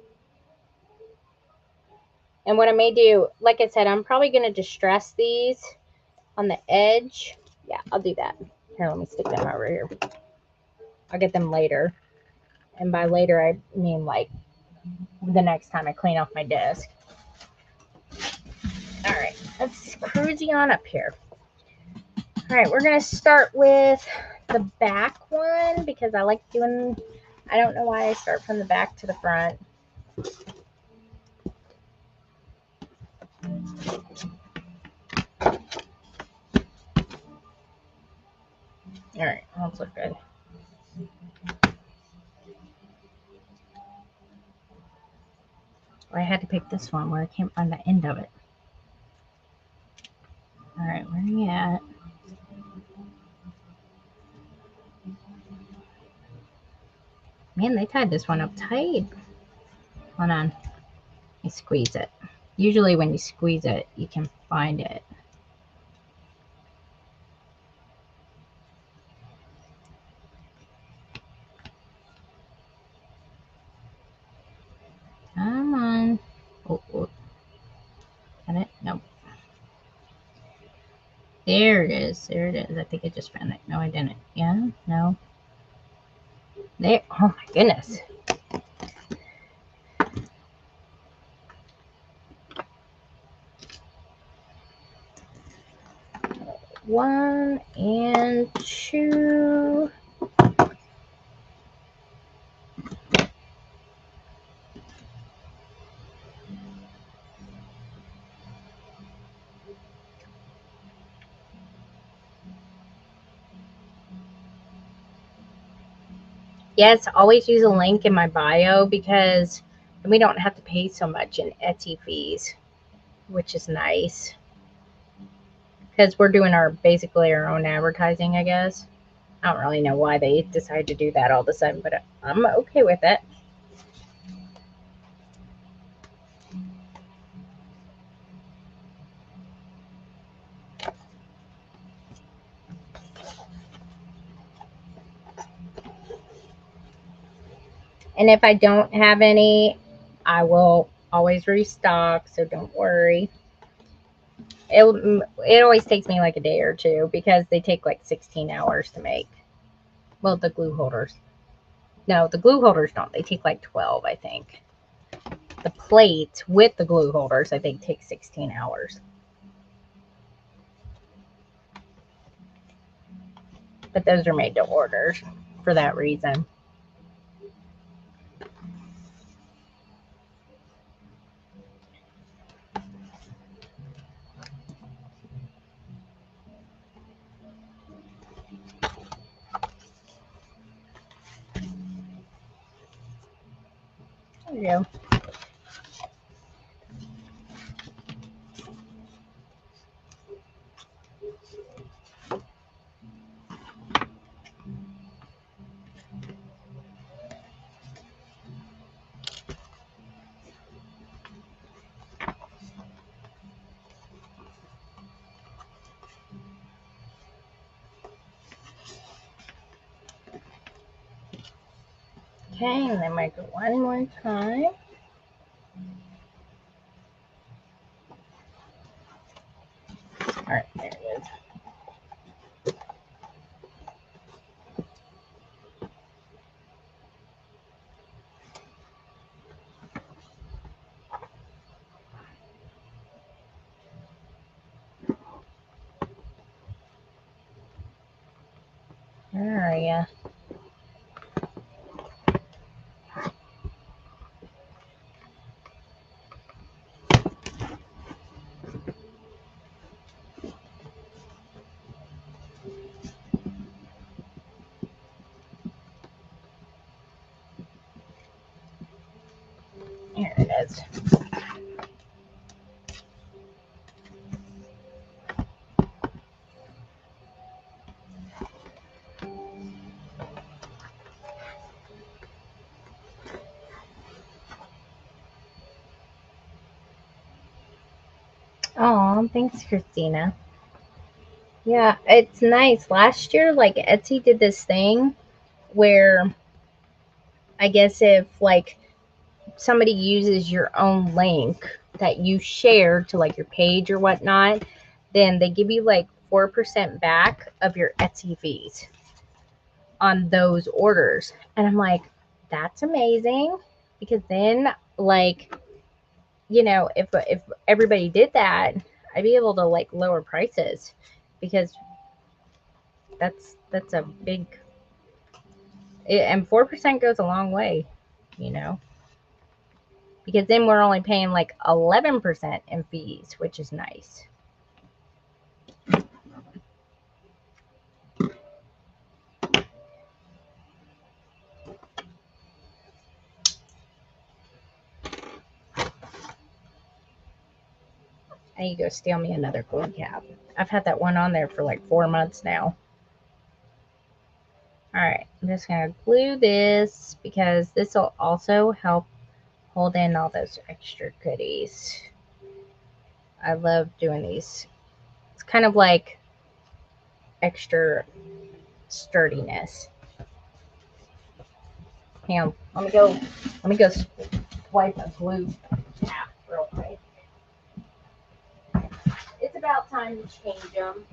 And what I may do, like I said, I'm probably going to distress these on the edge. Yeah, I'll do that. Here, let me stick them over here. I'll get them later. And by later, I mean like the next time I clean off my desk. All right, let's cruise on up here. All right, we're going to start with the back one because I like doing, I don't know why I start from the back to the front. All right, those look good. I had to pick this one where I can't find the end of it. All right, where are you at? Man, they tied this one up tight. Hold on. Let me squeeze it. Usually when you squeeze it, you can find it. Come on. Oh. Got it? Nope. There it is. There it is. I think I just found it. No, I didn't. Yeah? No. There. Oh my goodness. One and two. Yes, always use a link in my bio because we don't have to pay so much in Etsy fees, which is nice. Because we're doing basically our own advertising, I guess. I don't really know why they decided to do that all of a sudden, but I'm okay with it. And if I don't have any, I will always restock, so don't worry. It always takes me like a day or two because they take like 16 hours to make. Well, the glue holders. No, the glue holders don't. They take like 12, I think. The plates with the glue holders, I think, take 16 hours. But those are made to order for that reason. There you go. Okay, and then make it one more time. Where are ya? Here it is. Oh, thanks, Christina. Yeah, it's nice. Last year, like Etsy did this thing where I guess if like somebody uses your own link that you share to like your page or whatnot, then they give you like 4% back of your Etsy fees on those orders. And I'm like, that's amazing because then like, if everybody did that, I'd be able to like lower prices because that's a big and 4% goes a long way, you know. Because then we're only paying like 11% in fees, which is nice. I need to go steal me another glue cap. I've had that one on there for like 4 months now. All right, I'm just gonna glue this because this will also help hold in all those extra goodies. I love doing these. It's kind of like extra sturdiness. Hang on, let me go wipe a glue cap real quick. It's about time to change them.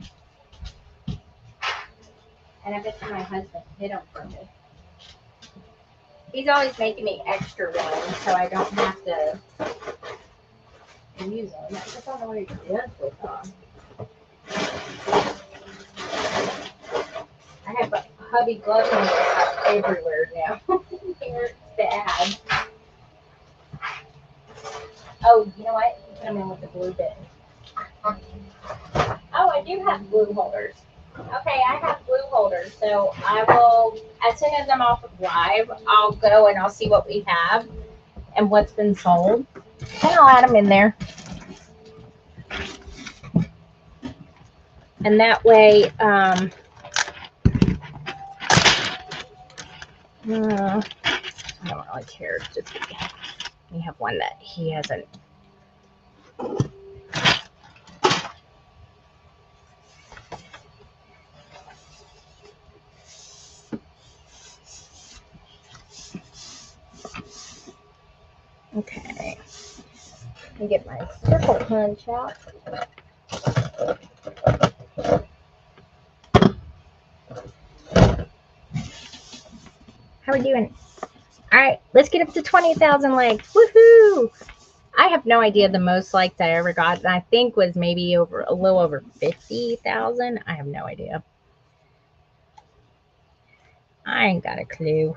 And I bet you my husband hid them for me. He's always making me extra ones so I don't have to use them. I just don't know what he does with them. I have hubby gloves everywhere now. They're bad. Oh, you know what? He put them in with the glue bit. Oh, I do have glue holders. Okay, I have glue holders, so I will, as soon as I'm off of live, I'll go and I'll see what we have and what's been sold, and I'll add them in there. And that way, I don't really care. Just we have one that he hasn't. Okay. Let me get my circle punch out. How are we doing? All right, let's get up to 20,000 likes. Woohoo! I have no idea the most likes I ever got, and I think was maybe a little over 50,000. I have no idea. I ain't got a clue.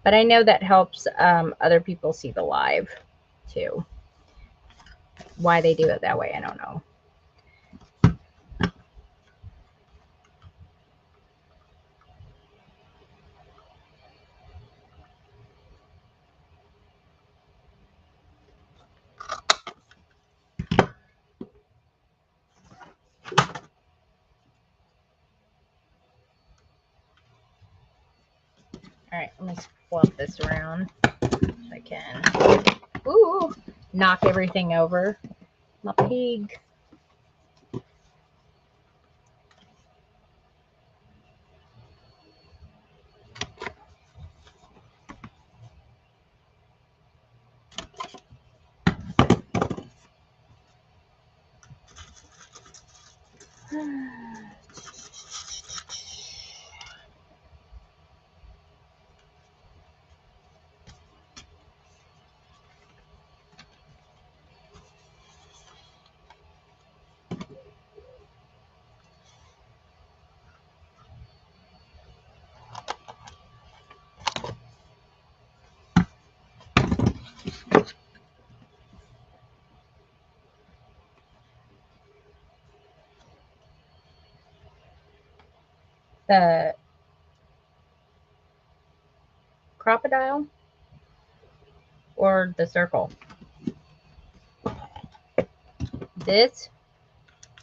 But I know that helps other people see the live too. Why they do it that way, I don't know. All right, let me flip this around if I can. Ooh, knock everything over. My pig. the crocodile or the circle? This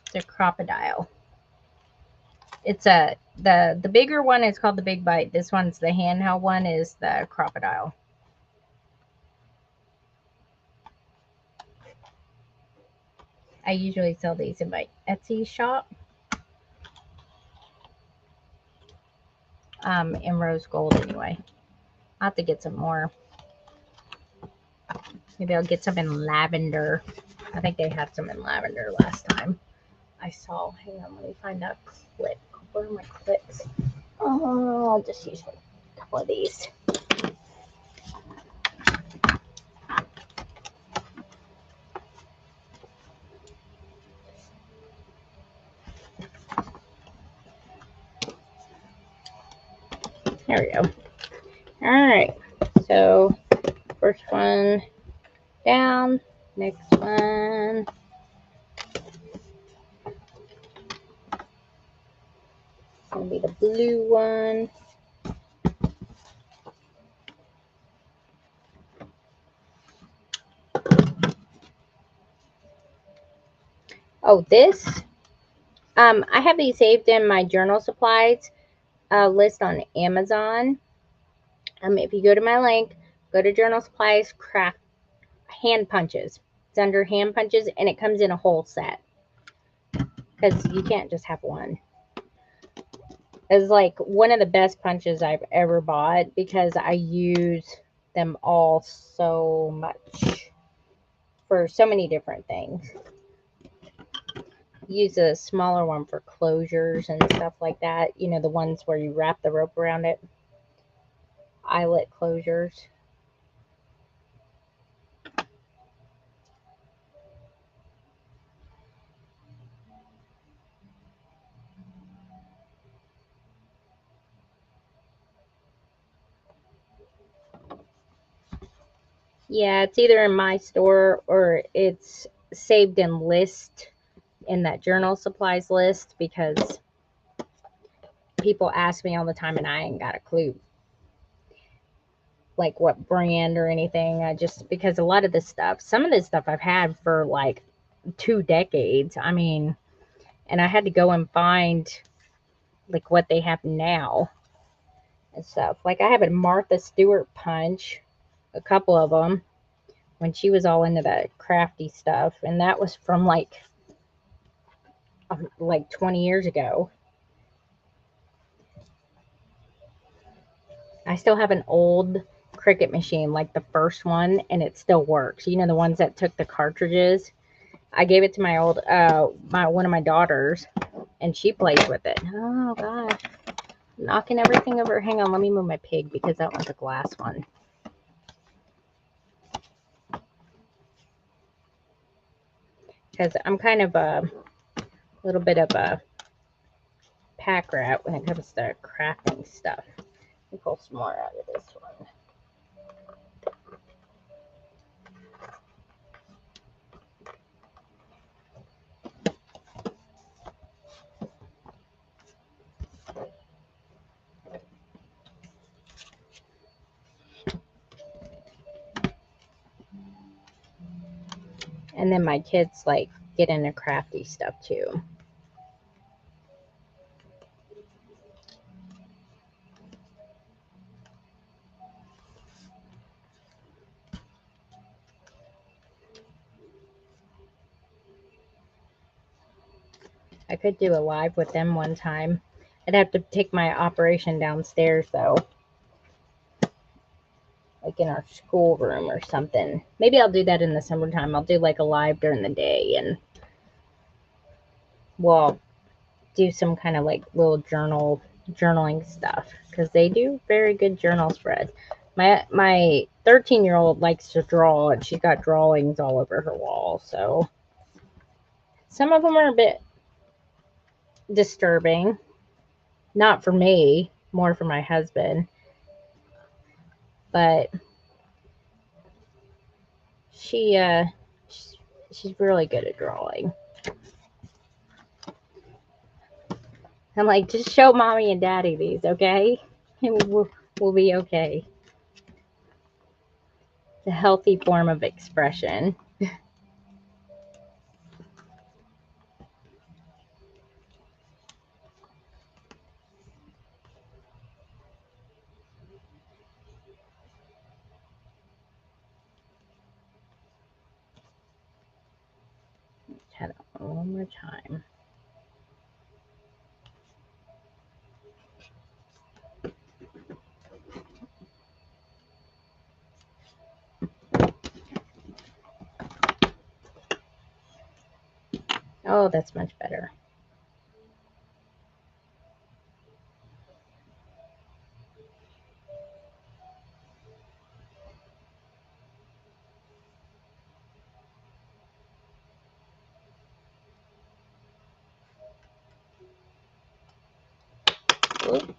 is a crocodile. It's the bigger one is called the Big Bite. This one's the handheld one is the crocodile. I usually sell these in my Etsy shop. In rose gold anyway. I'll have to get some more. Maybe I'll get some in lavender. I think they had some in lavender last time I saw. Hang on, let me find that clip. Where are my clips? Oh, I'll just use a couple of these. There we go. All right. So first one down. Next one. It's gonna be the blue one. Oh, this. I have these saved in my journal supplies list on Amazon. If you go to my link, go to journal supplies, craft hand punches. It's under hand punches, and it comes in a whole set because you can't just have one. It's like one of the best punches I've ever bought because I use them all so much for so many different things. Use a smaller one for closures and stuff like that. You know, the ones where you wrap the rope around it. Eyelet closures. Yeah, it's either in my store or it's saved in list in that journal supplies list because people ask me all the time and I ain't got a clue like what brand or anything. I just because a lot of this stuff, some of this stuff I've had for like 2 decades. I mean, and I had to go and find like what they have now and stuff. Like I have a Martha Stewart punch, a couple of them when she was all into that crafty stuff, and that was from like 20 years ago. I still have an old Cricut machine, like the first one, and it still works. You know, the ones that took the cartridges. I gave it to my old one of my daughters, and she plays with it. Oh gosh, knocking everything over. Hang on, let me move my pig because that one's a glass one. Because I'm kind of a little bit of a pack rat when it comes to crafting stuff. Let me pull some more out of this one. And then my kids like get into crafty stuff too. I could do a live with them one time. I'd have to take my operation downstairs though. Like in our schoolroom or something. Maybe I'll do that in the summertime. I'll do like a live during the day and we'll do some kind of like little journaling stuff because they do very good journal spreads. My 13-year-old likes to draw and she's got drawings all over her wall. So some of them are a bit disturbing. Not for me, more for my husband. But she's really good at drawing. I'm like, just show mommy and daddy these, okay? And we'll be okay. It's a healthy form of expression. Try it one more time. Oh, that's much better. Oop.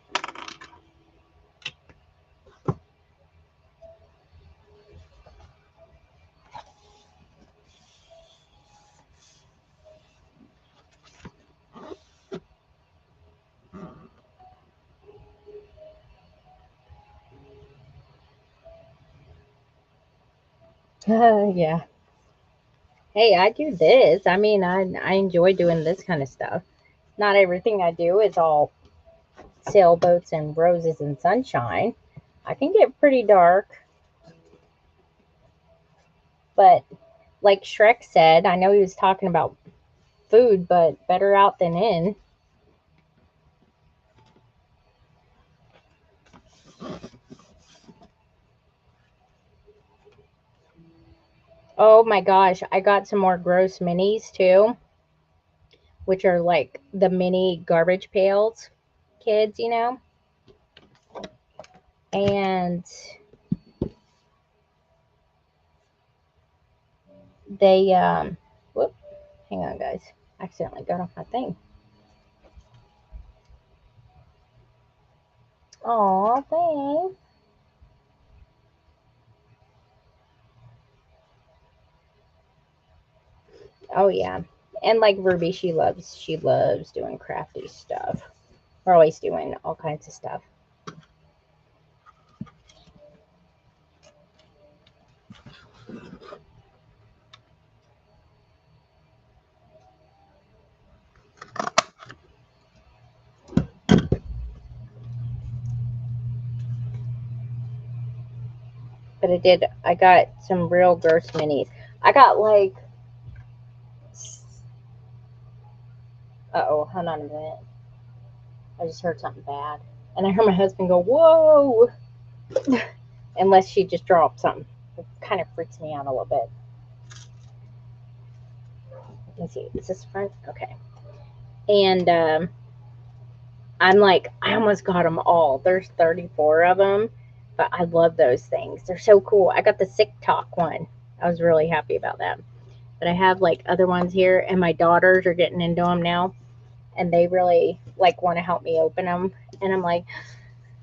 Yeah. Hey, I do this. I mean, I enjoy doing this kind of stuff. Not everything I do is all sailboats and roses and sunshine. I can get pretty dark, but like Shrek said, I know he was talking about food, but better out than in. Oh my gosh, I got some more gross minis too, which are like the mini garbage pails kids, and they whoop, hang on guys, accidentally got off my thing. Oh, thanks. Oh yeah. And like Ruby, she loves doing crafty stuff. We're always doing all kinds of stuff. But I got some real gross minis. I got like, uh-oh, hold on a minute. I just heard something bad. And I heard my husband go, whoa! Unless she just dropped something. It kind of freaks me out a little bit. Let me see. Is this front? Okay. And I'm like, I almost got them all. There's 34 of them. But I love those things. They're so cool. I got the Sick Talk one. I was really happy about that. But I have like other ones here, and my daughters are getting into them now, and they really like want to help me open them. And I'm like,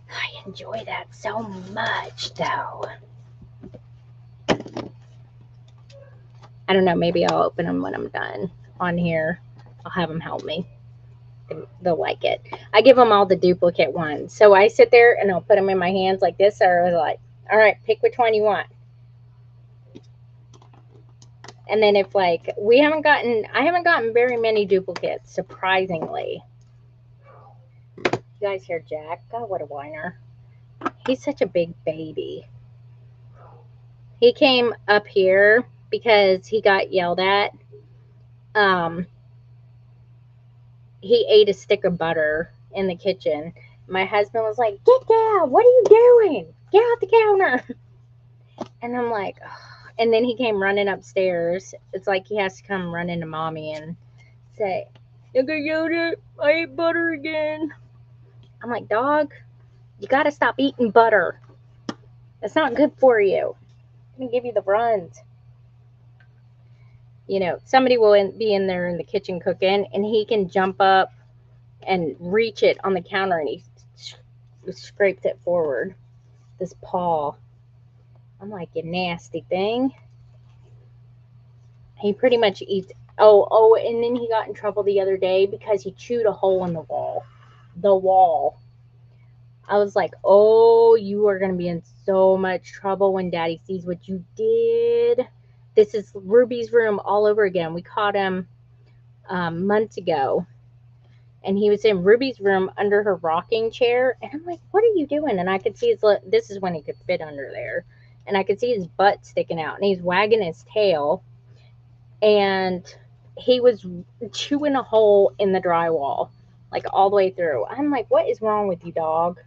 I enjoy that so much, though. I don't know. Maybe I'll open them when I'm done on here. I'll have them help me. They'll like it. I give them all the duplicate ones. So I sit there and I'll put them in my hands like this, or I was like, all right, pick which one you want. And then if like I haven't gotten very many duplicates, surprisingly. You guys hear Jack? God, what a whiner. He's such a big baby. He came up here because he got yelled at. Um, he ate a stick of butter in the kitchen. My husband was like, "Get down! What are you doing? Get off the counter!" And I'm like, ugh. And then he came running upstairs. It's like he has to come running to mommy and say, "I got yelled at. I ate butter again." I'm like, dog, you got to stop eating butter. It's not good for you. I'm going to give you the runs. Somebody will be in there in the kitchen cooking, and he can jump up and reach it on the counter, and he scrapes it forward. This paw. I'm like, you nasty thing. He pretty much eats. Oh, and then he got in trouble the other day because he chewed a hole in the wall. the wall. I was like, oh, you are going to be in so much trouble when daddy sees what you did. This is Ruby's room all over again. We caught him months ago, and he was in Ruby's room under her rocking chair. And I'm like, what are you doing? And I could see this is when he could fit under there. And I could see his butt sticking out, and he's wagging his tail. And he was chewing a hole in the drywall, like all the way through. I'm like, what is wrong with you, dog?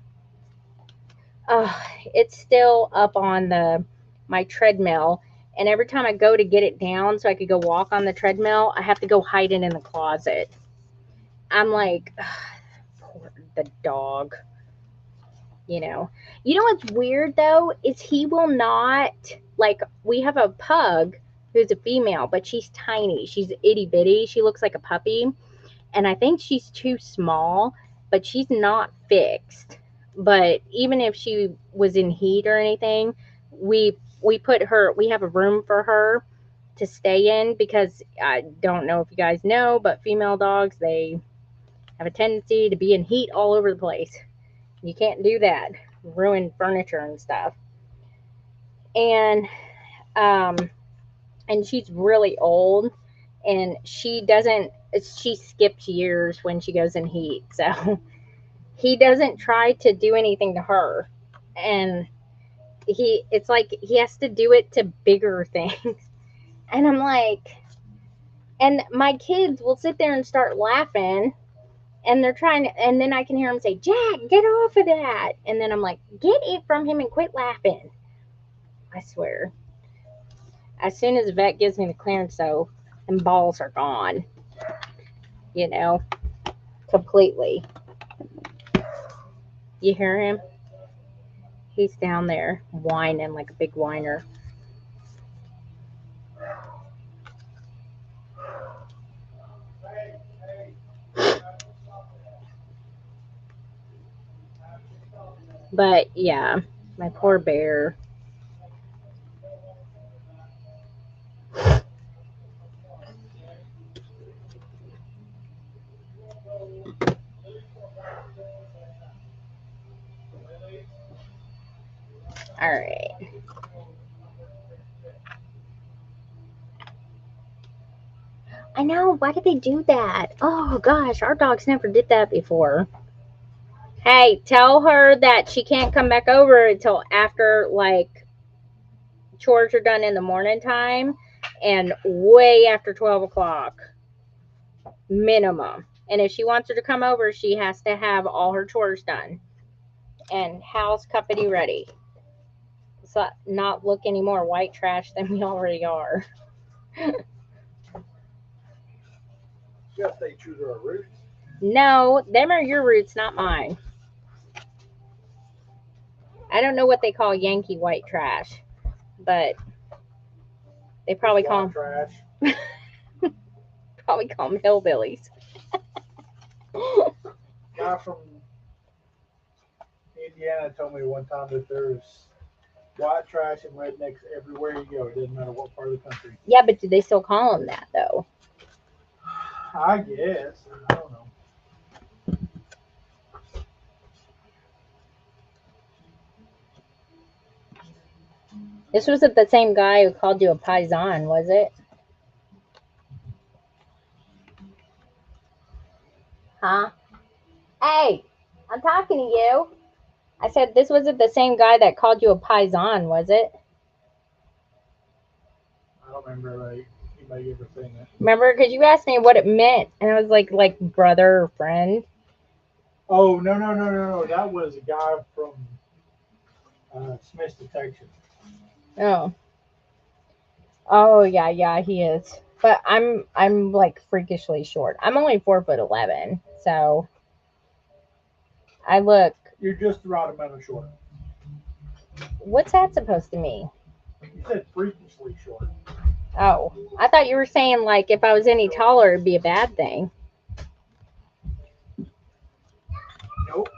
It's still up on my treadmill, and every time I go to get it down so I could go walk on the treadmill, I have to go hide it in the closet. I'm like, poor the dog. You know. You know what's weird though is he will not, like, we have a pug who's a female, but she's tiny. She's itty bitty. She looks like a puppy, and I think she's too small, but she's not fixed. But even if she was in heat or anything, we put her, we have a room for her to stay in, because I don't know if you guys know, but female dogs, they have a tendency to be in heat all over the place. You can't do that. Ruin furniture and stuff. And um and she's really old, and she skips years when she goes in heat. So he doesn't try to do anything to her. And it's like he has to do it to bigger things. And I'm like, and my kids will sit there and start laughing, and they're trying to, and then I can hear them say, Jack, get off of that. And then I'm like, get it from him and quit laughing. I swear. As soon as the vet gives me the clearance, though, and balls are gone, you know, completely. You hear him? He's down there whining like a big whiner. But yeah, my poor bear. All right. I know. Why did they do that? Oh gosh, our dogs never did that before. Hey, tell her that she can't come back over until after, like, chores are done in the morning time, and way after 12 o'clock minimum. And if she wants her to come over, she has to have all her chores done and house company ready. So not look any more white trash than we already are. You gotta stay true to our roots. No, them are your roots, not mine. I don't know what they call Yankee white trash, but they probably call trash. probably call them hillbillies. Guy from Indiana told me one time that there's white trash and rednecks everywhere you go. It doesn't matter what part of the country. Yeah, but do they still call them that though? I guess. I don't know. This wasn't the same guy who called you a paisan, was it? Huh? Hey, I'm talking to you. I said this wasn't the same guy that called you a paisan, was it? I don't remember anybody ever saying that. Remember, because you asked me what it meant, and I was like brother or friend. Oh no! That was a guy from Smith's Detection. Oh, oh yeah, he is. But I'm like freakishly short. I'm only 4'11", so I look. You're just the right amount of short. What's that supposed to mean? You said freakishly short. Oh, I thought you were saying like if I was any taller, it'd be a bad thing. Nope.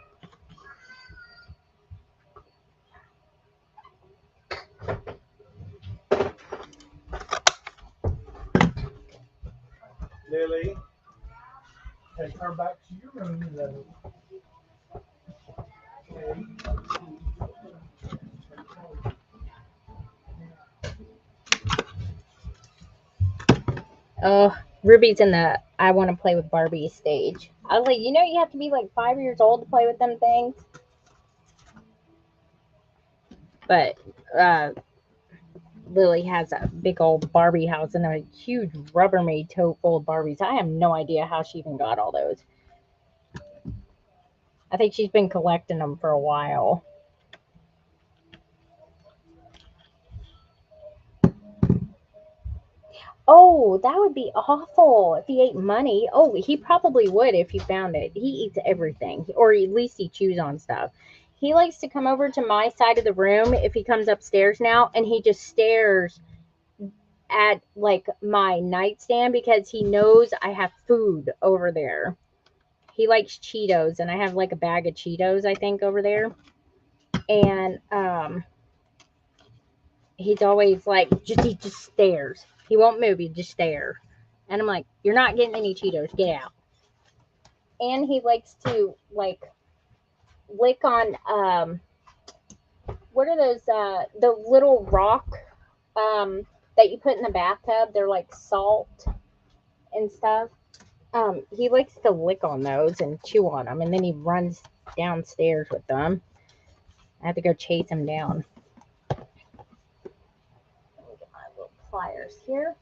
Lily, take her back to your room. Oh, Ruby's in the I want to play with Barbie stage. I was like, you know, you have to be like 5 years old to play with them things. But Lily has a big old Barbie house and a huge Rubbermaid tote full of Barbies. I have no idea how she even got all those. I think she's been collecting them for a while. Oh, that would be awful if he ate money. Oh, he probably would if he found it. He eats everything, or at least he chews on stuff. He likes to come over to my side of the room if he comes upstairs now, and he just stares at like my nightstand because he knows I have food over there. He likes Cheetos, and I have like a bag of Cheetos, I think, over there. And he's always like, he just stares. He won't move. He just stare. And I'm like, you're not getting any Cheetos. Get out. And he likes to like lick on what are those? The little rock that you put in the bathtub. They're like salt and stuff. He likes to lick on those and chew on them, and then he runs downstairs with them. I have to go chase him down. Let me get my little pliers here.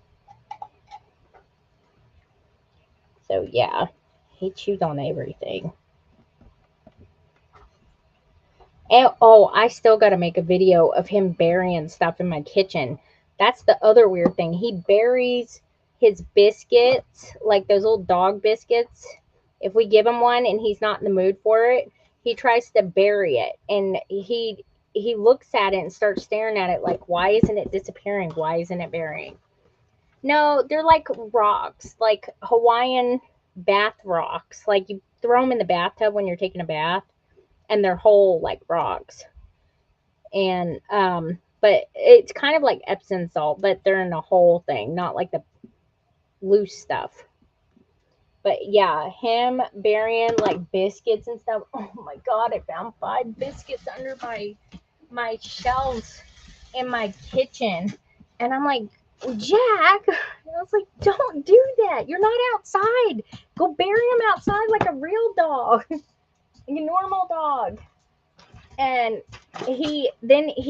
So yeah, he chews on everything. And oh, I still got to make a video of him burying stuff in my kitchen. That's the other weird thing. He buries his biscuits, like those little dog biscuits. If we give him one and he's not in the mood for it, he tries to bury it. And he looks at it and starts staring at it like, why isn't it disappearing? Why isn't it burying? No, they're like rocks, like Hawaiian bath rocks. Like you throw them in the bathtub when you're taking a bath, and they're whole like rocks. And but it's kind of like Epsom salt, but they're in a whole thing, not like the loose stuff. But yeah, him burying like biscuits and stuff. Oh my god, I found 5 biscuits under my shelves in my kitchen. And I'm like, Jack, I was like, don't do that. You're not outside. Go bury him outside like a real dog. Like a normal dog. And he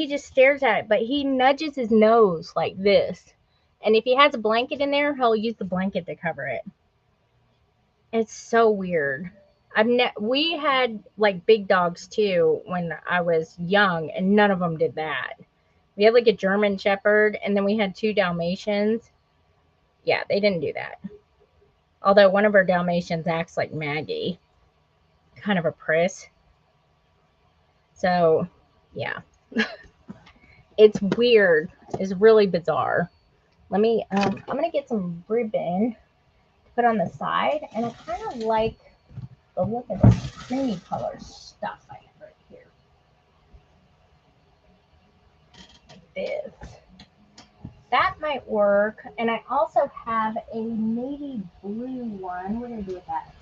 just stares at it, but he nudges his nose like this. And if he has a blanket in there, he'll use the blanket to cover it. It's so weird. We had like big dogs too when I was young, and none of them did that. We had like a German Shepherd, and then we had 2 Dalmatians. Yeah, they didn't do that. Although one of our Dalmatians acts like Maggie, kind of a priss. So, yeah. It's weird. It's really bizarre. Let me, I'm going to get some ribbon to put on the side. And I kind of like the look of this creamy color stuff I have right here. Like this. That might work. And I also have a navy blue one. What do I do with that?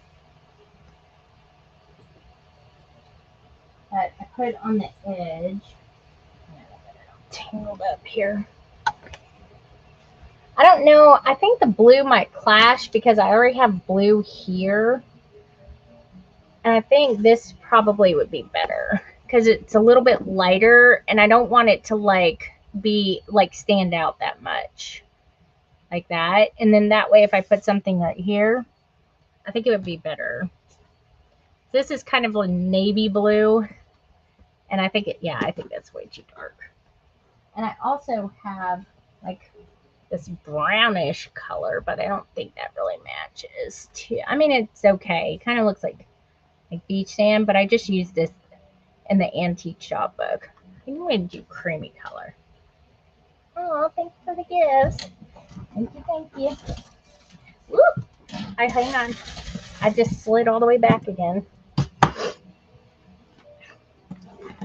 That I put on the edge. Tangled up here. I don't know. I think the blue might clash because I already have blue here. And I think this probably would be better because it's a little bit lighter and I don't want it to like be like stand out that much like that. And then that way, if I put something right here, I think it would be better. This is kind of a navy blue. And I think I think that's way too dark. And I also have like this brownish color, but I don't think that really matches too. I mean, it's okay. It kind of looks like beach sand, but I just used this in the antique shop book. I think I'm going to do creamy color. Oh, thanks for the gifts. Thank you. Whoop! Hang on. I just slid all the way back again. All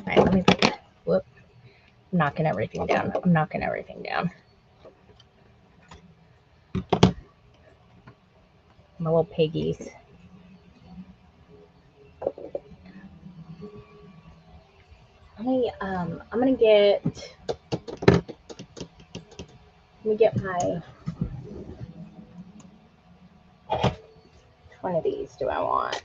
right, let me put that. Whoop. I'm knocking everything down. My little piggies. I'm gonna get. Let me get my. Which one of these do I want?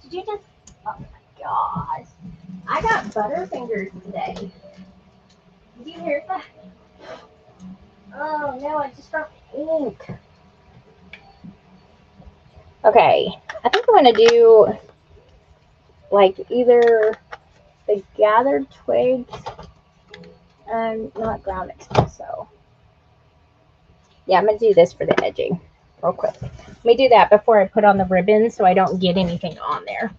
Did you just? Oh my gosh. I got Butterfingers today. Did you hear that? Oh no! I just dropped Ink. Okay. I think I'm going to do like either the gathered twigs and not ground espresso. Yeah, I'm going to do this for the edging real quick. Let me do that before I put on the ribbons so I don't get anything on there.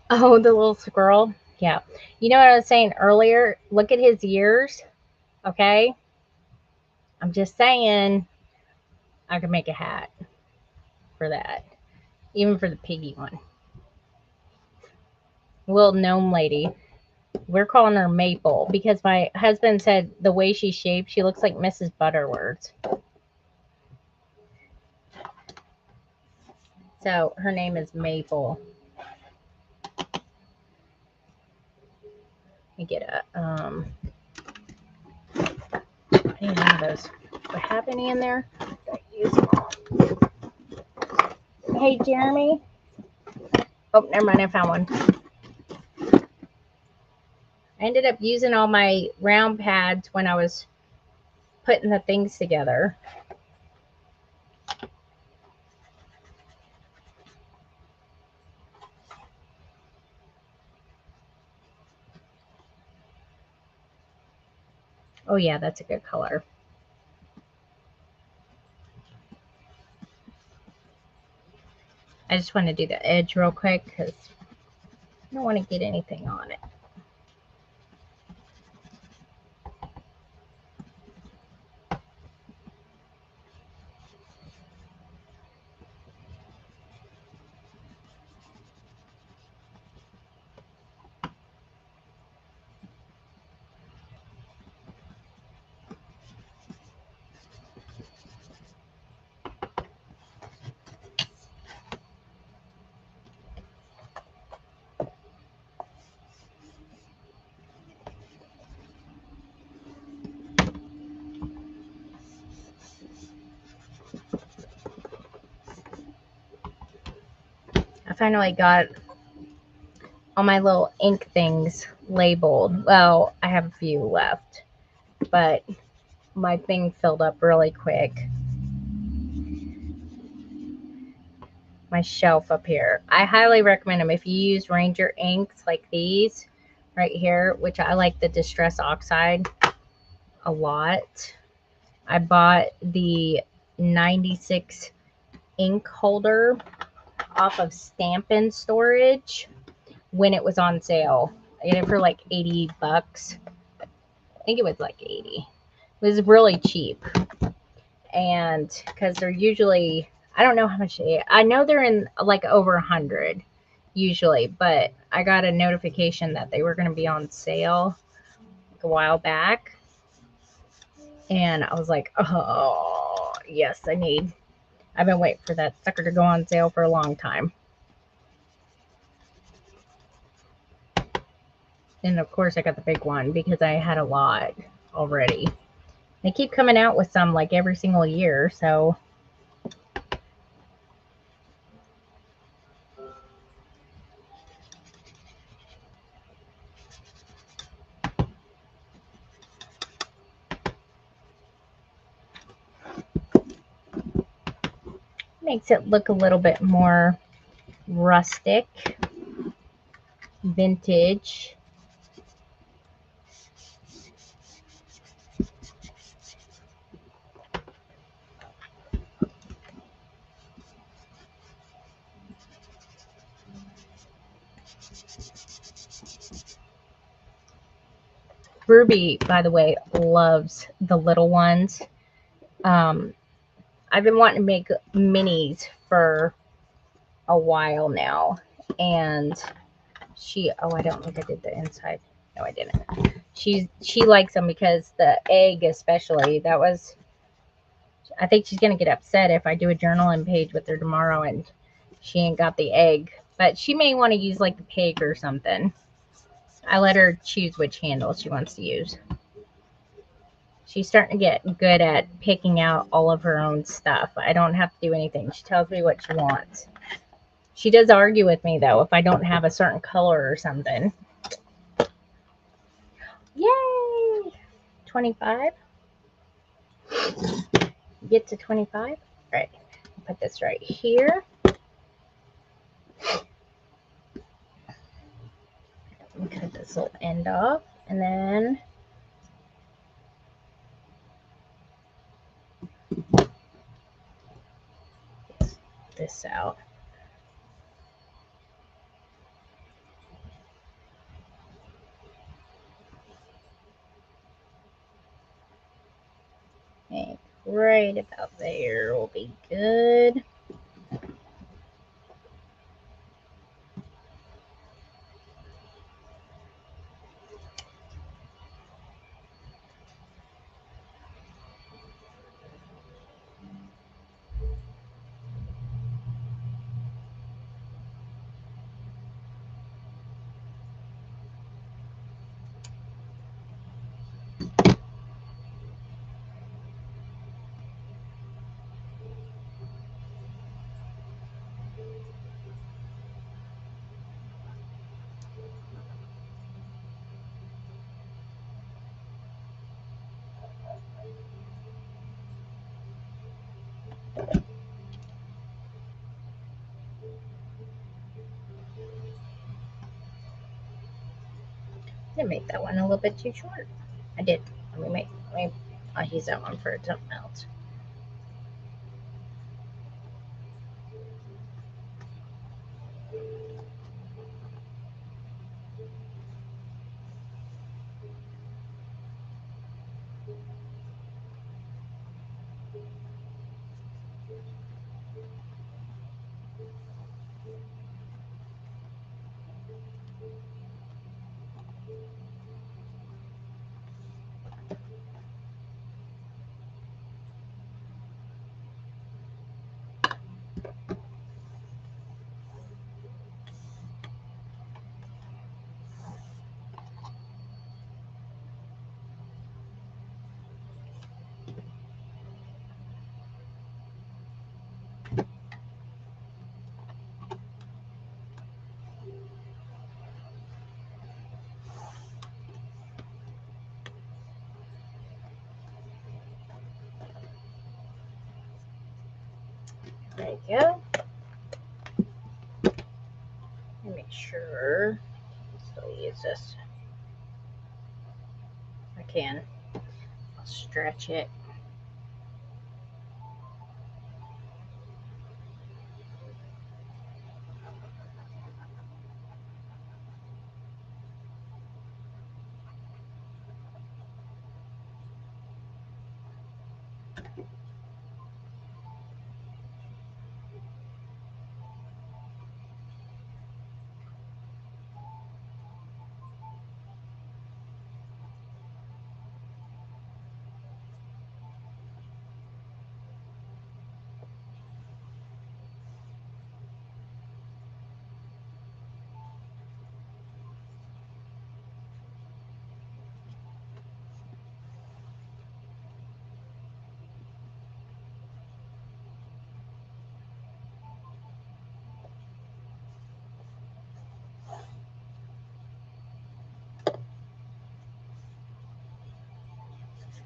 Oh, the little squirrel. Yeah. You know what I was saying earlier? Look at his ears. Okay. I'm just saying I could make a hat for that. Even for the piggy one. Little gnome lady. We're calling her Maple because my husband said the way she's shaped, she looks like Mrs. Butterworth. So her name is Maple. Let me get a I need one of those. Do I have any in there? I use them all. Hey Jeremy. Oh, never mind, I found one. I ended up using all my round pads when I was putting the things together. Oh yeah, that's a good color. I just want to do the edge real quick because I don't want to get anything on it. I finally got all my little ink things labeled. Well, I have a few left, but my thing filled up really quick. My shelf up here. I highly recommend them if you use Ranger inks like these right here, which I like the Distress Oxide a lot. I bought the 96 ink holder off of Stampin' Storage when it was on sale. I got it for like 80 bucks. I think it was like 80. It was really cheap. And because they're usually, I don't know how much I know they're in like over 100 usually, but I got a notification that they were going to be on sale like a while back. And I was like, oh, yes, I've been waiting for that sucker to go on sale for a long time. And of course I got the big one because I had a lot already. They keep coming out with some like every single year, so makes it look a little bit more rustic, vintage. Ruby, by the way, loves the little ones. I've been wanting to make minis for a while now, and oh, I don't think I did the inside. No, I didn't. She likes them because the egg, especially, that was. I think she's gonna get upset if I do a journaling page with her tomorrow and she ain't got the egg. But she may want to use like the pig or something. I let her choose which handle she wants to use. She's starting to get good at picking out all of her own stuff. I don't have to do anything. She tells me what she wants. She does argue with me though if I don't have a certain color or something. Yay! 25. Get to 25. Right. Put this right here. Cut this little end off, and then this out. Okay, right about there will be good. I didn't make that one a little bit too short. I did. Let me I'll use that one for something else. There you go. Let me make sure I still use this. I can. I'll stretch it.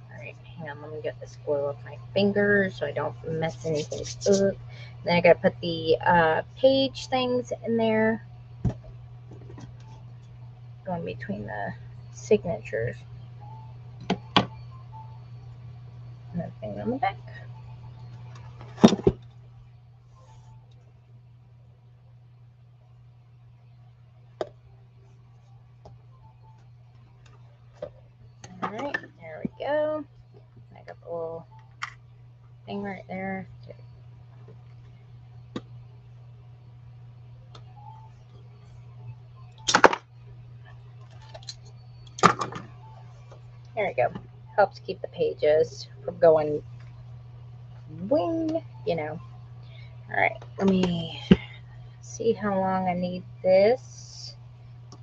Alright, hang on, let me get this glue off my fingers so I don't mess anything up. Then I gotta put the page things in there. Going between the signatures. And then thing on the back. Alright, there we go. I got the little thing right there. There we go. Helps keep the pages from going wing, you know. All right, let me see how long I need this,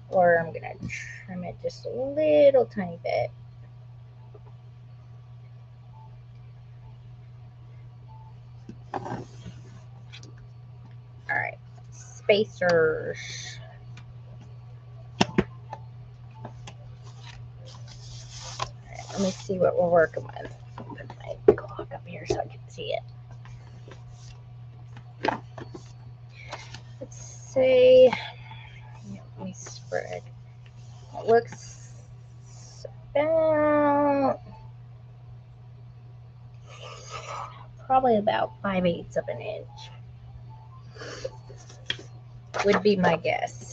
or I'm gonna trim it just a little tiny bit. All right, spacers. Let me see what we're working with. Put my clock up here so I can see it. Let's say, let me spread. It looks about probably about 5/8 of an inch would be my guess.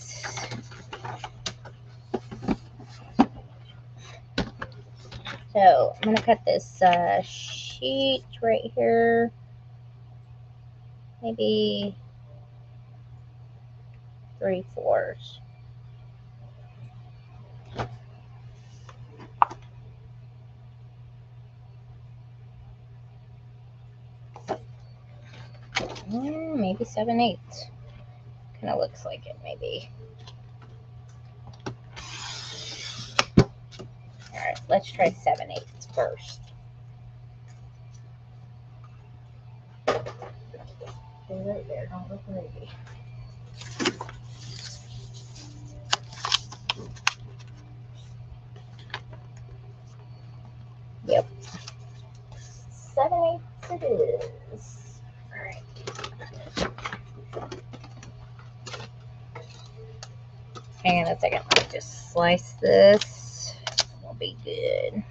So I'm gonna cut this sheet right here, maybe 3/4. Maybe 7/8. Kind of looks like it, maybe. All right, let's try 7/8 first. Stay right there, don't look crazy. Yep. 7/8 it is. All right. Hang on a second. Let me just slice this. It'll be good.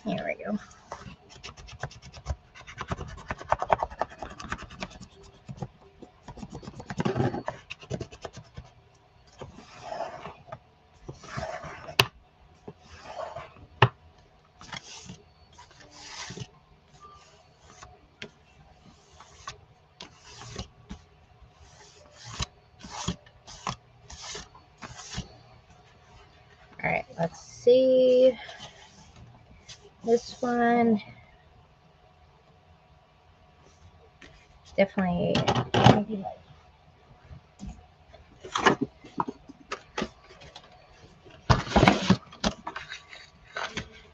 Here we go. All right, let's see. This one definitely maybe like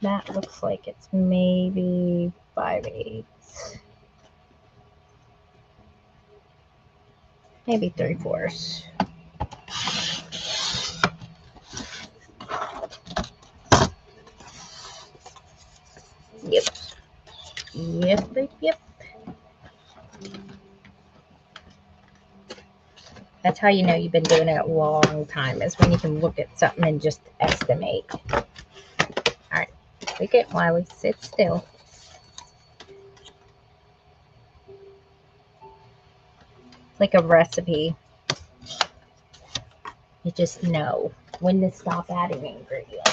that looks like it's maybe 5/8, maybe 3/4. Yep. Yep. That's how you know you've been doing it a long time, is when you can look at something and just estimate. All right, take it while we sit still. It's like a recipe. You just know when to stop adding ingredients.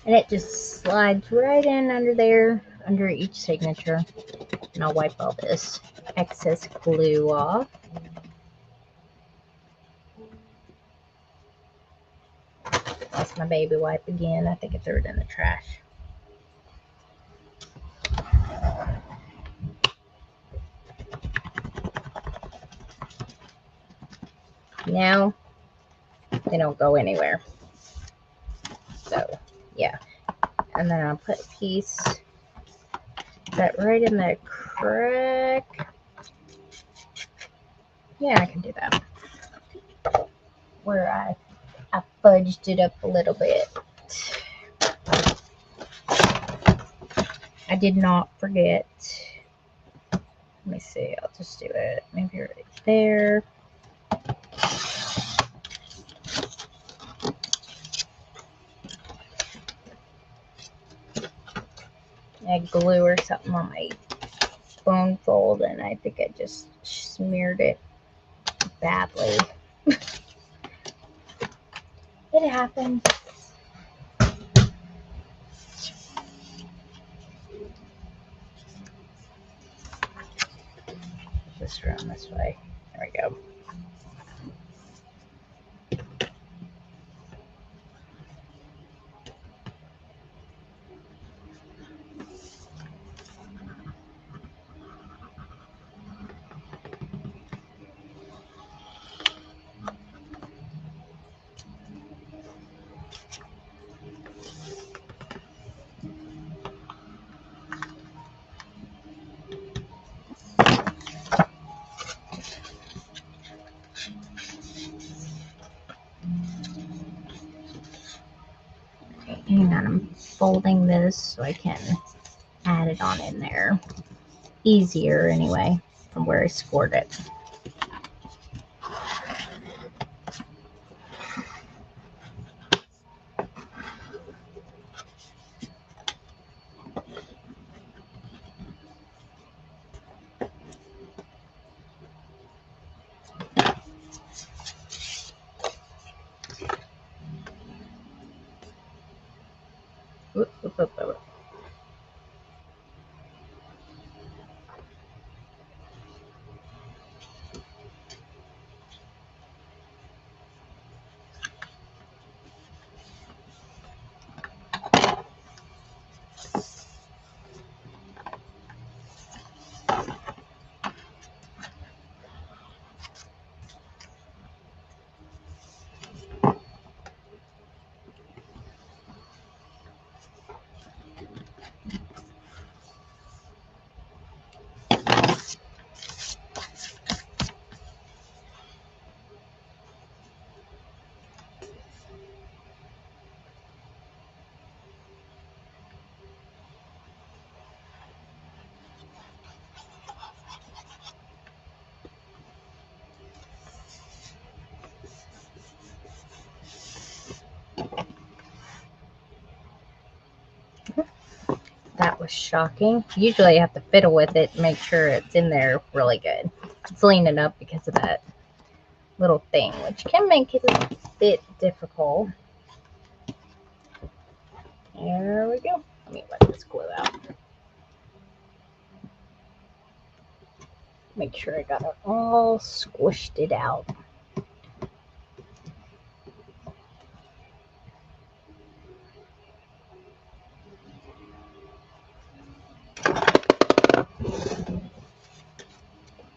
And it just slides right in under there. under each signature. And I'll wipe all this excess glue off. That's my baby wipe again. I think I threw it in the trash. Now they don't go anywhere. So yeah. And then I'll put a piece that right in the crack. Yeah, I can do that. Where I fudged it up a little bit. I did not forget. Let me see. I'll just do it maybe right there. I had glue or something on my bone fold, and I think I just smeared it badly. It happens. Just around this way. There we go. Hang on, I'm folding this so I can add it on in there. Easier anyway, from where I scored it. Whoop, whoop, whoop, whoop. That was shocking. Usually I have to fiddle with it and make sure it's in there really good. It's leaning up because of that little thing, which can make it a bit difficult. There we go. Let me let this glue out. Make sure I got it all squished it out.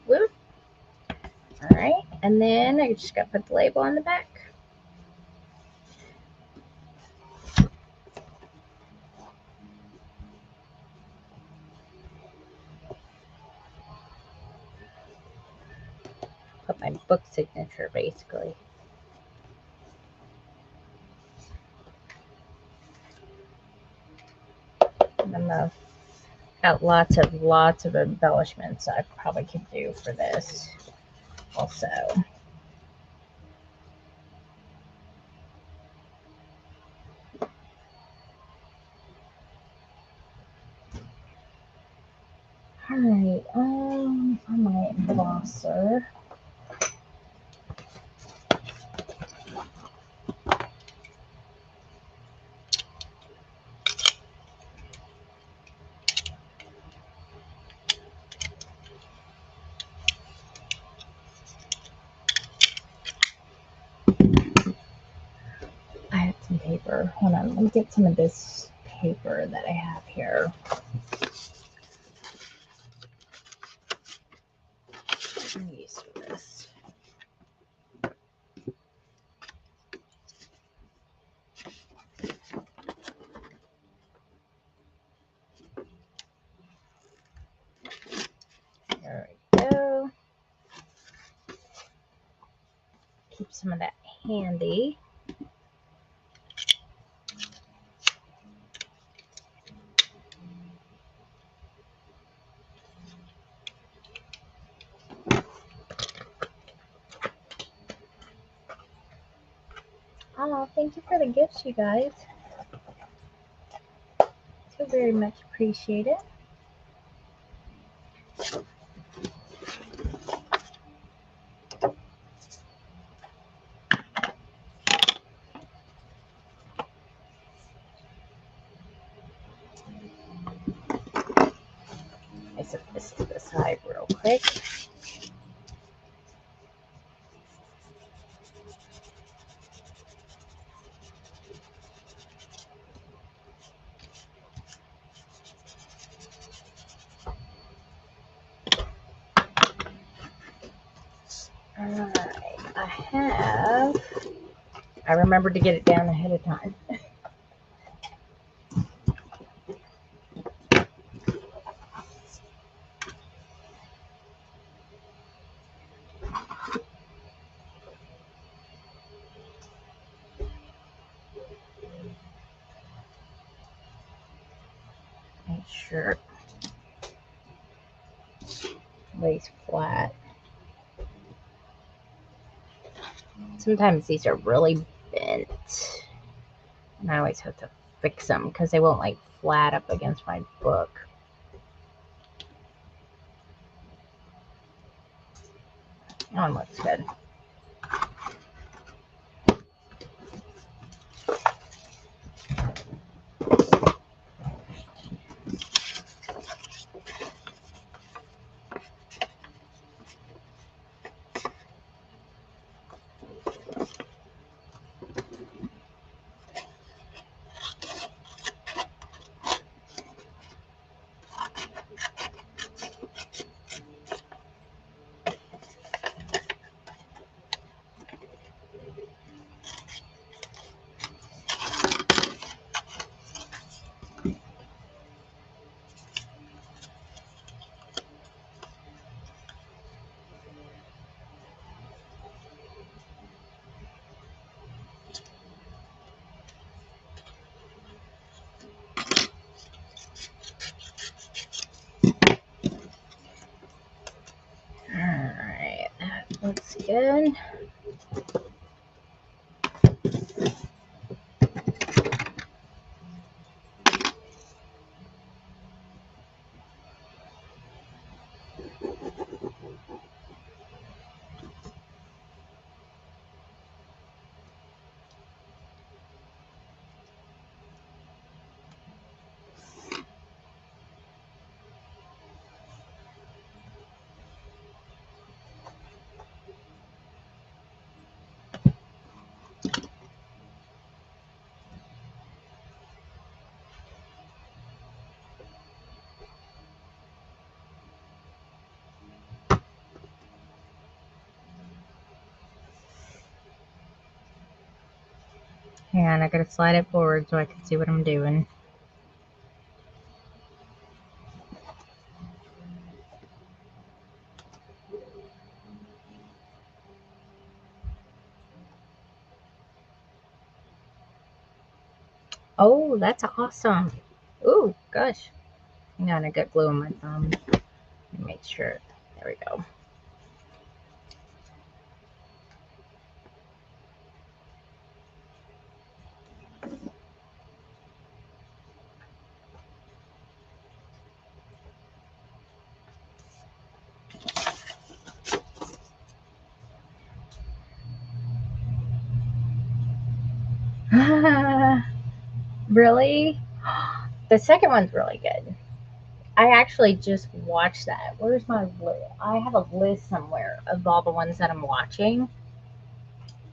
Whoop. All right, and then I just got to put the label on the back. Put my book signature basically. And then got lots of embellishments I probably could do for this also. All right, on my glosser. I had some paper. Hold on, let me get some of this paper that I have here. I'm used to this. There we go. Keep some of that handy. Oh, thank you for the gifts, you guys. So very much appreciated. I set this to the side real quick. Alright, I remembered to get it down ahead of time. Make sure it lays flat. Sometimes these are really bent, and I always have to fix them because they won't lay flat up against my book. That one looks good. Alright, that looks good. Hang on, I gotta slide it forward so I can see what I'm doing. Oh, that's awesome. Ooh, gosh. Hang on, I got glue on my thumb. Let me make sure. There we go. Really? The second one's really good. I actually just watched that. Where's my list? I have a list somewhere of all the ones that I'm watching.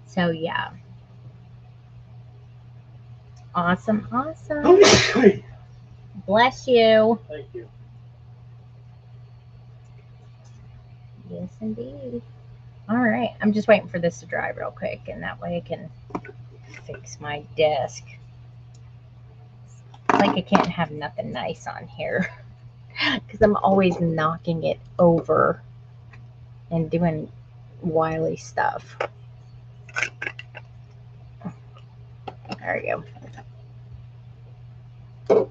So yeah. Awesome. Awesome. Thank Bless you. you. Yes, indeed. All right. I'm just waiting for this to dry real quick, and that way I can fix my desk. Like I can't have nothing nice on here because I'm always knocking it over and doing wily stuff. There you go.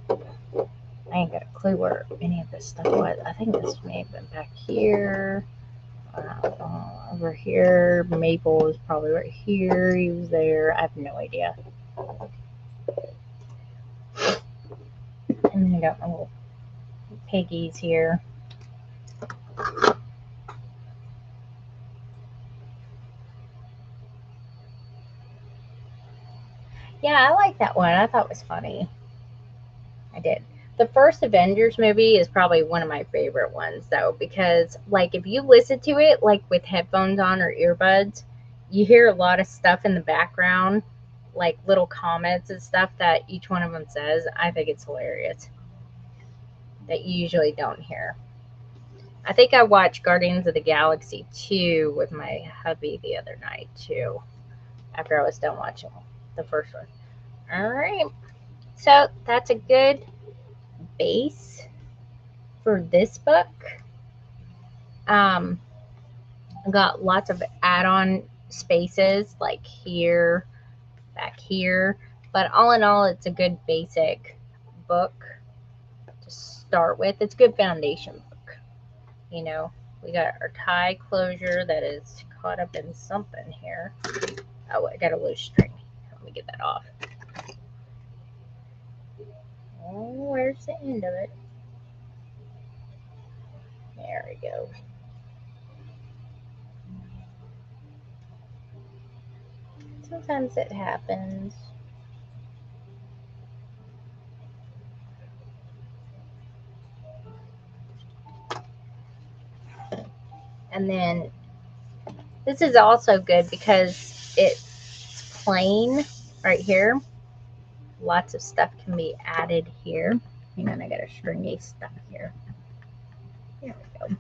I ain't got a clue where any of this stuff was. I think this may have been back here. Over here. Maple was probably right here. He was there. I have no idea. And then I got my little piggies here. Yeah, I like that one. I thought it was funny. I did. The first Avengers movie is probably one of my favorite ones, though, because, like, if you listen to it, like, with headphones on or earbuds, you hear a lot of stuff in the background, like little comments and stuff that each one of them says. I think it's hilarious that you usually don't hear. I think I watched Guardians of the Galaxy 2 with my hubby the other night, too, after I was done watching the first one. All right. So that's a good base for this book. I got lots of add-on spaces like here, back here, but all in all, it's a good basic book to start with. It's a good foundation book. You know, we got our tie closure that is caught up in something here. Oh, I got a loose string. Let me get that off. Oh, where's the end of it? There we go. Sometimes it happens. And then this is also good because it's plain right here. Lots of stuff can be added here. Hang on, I got a stringy stuff here. There we go.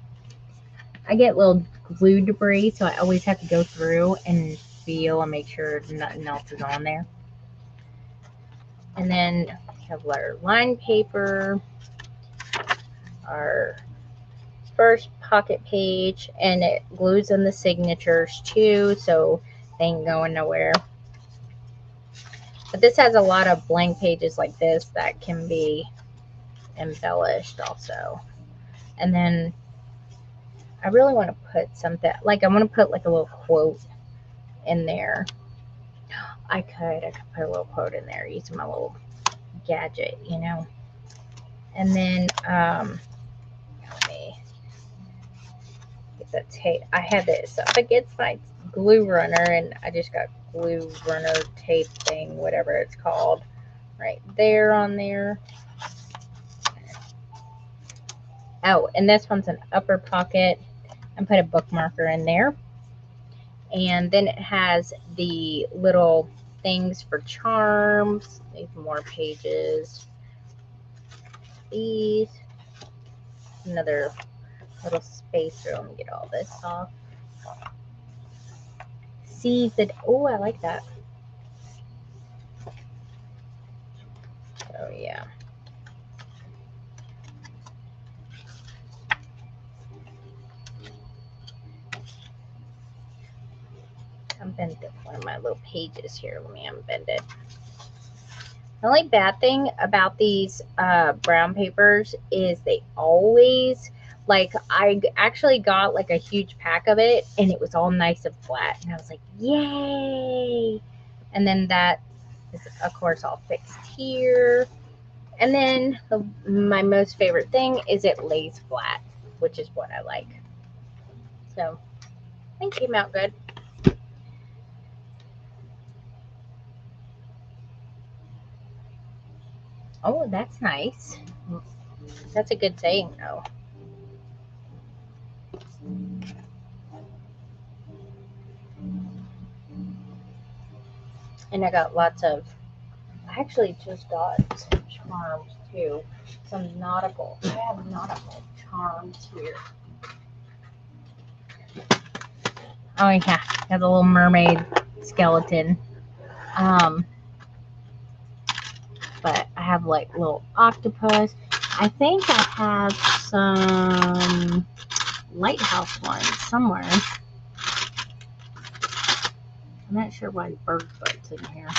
I get little glue debris, so I always have to go through and feel and make sure nothing else is on there. And then we have our line paper, our first pocket page, and it glues in the signatures too, so they ain't going nowhere. But this has a lot of blank pages like this that can be embellished also. And then I really want to put something, like I want to put like a little quote in there. I could put a little quote in there using my little gadget, you know. And then let me get that tape. I had this up against my glue runner, and I just got glue runner tape thing, whatever it's called, right there on there. Oh, and this one's an upper pocket. And put a bookmarker in there. And then it has the little things for charms. These more pages. These. Another little spacer. Let me get all this off. Season. Oh, I like that. Oh, yeah. Unbend one of my little pages here. Let me unbend it. The only bad thing about these brown papers is they always, like, I actually got like a huge pack of it and it was all nice and flat. And I was like, yay. And then that is, of course, all fixed here. And then my most favorite thing is it lays flat, which is what I like. So I think it came out good. Oh, that's nice. That's a good saying, though. And I got lots of, I actually just got some charms too. Some nautical. I have nautical charms here. Oh yeah, got a little mermaid skeleton. Um, but I have like little octopus. I think I have some lighthouse ones somewhere. I'm not sure why bird foot's in here.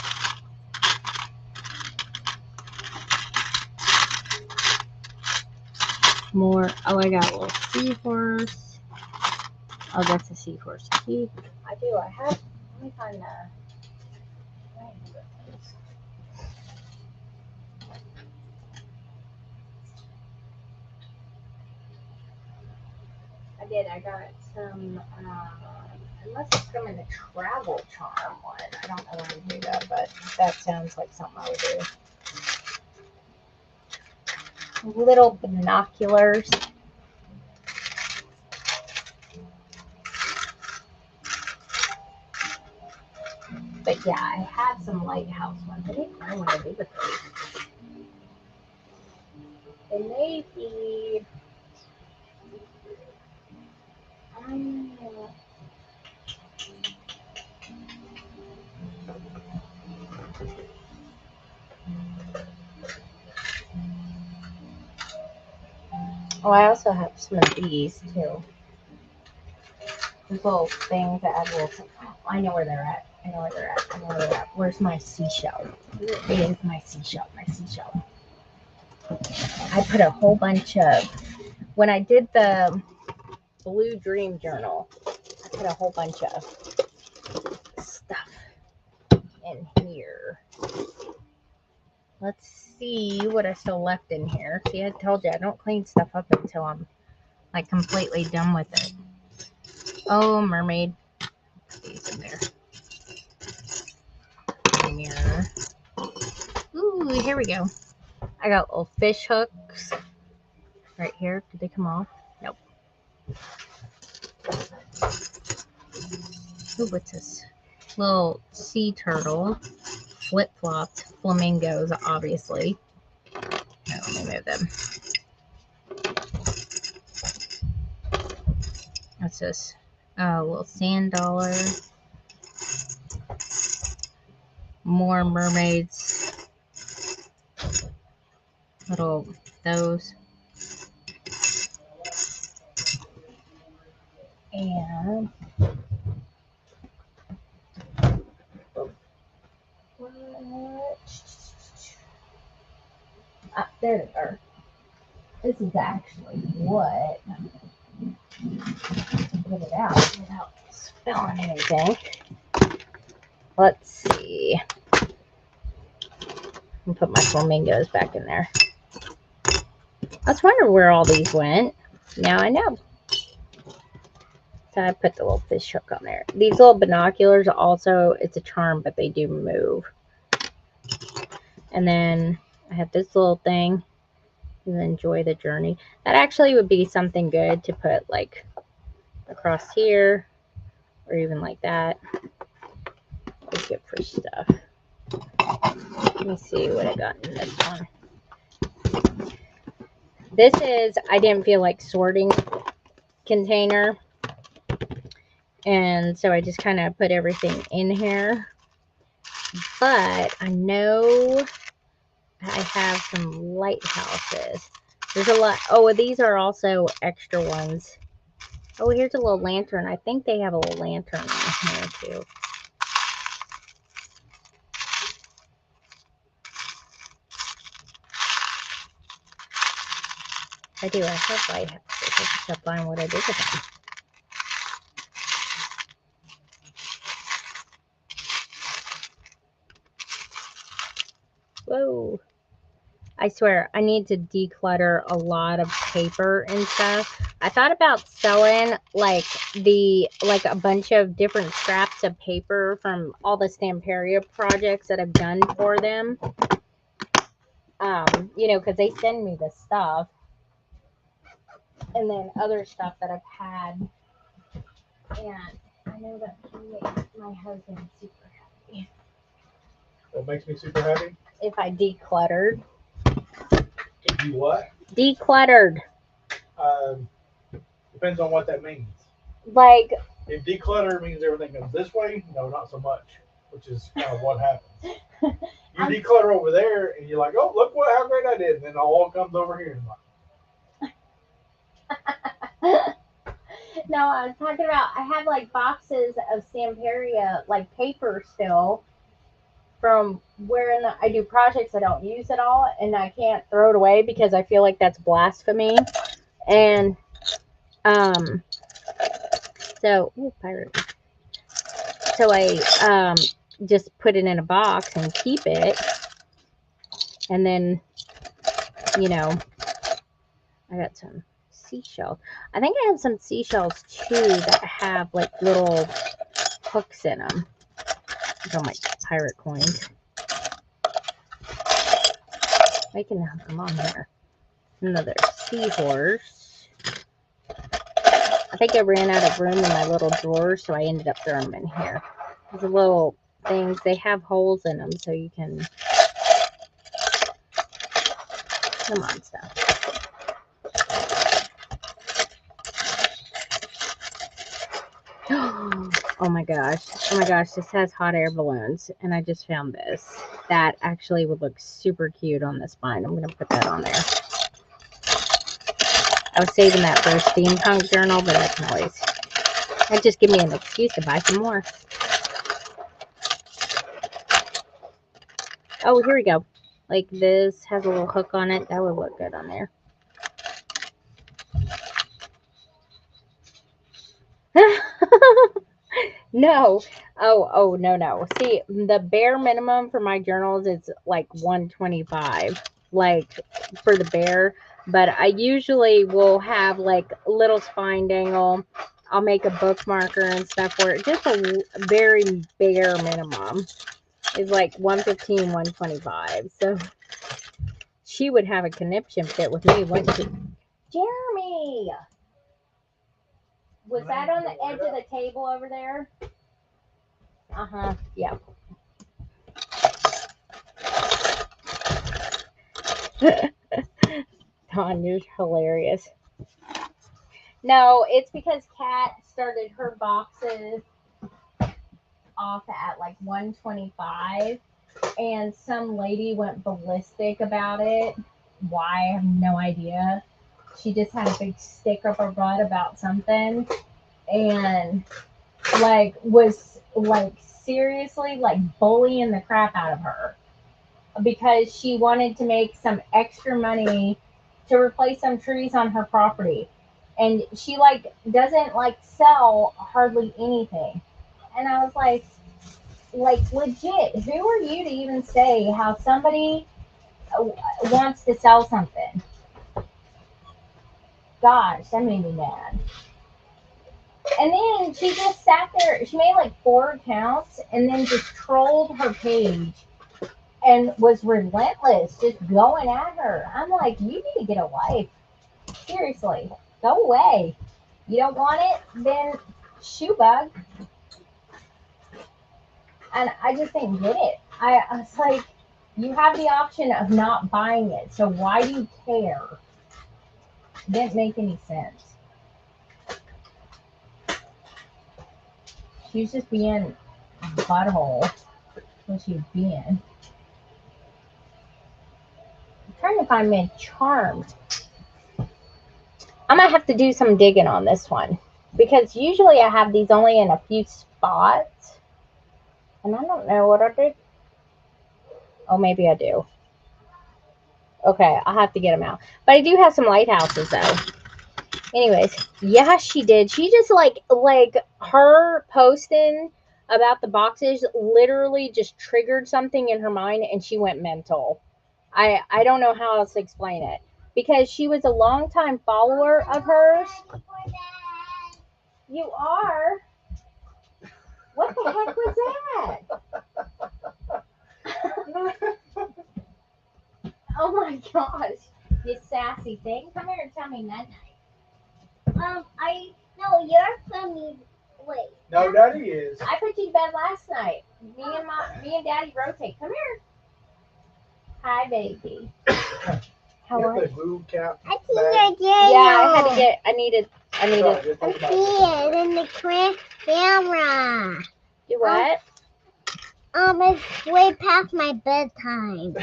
More. Oh, I got a little seahorse. Oh, that's a seahorse teeth. I do. I have. Let me find the. I did. I got some. Unless it's from the travel charm one. I don't know where to do that, but that sounds like something I would do. Little binoculars. But yeah, I had some lighthouse ones. I didn't know what to do with those. They may be. Oh, I also have some of these too. These little things that have little. Oh, I know where they're at. I know where they're at. I know where they're at. Where's my seashell? Where is my seashell? My seashell. I put a whole bunch of. When I did the Blue Dream Journal, I put a whole bunch of stuff in here. Let's see what I still left in here. See, I told you I don't clean stuff up until I'm like completely done with it. Oh, mermaid. Put these in there. Mirror. Ooh, here we go. I got little fish hooks right here. Did they come off? Nope. Ooh, what's this? Little sea turtle. Flip-flopped flamingos, obviously. Here, let me move them. What's this? Oh, a little sand dollar. More mermaids. Little those. And what? Ah, there they are. This is actually what. Get it out without spilling anything. Let's see. I'll put my flamingos back in there. I was wondering where all these went. Now I know. So I put the little fish hook on there. These little binoculars also, it's a charm, but they do move. And then I have this little thing. And enjoy the journey. That actually would be something good to put like across here or even like that. It's good for stuff. Let me see what I got in this one. This is, I didn't feel like sorting container. And so I just kind of put everything in here. But I know I have some lighthouses. There's a lot. Oh, these are also extra ones. Oh, here's a little lantern. I think they have a little lantern in here too. I do. I have lighthouses. I just have to find what I did with them. Whoa. I swear, I need to declutter a lot of paper and stuff. I thought about selling like a bunch of different scraps of paper from all the Stamperia projects that I've done for them. You know, because they send me the stuff. And then other stuff that I've had. And I know that makes my husband super happy. What makes me super happy? If I decluttered. If you what? Decluttered. Um, depends on what that means. Like, If declutter means everything goes this way, no, not so much. Which is kind of what happens. You declutter over there, and you're like, "Oh, look how great I did!" And then it all comes over here. And no, I was talking about, I have like boxes of Samperia, like paper still, from where I do projects I don't use at all, and I can't throw it away because I feel like that's blasphemy. And so ooh, pirate. So I just put it in a box and keep it, and then I got some seashells. I think I have some seashells too that have like little hooks in them. Look at all my pirate coins. I can have them on here. Another seahorse. I think I ran out of room in my little drawer, so I ended up throwing them in here. These little things, they have holes in them, so you can. Come on, stuff. Oh my gosh. Oh my gosh, this has hot air balloons, and I just found this. That actually would look super cute on the spine. I'm going to put that on there. I was saving that for a steampunk journal, but I can always. That just give me an excuse to buy some more. Oh, here we go. Like this has a little hook on it. That would look good on there. No. Oh, no. See, the bare minimum for my journals is like 125, like for the bare. But I usually will have like a little spine dangle. I'll make a bookmarker and stuff for it. Just a very bare minimum is like 115, 125. So she would have a conniption fit with me, wouldn't she? Jeremy! Was that on the edge of the table over there? Uh-huh. Yeah. Dawn, you're hilarious. No, it's because Kat started her boxes off at like 125, and some lady went ballistic about it. Why? I have no idea. She just had a big stick up her butt about something, and like was like seriously like bullying the crap out of her because she wanted to make some extra money to replace some trees on her property, and she like doesn't like sell hardly anything. And I was like legit, who are you to even say how somebody wants to sell something? Gosh, that made me mad. And then she just sat there. She made like 4 accounts and then just trolled her page and was relentless, just going at her. I'm like, you need to get a life. Seriously, go away. You don't want it? Then shoe bug. And I just didn't get it. I was like, you have the option of not buying it, so why do you care? Didn't make any sense. She was just being a butthole. What she was being. I'm trying to find my Charmed. I might have to do some digging on this one because usually I have these only in a few spots, and I don't know what I did. Oh, maybe I do. Okay, I'll have to get them out. But I do have some lighthouses though. Anyways, yeah, she did. She just like her posting about the boxes literally just triggered something in her mind, and she went mental. I don't know how else to explain it because she was a longtime follower of hers. You are? What the heck was that? Oh my gosh. You sassy thing. Come here and tell me night night. No, you're funny. Wait. No, Daddy is. I put you to bed last night. Me and Daddy rotate. Come here. Hi, baby. How Get are the you? blue cap. I think bag. Yeah, I had to get. I needed. Sorry, just I take the bag. see it in the camera. Do what? It's way past my bedtime.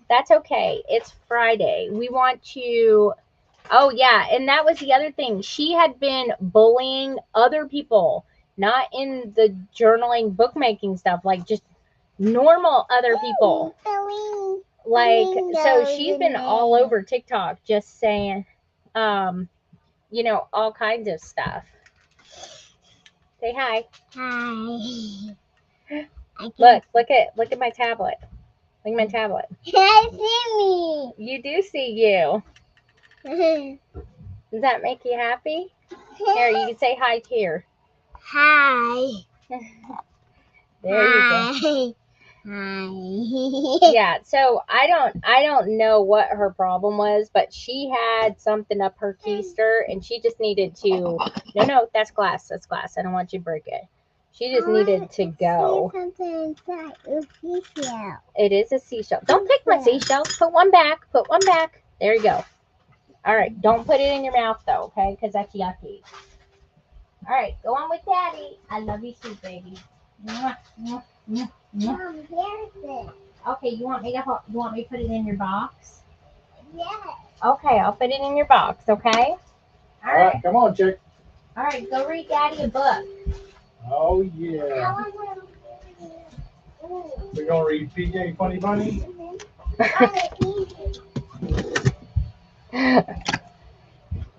That's okay. It's Friday. We want you. Oh yeah, and that was the other thing. She had been bullying other people, not in the journaling, bookmaking stuff, like just normal other people. Like, so she's been all over TikTok just saying, all kinds of stuff. Say hi. Hi. Look at my tablet. Look at my tablet. I see You do see you. me. Does that make you happy? Here, you can say hi here. Hi. There you go. Hi. Yeah, so I don't know what her problem was, but she had something up her keister and she just needed to no, that's glass. I don't want you to break it. She just needed to go. It is a seashell. Don't pick my seashells. Put one back. There you go. All right, don't put it in your mouth though, okay? Because that's yucky. All right, go on with Daddy. I love you too, baby. Mwah, mwah, mwah, mwah. Mom, here's it. Okay, you want me to put it in your box? Yes. Okay, I'll put it in your box, okay? All right, come on, chick. All right, go read Daddy a book. Oh, yeah. We're going to read PJ Funny Bunny.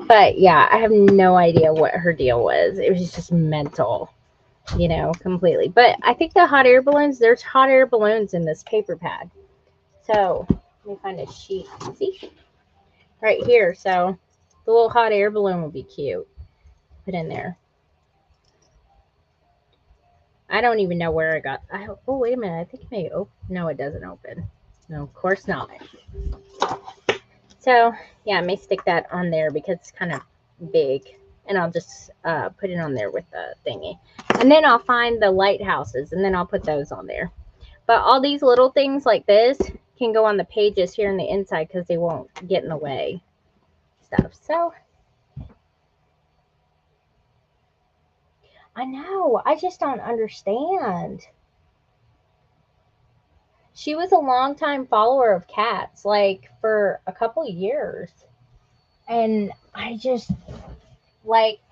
But yeah, I have no idea what her deal was. It was just mental, completely. But I think there's hot air balloons in this paper pad. So let me find a sheet. See? Right here. So the little hot air balloon will be cute. Put in there. I don't even know where I got. Oh, wait a minute. I think it may open. No, it doesn't open. No, of course not. So yeah, I may stick that on there because it's kind of big, and I'll just put it on there with the thingy, and then I'll find the lighthouses, and then I'll put those on there. But all these little things like this can go on the pages here in the inside because they won't get in the way. Stuff. So I know. I just don't understand. She was a longtime follower of cats, like for a couple of years. And I just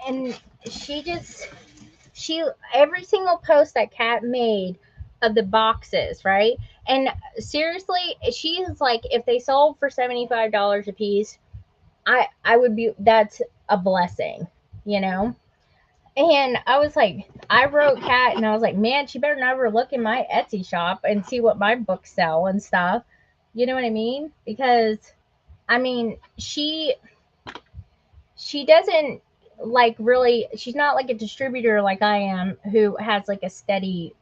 and she every single post that Kat made of the boxes, right? And seriously, she's like, if they sold for $75 a piece, I would be, that's a blessing, you know? And I was like, I wrote Kat and I was like, man, she better never look in my Etsy shop and see what my books sell and stuff. You know what I mean? Because I mean, she doesn't like really, she's not like a distributor like I am who has like a steady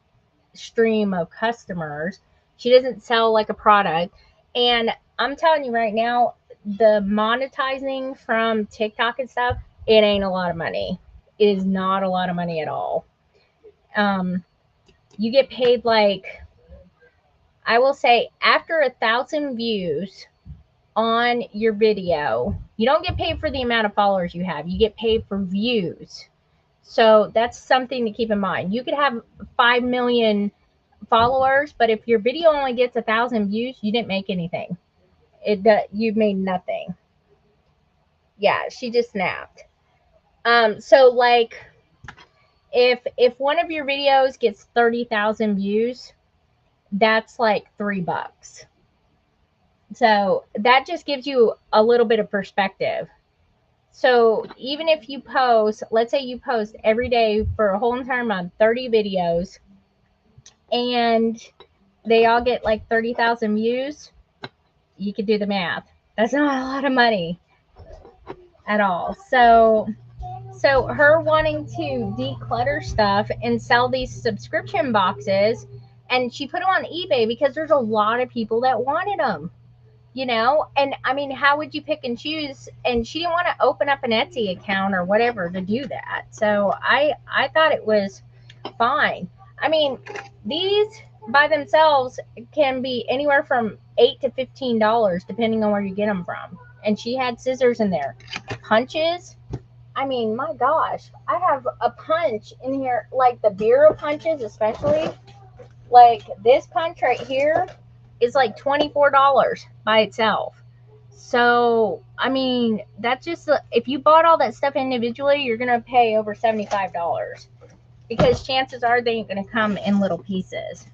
stream of customers. She doesn't sell like a product. And I'm telling you right now, the monetizing from TikTok and stuff, it ain't a lot of money. It is not a lot of money at all. You get paid like, I will say, after 1,000 views on your video, you don't get paid for the amount of followers you have. You get paid for views. So that's something to keep in mind. You could have 5 million followers, but if your video only gets 1,000 views, you didn't make anything. You made nothing. Yeah, she just snapped. So like, if one of your videos gets 30,000 views, that's like $3. So that just gives you a little bit of perspective. So even if you post, let's say you post every day for a whole entire month, 30 videos, and they all get like 30,000 views, you could do the math. That's not a lot of money at all. So her wanting to declutter stuff and sell these subscription boxes, and she put them on eBay because there's a lot of people that wanted them. you know. And I mean, how would you pick and choose? And she didn't want to open up an Etsy account or whatever to do that. So I thought it was fine. I mean, these by themselves can be anywhere from $8 to $15 depending on where you get them from. And she had scissors in there, punches. I mean, my gosh, I have a punch in here, like the bureau punches, especially. Like this punch right here is like $24 by itself. So, I mean, that's just, if you bought all that stuff individually, you're going to pay over $75 because chances are they ain't going to come in little pieces.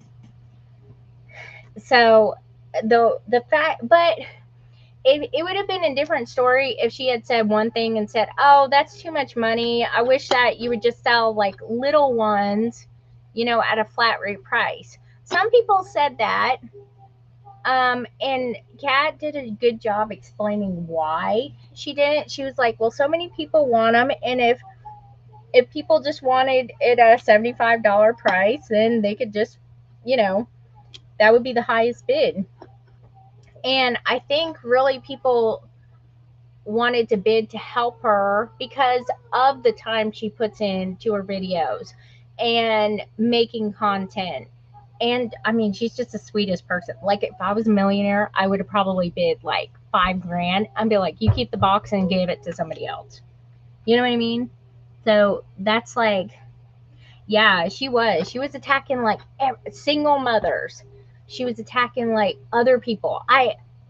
So, the fact, but it would have been a different story if she had said one thing and said, "Oh, that's too much money. I wish that you would just sell like little ones, you know, at a flat rate price." Some people said that, and Kat did a good job explaining why she didn't. She was like, "Well, so many people want them, and if people just wanted it at a $75 price, then they could just, you know, that would be the highest bid." And I think really people wanted to bid to help her because of the time she puts into her videos and making content. And I mean, she's just the sweetest person. Like, if I was a millionaire, I would have probably bid like 5 grand and be like, you keep the box and give it to somebody else. You know what I mean? So that's like, yeah, she was attacking like single mothers. She was attacking like other people.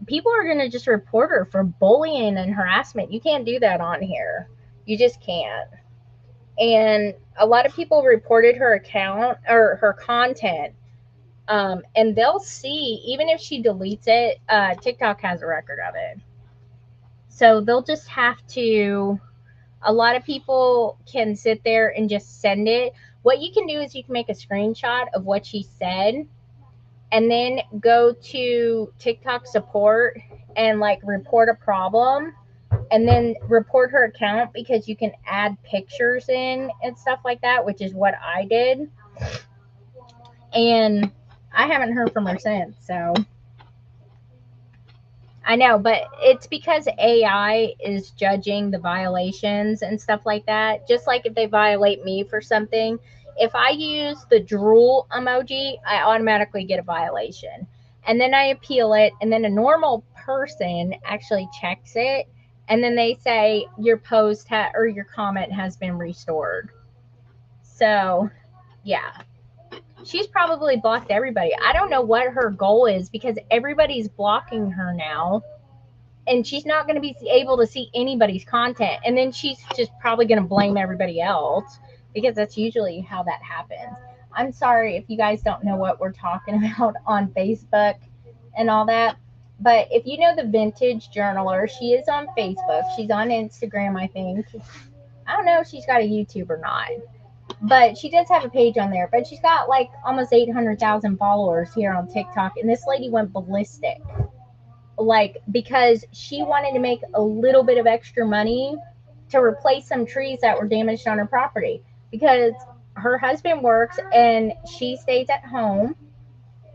People are going to just report her for bullying and harassment. You can't do that on here. You just can't. And a lot of people reported her account or her content. And they'll see, even if she deletes it, TikTok has a record of it. So they'll just have to, a lot of people can sit there and just send it. What you can do is you can make a screenshot of what she said and then go to TikTok support and like report a problem and then report her account because you can add pictures in and stuff like that, which is what I did. And I haven't heard from her since. So I know, but it's because AI is judging the violations and stuff like that. Just like if they violate me for something, if I use the drool emoji, I automatically get a violation. And then I appeal it, and then a normal person actually checks it, and then they say your or your comment has been restored. So, yeah. She's probably blocked everybody. I don't know what her goal is because everybody's blocking her now and she's not going to be able to see anybody's content. And then she's just probably going to blame everybody else because that's usually how that happens. I'm sorry if you guys don't know what we're talking about on Facebook and all that. But if you know the Vintage Journaler, she is on Facebook. She's on Instagram, I think. I don't know if she's got a YouTube or not. But she does have a page on there. But she's got like almost 800,000 followers here on TikTok. And this lady went ballistic, like, because she wanted to make a little bit of extra money to replace some trees that were damaged on her property because her husband works and she stays at home,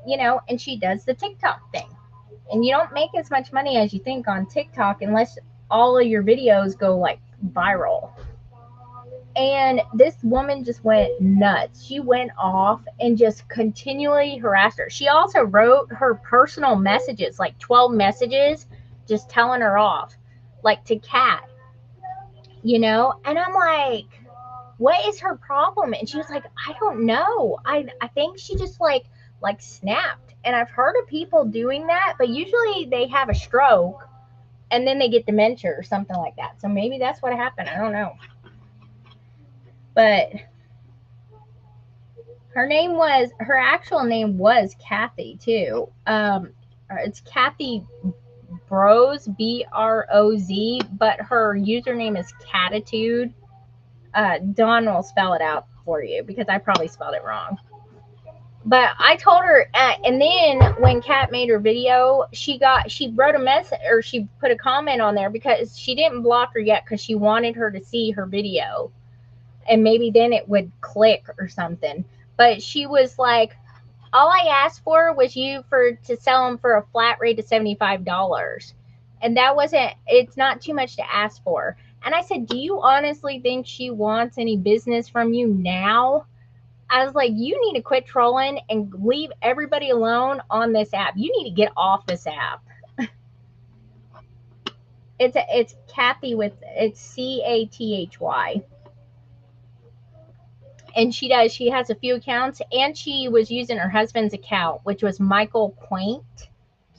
you know, and she does the TikTok thing. And you don't make as much money as you think on TikTok unless all of your videos go like viral. And this woman just went nuts. She went off and just continually harassed her. She also wrote her personal messages, like 12 messages, just telling her off, like to Kat, you know? And I'm like, what is her problem? And she was like, I don't know. I think she just like snapped. And I've heard of people doing that, but usually they have a stroke and then they get dementia or something like that. So maybe that's what happened. I don't know. But her actual name was Kathy too. It's Kathy Bros, Broz, but her username is Catitude. Dawn will spell it out for you because I probably spelled it wrong. But I told her, and then when Kat made her video, she wrote a message or she put a comment on there because she didn't block her yet because she wanted her to see her video, and maybe then it would click or something. But she was like, all I asked for was to sell them for a flat rate of $75. And that wasn't, it's not too much to ask for. And I said, do you honestly think she wants any business from you now? I was like, you need to quit trolling and leave everybody alone on this app. You need to get off this app. It's Kathy it's Cathy. And she has a few accounts, and she was using her husband's account, which was Michael Quaint,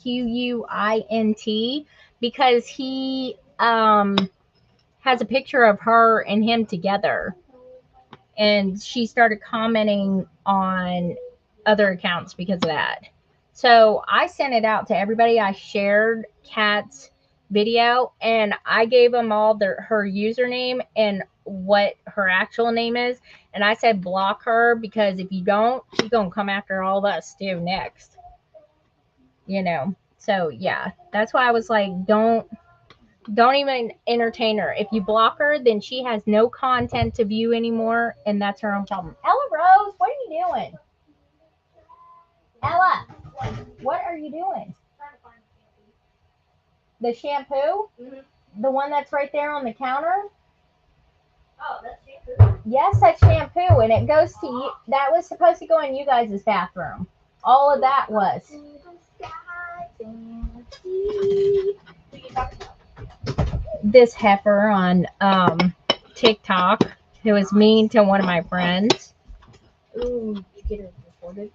Quint, because he has a picture of her and him together. And she started commenting on other accounts because of that. So I sent it out to everybody. I shared Kat's video, and I gave them all her username and what her actual name is. And I said, block her, because if you don't, she's going to come after all of us too next. So yeah, that's why I was like, don't even entertain her. If you block her, then she has no content to view anymore, and that's her own problem. Ella Rose, what are you doing? Ella, what are you doing? The shampoo? Mm-hmm. The one that's right there on the counter? Oh, that's shampoo? Yes, that's shampoo, and it goes to you. That was supposed to go in you guys' bathroom. All of that was. This heifer on TikTok who was mean to one of my friends. Ooh, did you get her reported?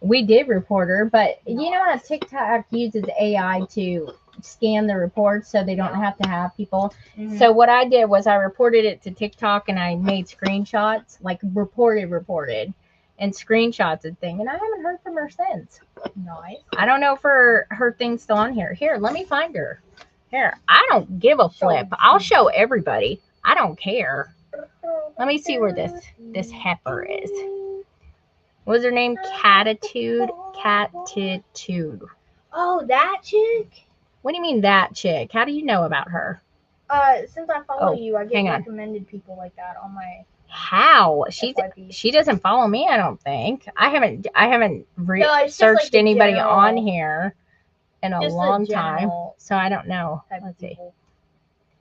We did report her, but you know how TikTok uses AI to scan the reports so they don't have to have people. Mm-hmm. So what I did was I reported it to TikTok, and I made screenshots, like reported, and screenshots and thing, and I haven't heard from her since. Nice. I don't know if her thing's still on here. Here, let me find her. Here, I don't give a flip. I'll show everybody. I don't care. Let me see where this heifer is. What was her name? Catitude. Oh, that chick? What do you mean, that chick? How do you know about her? Since I follow you, I get recommended people like that on my. How? She doesn't follow me, I don't think. I haven't searched like anybody on here in a long time, so I don't know.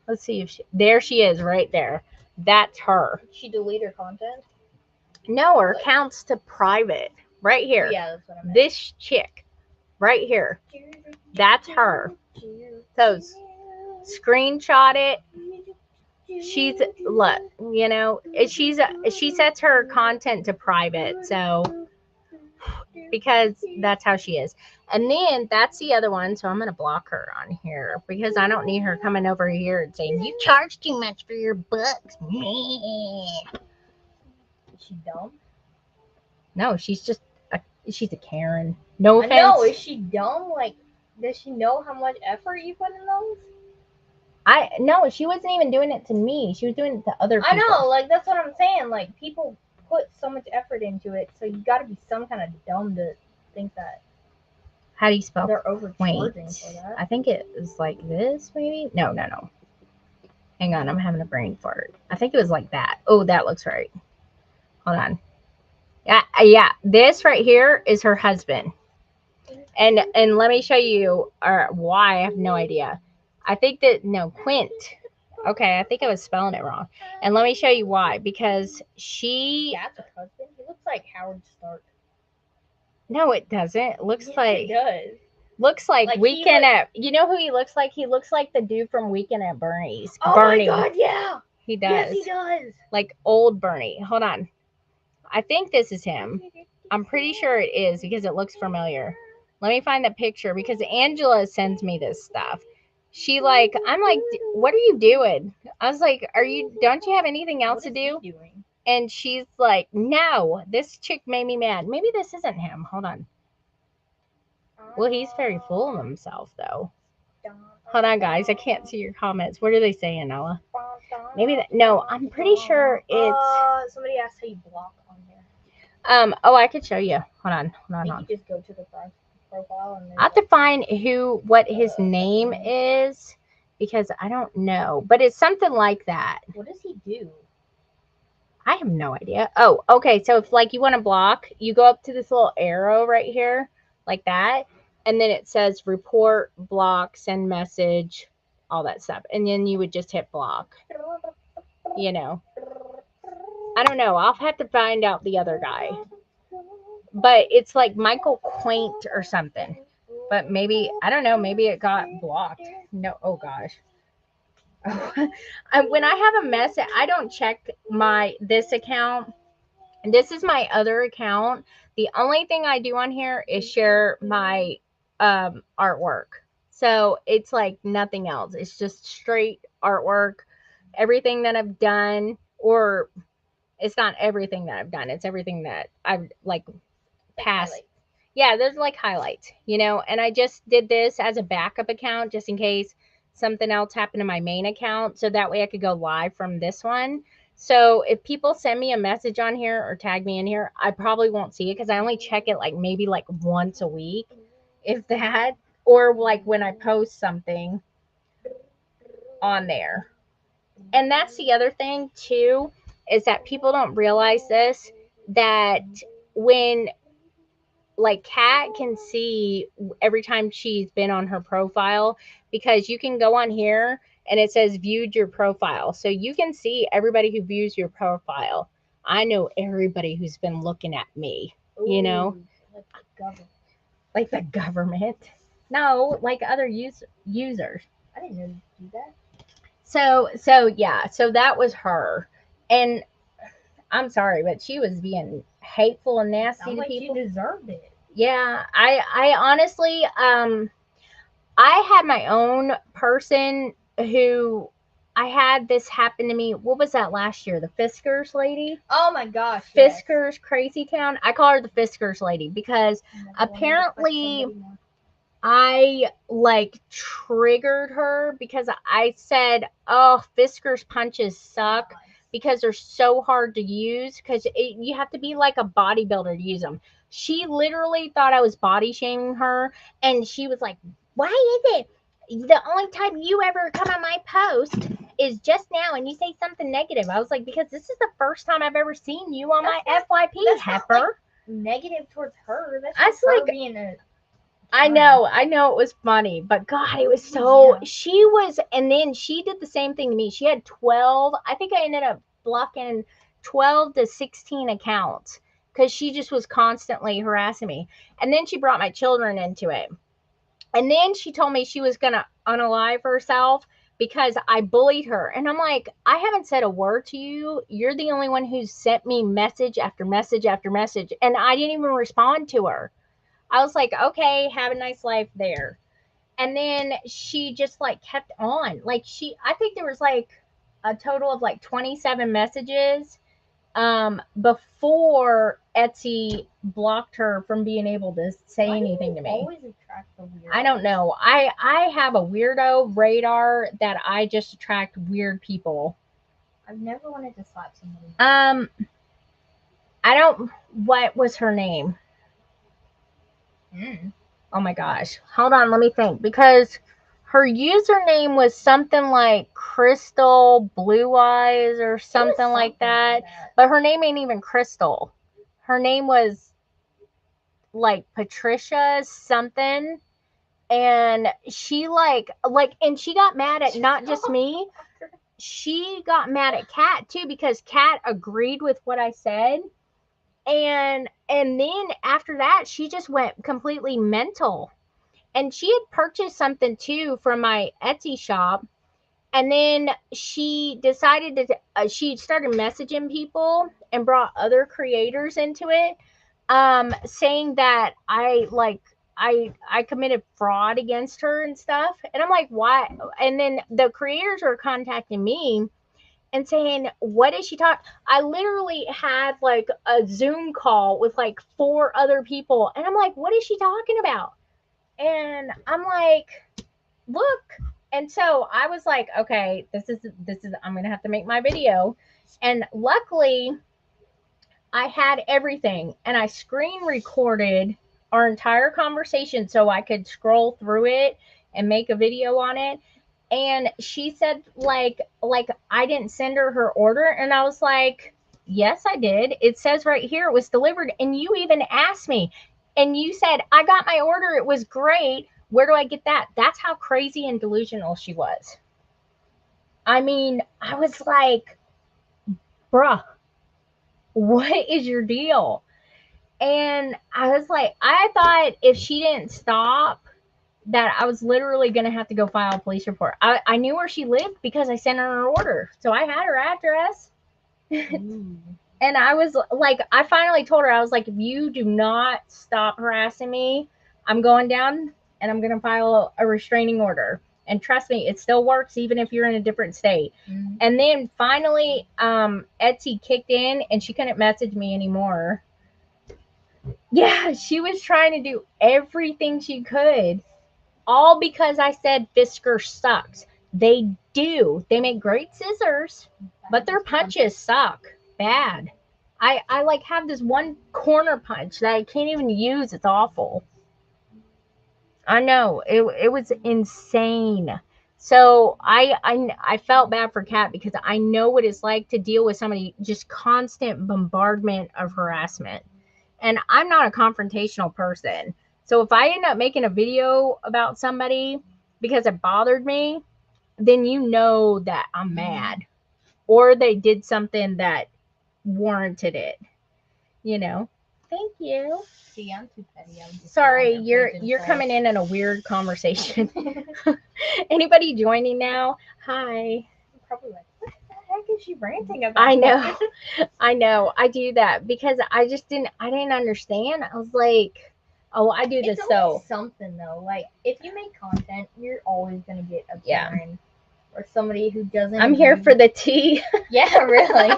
Let's see if there she is right there. That's her. Did she delete her content? No, her account's to private. Right here. Yeah, that's what I meant. This chick right here. That's her. So screenshot it. She sets her content to private, so because that's how she is. And then that's the other one, so I'm gonna block her on here because I don't need her coming over here and saying you charge too much for your books. Is she dumb? No, she's a Karen. No offense. No, is she dumb? Like, does she know how much effort you put in those? No, she wasn't even doing it to me. She was doing it to other people. I know, like that's what I'm saying. Like people put so much effort into it, so you got to be some kind of dumb to think that. How do you spell? They're overcharging for that. I think it was like this, maybe. No. Hang on, I'm having a brain fart. I think it was like that. Oh, that looks right. Hold on. Yeah. This right here is her husband, and let me show you why. I have no idea. I think Quint. Okay, I think I was spelling it wrong. And let me show you why. Because that's her husband. He looks like Howard Stark. No, it doesn't. It looks like. It does. Looks like Weekend at. You know who he looks like? He looks like the dude from Weekend at Bernie's. Oh Bernie. my God! Yeah. He does. Yes, he does. Like old Bernie. Hold on. I think this is him. I'm pretty sure it is because it looks familiar. Let me find the picture because Angela sends me this stuff. I'm like, what are you doing? I was like, don't you have anything else to do? And she's like, no, this chick made me mad. Maybe this isn't him. Hold on. Well, he's very full of himself though. Hold on, guys. I can't see your comments. What are they saying, Ella? Maybe no, I'm pretty sure it's. Somebody asked how you block on here. Oh, I could show you. Hold on. You just go to the profile and I have to find what his name is because I don't know, but it's something like that. What does he do? I have no idea. Oh, okay. So if like you want to block, you go up to this little arrow right here, like that, and then it says report, block, send message, all that stuff, and then you would just hit block. You know, I don't know. I'll have to find out the other guy, but it's like Michael Quaint or something. But maybe I don't know. Maybe it got blocked. No. Oh gosh. When I have a message, I don't check my this account. And this is my other account. The only thing I do on here is share my artwork. So it's like nothing else. It's just straight artwork. Everything that I've done, or it's not everything that I've done. It's everything that I've like past. Yeah, there's like highlights, and I just did this as a backup account just in case something else happened to my main account. So that way I could go live from this one. So if people send me a message on here or tag me in here, I probably won't see it because I only check it like maybe like once a week, if that, or like when I post something on there. And that's the other thing too, is that people don't realize this, that when like Kat can see every time she's been on her profile, because you can go on here and it says viewed your profile. So you can see everybody who views your profile. I know everybody who's been looking at me, Like the government. like the government. No, like other users. I didn't know you do that. So yeah, so that was her. And I'm sorry, but she was being hateful and nasty Sounds to like people. you deserved it. Yeah, I honestly I had my own person who I had this happen to me. What was that last year? The Fiskars lady? Oh my gosh. Yes. Fiskars Crazy Town. I call her the Fiskars lady because Never wanted to fight apparently somebody more. I like triggered her because I said, "Oh, Fiskars punches suck because they're so hard to use because you have to be like a bodybuilder to use them." She literally thought I was body shaming her, and she was like, "Why is it the only time you ever come on my post is just now and you say something negative?" I was like, "Because this is the first time I've ever seen you on my FYP, that's heifer." not, like, negative towards her. That's I was just her like, being a. I know it was funny, but God, it was so. Yeah. She was, and then she did the same thing to me. She had 12. I think I ended up blocking 12 to 16 accounts because she just was constantly harassing me. And then she brought my children into it. And then she told me she was going to unalive herself because I bullied her. And I'm like, I haven't said a word to you. You're the only one who's sent me message after message after message. And I didn't even respond to her. I was like, okay, have a nice life there. And then she just like kept on. Like I think there was like a total of like 27 messages before Etsy blocked her from being able to say Why do anything you to me. always attract the weird? I don't know. I have a weirdo radar that I just attract weird people. I've never wanted to slap somebody. I don't. What was her name? Mm. Oh my gosh. Hold on, let me think. Because her username was something like Crystal Blue Eyes or something like that. But her name ain't even Crystal. Her name was like Patricia something. And she and she got mad at not just me. She got mad at Kat too because Kat agreed with what I said. And then after that she just went completely mental. And she had purchased something too from my Etsy shop. And then she decided to, she started messaging people and brought other creators into it, saying that I committed fraud against her and stuff. And I'm like, why? And then the creators were contacting me and saying, what is she talking? I literally had like a Zoom call with like 4 other people. And I'm like, what is she talking about? And I'm like, look. And so I was like, okay, this is I'm gonna have to make my video. And luckily I had everything and I screen recorded our entire conversation so I could scroll through it and make a video on it. And she said like I didn't send her order, and I was like, Yes, I did. It says right here it was delivered, and you even asked me, and you said, I got my order. It was great. Where do I get that? That's how crazy and delusional she was. I mean, I was like, bruh, what is your deal? And I was like, I thought if she didn't stop, that I was literally going to have to go file a police report. I knew where she lived because I sent her her order. So I had her address. And I was like, I finally told her, I was like, if you do not stop harassing me, I'm going down and I'm going to file a restraining order. And trust me, it still works even if you're in a different state. Mm-hmm. And then finally, Etsy kicked in and she couldn't message me anymore. Yeah, she was trying to do everything she could, all because I said Fisker sucks. They do. They make great scissors, but their punches suck bad. I like have this one corner punch that I can't even use. It's awful. I know it was insane. So I felt bad for Kat because I know what it's like to deal with somebody just constant bombardment of harassment. And I'm not a confrontational person. So if I end up making a video about somebody because it bothered me, then you know that I'm mad or they did something that warranted it, you know. Thank you. See, I'm too petty. I'm just Sorry, you're coming in a weird conversation. Anybody joining now? Hi. I'm probably like, what the heck is she ranting about? I know. I know. I do that because I didn't understand. I was like, oh, I do this It's so. always something though. Like if you make content, you're always gonna get a Karen or somebody who doesn't. I'm here for the tea. Yeah, really.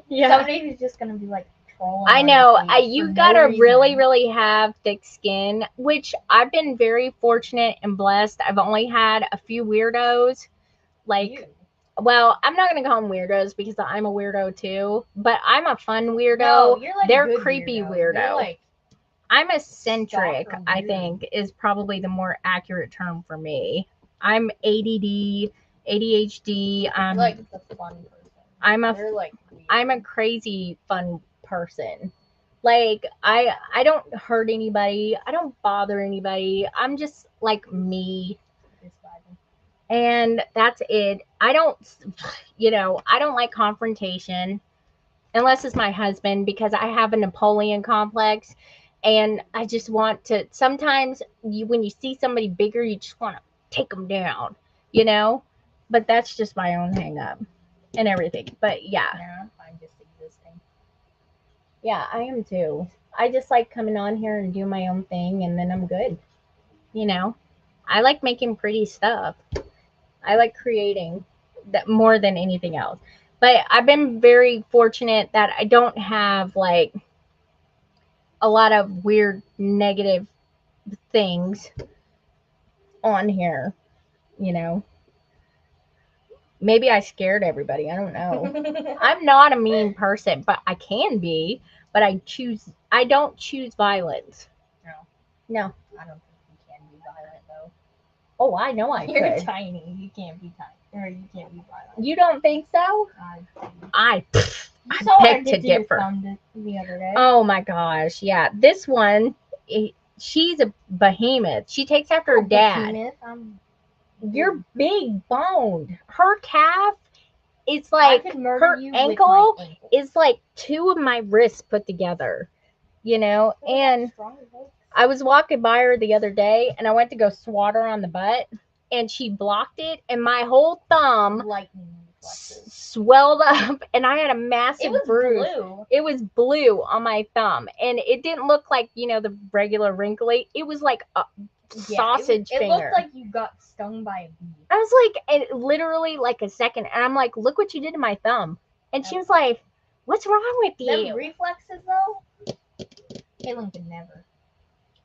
Yeah. Somebody who's just gonna be like trolling. I know. on your page You for gotta no reason. really have thick skin, which I've been very fortunate and blessed. I've only had a few weirdos. Like, You. well, I'm not gonna call them weirdos because I'm a weirdo too. But I'm a fun weirdo. No, you're like They're good creepy weirdo. weirdo. You're like I'm eccentric, stalker I weirdo. think, is probably the more accurate term for me. I'm ADD, ADHD. you're like the fun person. They're like weird. I'm a crazy fun person. Like I don't hurt anybody. I don't bother anybody. I'm just like me. Just vibing. And that's it. I don't I don't like confrontation unless it's my husband because I have a Napoleon complex and I just want to sometimes when you see somebody bigger you just want to take them down, you know? But that's just my own hang up and everything. But yeah. Yeah, I'm fine just existing. Yeah, I am too. I just like coming on here and do my own thing and then I'm good. You know? I like making pretty stuff. I like creating that more than anything else. But I've been very fortunate that I don't have like a lot of weird negative things on here, you know. Maybe I scared everybody. I don't know. I'm not a mean person, but I can be, but I don't choose violence. No. I don't think you can be violent though. Oh, I know I You're could. tiny. You can't be tiny. Or you can't be violent. You don't think so? I You saw what I beg to did to your differ. thumb the other day. Oh my gosh, yeah. This one, she's a behemoth. She takes after her dad. Behemoth, You're big boned. Her calf is I like could murder her you with ankle my ankle. is like two of my wrists put together. You know, and Strong legs. I was walking by her the other day and I went to go swat her on the butt and she blocked it and my whole thumb Lightning reflexes. swelled up and I had a massive It was bruise. blue. It was blue on my thumb and it didn't look like, the regular wrinkly. It was like a sausage it finger. looked like you got stung by a bee. I was like, and literally like a second and I'm like, look what you did to my thumb. And she was like, what's wrong with Them you? reflexes though, Caitlin could never.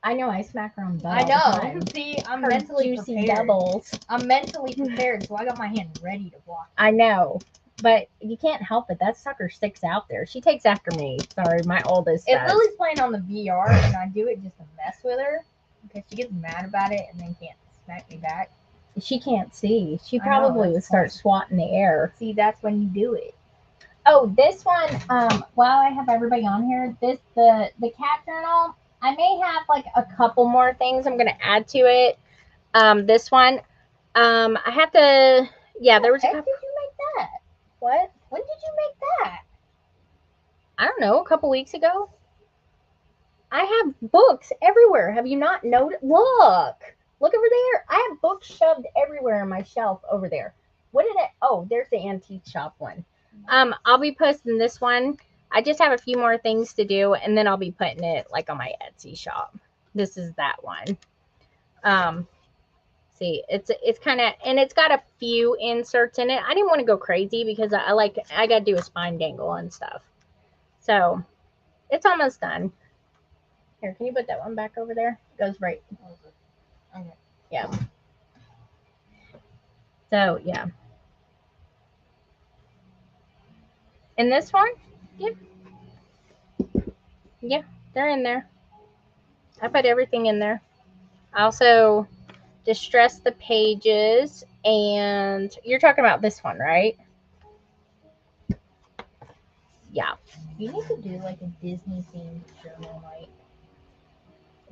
I know, I smack her on the butt. I all the know. time. See, I'm Her mentally juicy prepared. doubles. I'm mentally prepared, so I got my hand ready to block. I know, but you can't help it. That sucker sticks out there. She takes after me. Sorry, my oldest If does. Lily's playing on the VR and I do it just to mess with her, because she gets mad about it and then can't smack me back. She can't see. She I know, probably that's would start funny. swatting the air. See, that's when you do it. Oh, this one. While I have everybody on here, the cat journal. I may have like a couple more things I'm gonna add to it. This one. I have to. Yeah, there was a When couple. did you make that? What? When did you make that? I don't know. A couple weeks ago. I have books everywhere. Have you not noticed? Look over there. I have books shoved everywhere on my shelf over there. What did it? Oh, there's the antique shop one. I'll be posting this one. I just have a few more things to do, and then I'll be putting it like on my Etsy shop. This is that one. Um, see, it's kind of, and it's got a few inserts in it. I didn't want to go crazy because I got to do a spine dangle and stuff. So it's almost done. Here, can you put that one back over there? It goes right. Okay. Yeah. So yeah. And this one, yep, yeah, they're in there. I put everything in there. I also distress the pages, and you're talking about this one, right? Yeah. You need to do like a Disney themed journal night.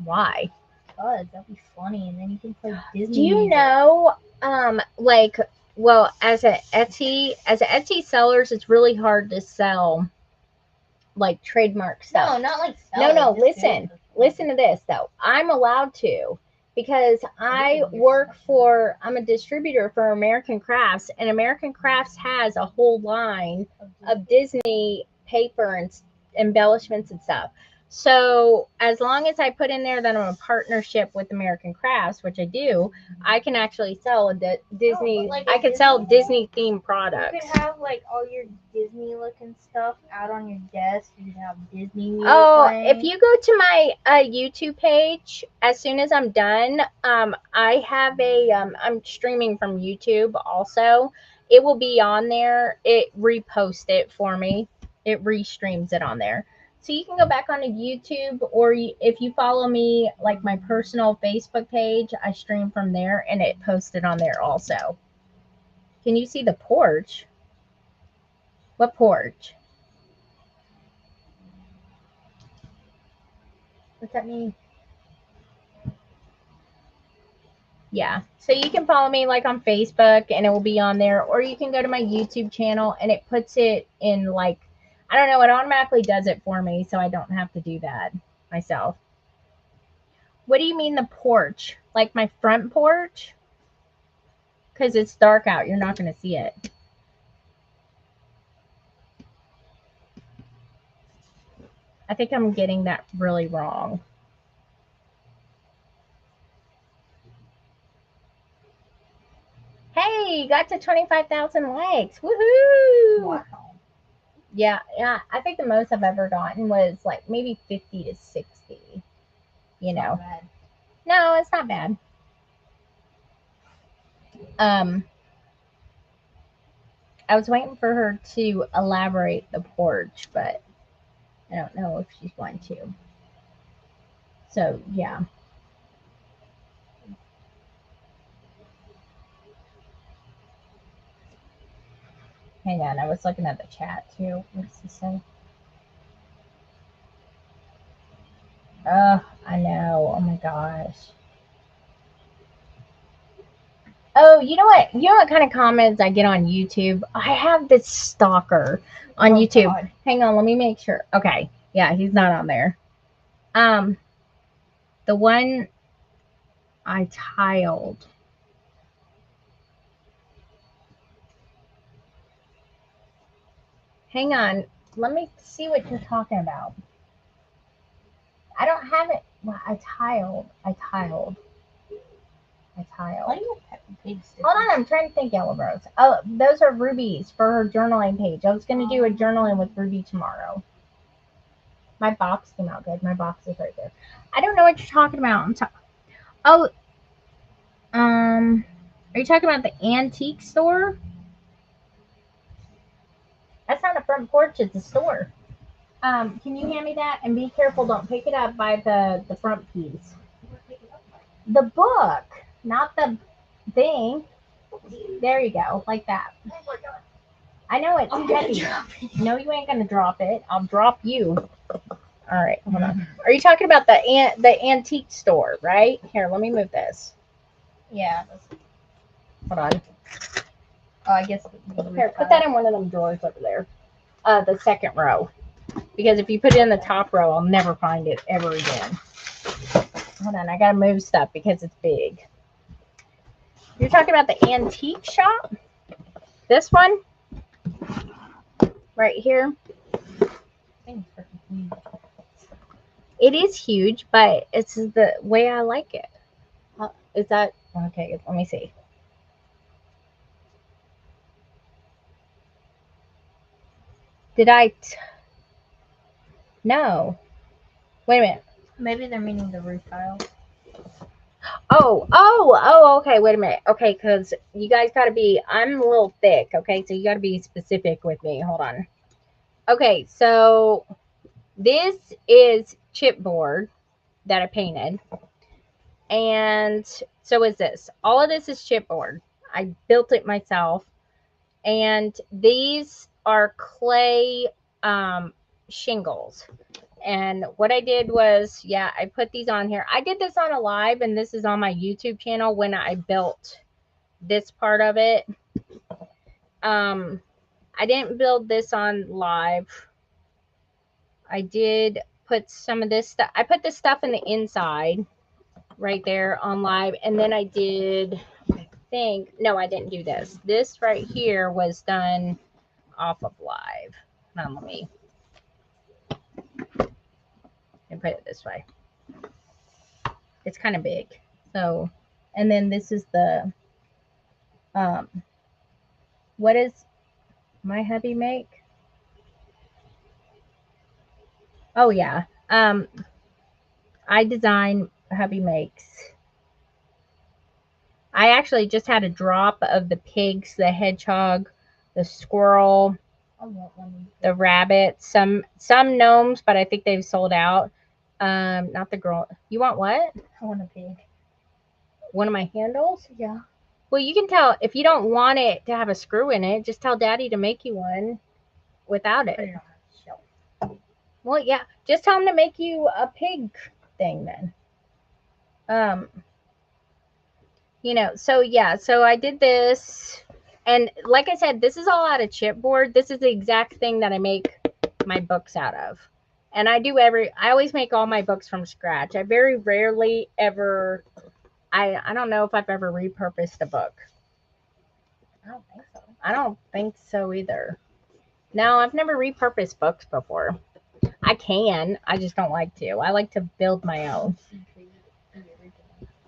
Why? Cause that'd be funny, and then you can play Disney. Do you music. know, like, well, as a Etsy sellers, it's really hard to sell like trademark stuff. No, not like No, sell it, just listen. do it for fun. Listen to this though. I'm allowed to because I work for, I'm a distributor for American Crafts, and American Crafts has a whole line of Disney paper and embellishments and stuff. So as long as I put in there that I'm a partnership with American Crafts, which I do, I can actually sell a Disney. like a I could Disney sell one? Disney themed You products. could have like all your Disney looking stuff out on your desk. You could have Disney music. Oh, playing. if you go to my YouTube page, as soon as I'm done, I have I'm streaming from YouTube also. It will be on there. It reposts it for me. It restreams it on there. So you can go back onto YouTube, or if you follow me, like my personal Facebook page, I stream from there, and it posted on there also. Can you see the porch? What porch? What's that mean? Yeah. So you can follow me like on Facebook, and it will be on there, or you can go to my YouTube channel and it puts it in like, I don't know, it automatically does it for me, so I don't have to do that myself. What do you mean the porch? Like my front porch? Because it's dark out, you're not going to see it. I think I'm getting that really wrong. Hey, you got to 25,000 likes. Woohoo! Wow. Yeah, I think the most I've ever gotten was like maybe 50 to 60. You know. Not bad. No, it's not bad. I was waiting for her to elaborate the porch, but I don't know if she's going to. So yeah. Hang on, I was looking at the chat too. What's he say? I know. Oh my gosh. Oh, you know what? You know what kind of comments I get on YouTube? I have this stalker on YouTube. God. Hang on, let me make sure. Okay. Yeah, he's not on there. The one I tiled. Hang on. Let me see what you're talking about. I don't have it. Well, I tiled. Why do you have big stickers? Hold on, I'm trying to think, Yellow Rose. Oh, those are Ruby's for her journaling page. I was going to do a journaling with Ruby tomorrow. My box came out good. My box is right there. I don't know what you're talking about. Oh, are you talking about the antique store? That's not a front porch. It's a store. Can you hand me that? And be careful. Don't pick it up by the front piece. The book, not the thing. There you go, like that. I know it's heavy. No, you ain't gonna drop it. I'll drop you. All right, hold on. Are you talking about the antique store, right? Here, let me move this. Yeah. Hold on. Oh, I guess. Here, put that in one of them drawers over there. The second row. Because if you put it in the top row, I'll never find it ever again. Hold on, I gotta move stuff because it's big. You're talking about the antique shop? This one? Right here? It is huge, but it's the way I like it. Is that okay? Let me see. Did I? No. Wait a minute. Maybe they're meaning the roof tile. Oh, okay. Wait a minute. Okay, because you guys got to be, I'm a little thick. Okay, so you got to be specific with me. Hold on. Okay, so this is chipboard that I painted. And so is this. All of this is chipboard. I built it myself. And these are clay shingles. And what I did was, yeah, I put these on here. I did this on a live, and this is on my YouTube channel when I built this part of it. I didn't build this on live. I did put some of this stuff. I put this stuff in the inside right there on live. And then I did, I think, no, I didn't do this. This right here was done off of live. Now let me put it this way. It's kind of big. So, and then this is the, what is my hubby make? Oh yeah. I design, hubby makes. I actually just had a drop of the pigs, the hedgehog, the squirrel, the rabbit, some gnomes, but I think they've sold out. Not the girl. You want what? I want a pig. One of my handles? Yeah. Well, you can tell if you don't want it to have a screw in it, just tell Daddy to make you one without it. Well, yeah, just tell him to make you a pig thing then. You know, so yeah, so I did this, and like I said, this is all out of chipboard. This is the exact thing that I make my books out of. And I always make all my books from scratch. I very rarely ever, I don't know if I've ever repurposed a book. I don't think so. I don't think so either. No, I've never repurposed books before. I can, I just don't like to. I like to build my own.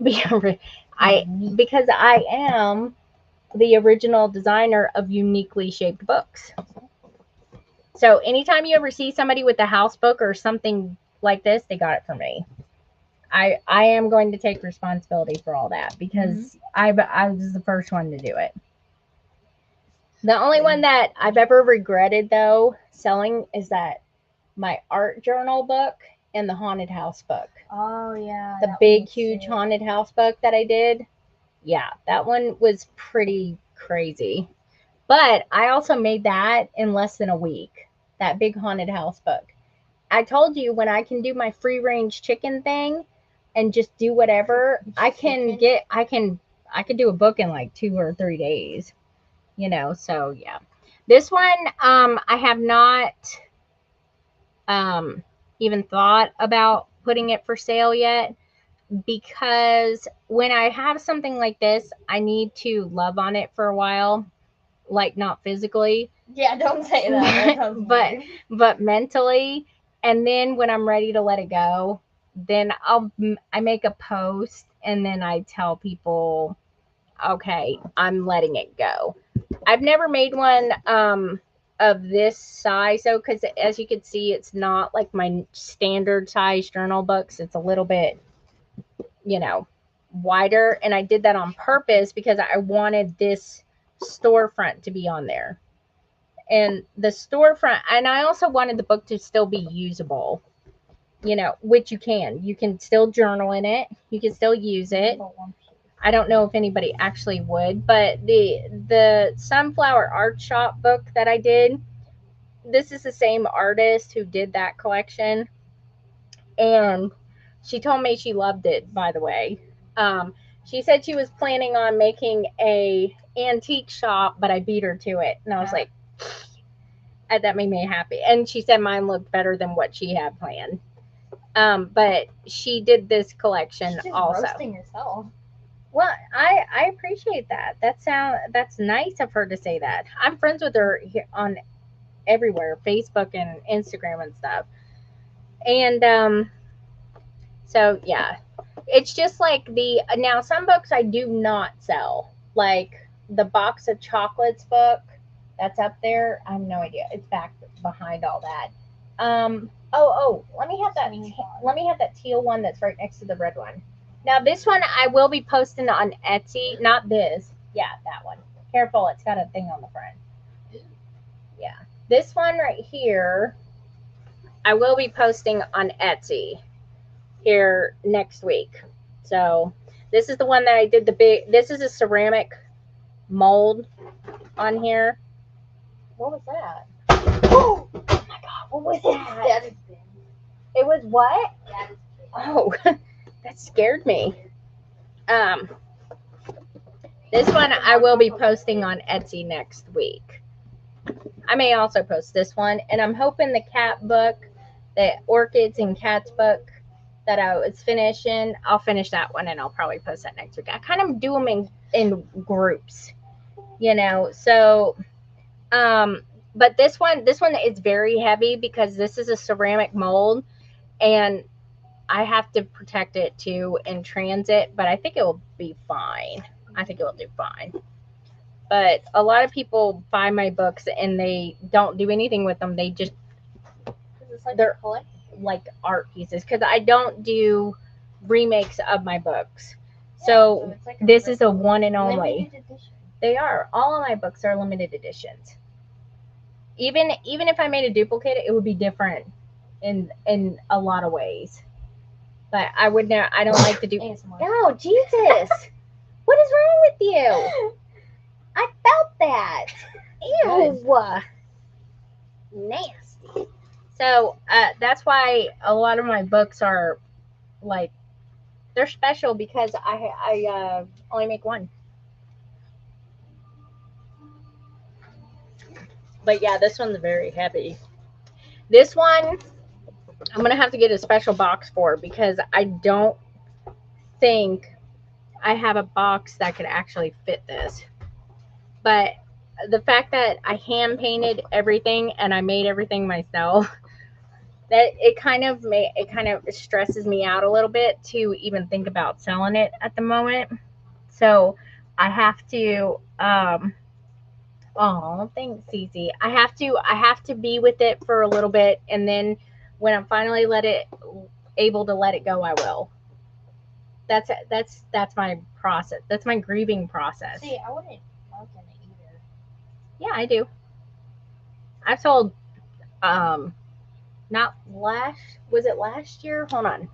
Because I am the original designer of uniquely shaped books. So anytime you ever see somebody with a house book or something like this, they got it from me. I am going to take responsibility for all that because I was the first one to do it. The only one that I've ever regretted though selling is that my art journal book and the haunted house book. Oh yeah. The big huge haunted house book that I did. Yeah, that one was pretty crazy. But I also made that in less than a week. That big haunted house book. I told you when I can do my free range chicken thing and just do whatever, I can do a book in like 2 or 3 days. You know, so yeah. This one I have not even thought about putting it for sale yet, because when I have something like this, I need to love on it for a while, like not physically. Yeah, don't say that. but mentally. And then when I'm ready to let it go, then I make a post and then I tell people, okay, I'm letting it go. I've never made one of this size though, because as you can see, it's not like my standard size journal books. It's a little bit, you know, wider, and I did that on purpose because I wanted this storefront to be on there. And the storefront, and I also wanted the book to still be usable, you know, which you can still journal in it, you can still use it. I don't know if anybody actually would, but the Sunflower Art Shop book that I did, this is the same artist who did that collection, and she told me she loved it, by the way. She said she was planning on making a antique shop, but I beat her to it, and I was like, that made me happy. And she said mine looked better than what she had planned. But she did this collection She's just also. roasting herself. Well, I appreciate that. That's nice of her to say that. I'm friends with her on everywhere, Facebook and Instagram and stuff. And so yeah, it's just like the now some books I do not sell, like the box of chocolates book that's up there. I have no idea. It's back behind all that. Let me have that. Let me have that teal one that's right next to the red one. Now this one I will be posting on Etsy. Not this. Yeah, that one. Careful, it's got a thing on the front. Yeah, this one right here I will be posting on Etsy here next week. So this is the one that I did the big. This is a ceramic mold on here. What was that? Oh my god! What was that? That is big. It was what? That is big. Oh, that scared me. This one I will be posting on Etsy next week. I may also post this one, and I'm hoping the cat book, the orchids and cats book that I was finishing, I'll finish that one and I'll probably post that next week. I kind of do them in groups, you know. So, but this one is very heavy because this is a ceramic mold, and I have to protect it too in transit, but I think it will be fine. I think it will do fine. But a lot of people buy my books and they don't do anything with them. They just they're like art pieces because I don't do remakes of my books. So it's like this is a one and only. limited edition. They are. All of my books are limited editions. Even if I made a duplicate, it would be different in a lot of ways. But I would never. I don't like to do. ASMR. Oh Jesus! What is wrong with you? I felt that. Ew. Nasty. So that's why a lot of my books are like they're special because I only make one. But yeah, this one's very heavy. This one I'm gonna have to get a special box for because I don't think I have a box that could actually fit this. But the fact that I hand painted everything and I made everything myself, that it kind of stresses me out a little bit to even think about selling it at the moment. So I have to oh, thanks, Cece. I have to be with it for a little bit, and then when I'm finally able to let it go, I will. That's my process. That's my grieving process. See, I wouldn't mark in it either. Yeah, I do. I've sold not last was it last year? Hold on.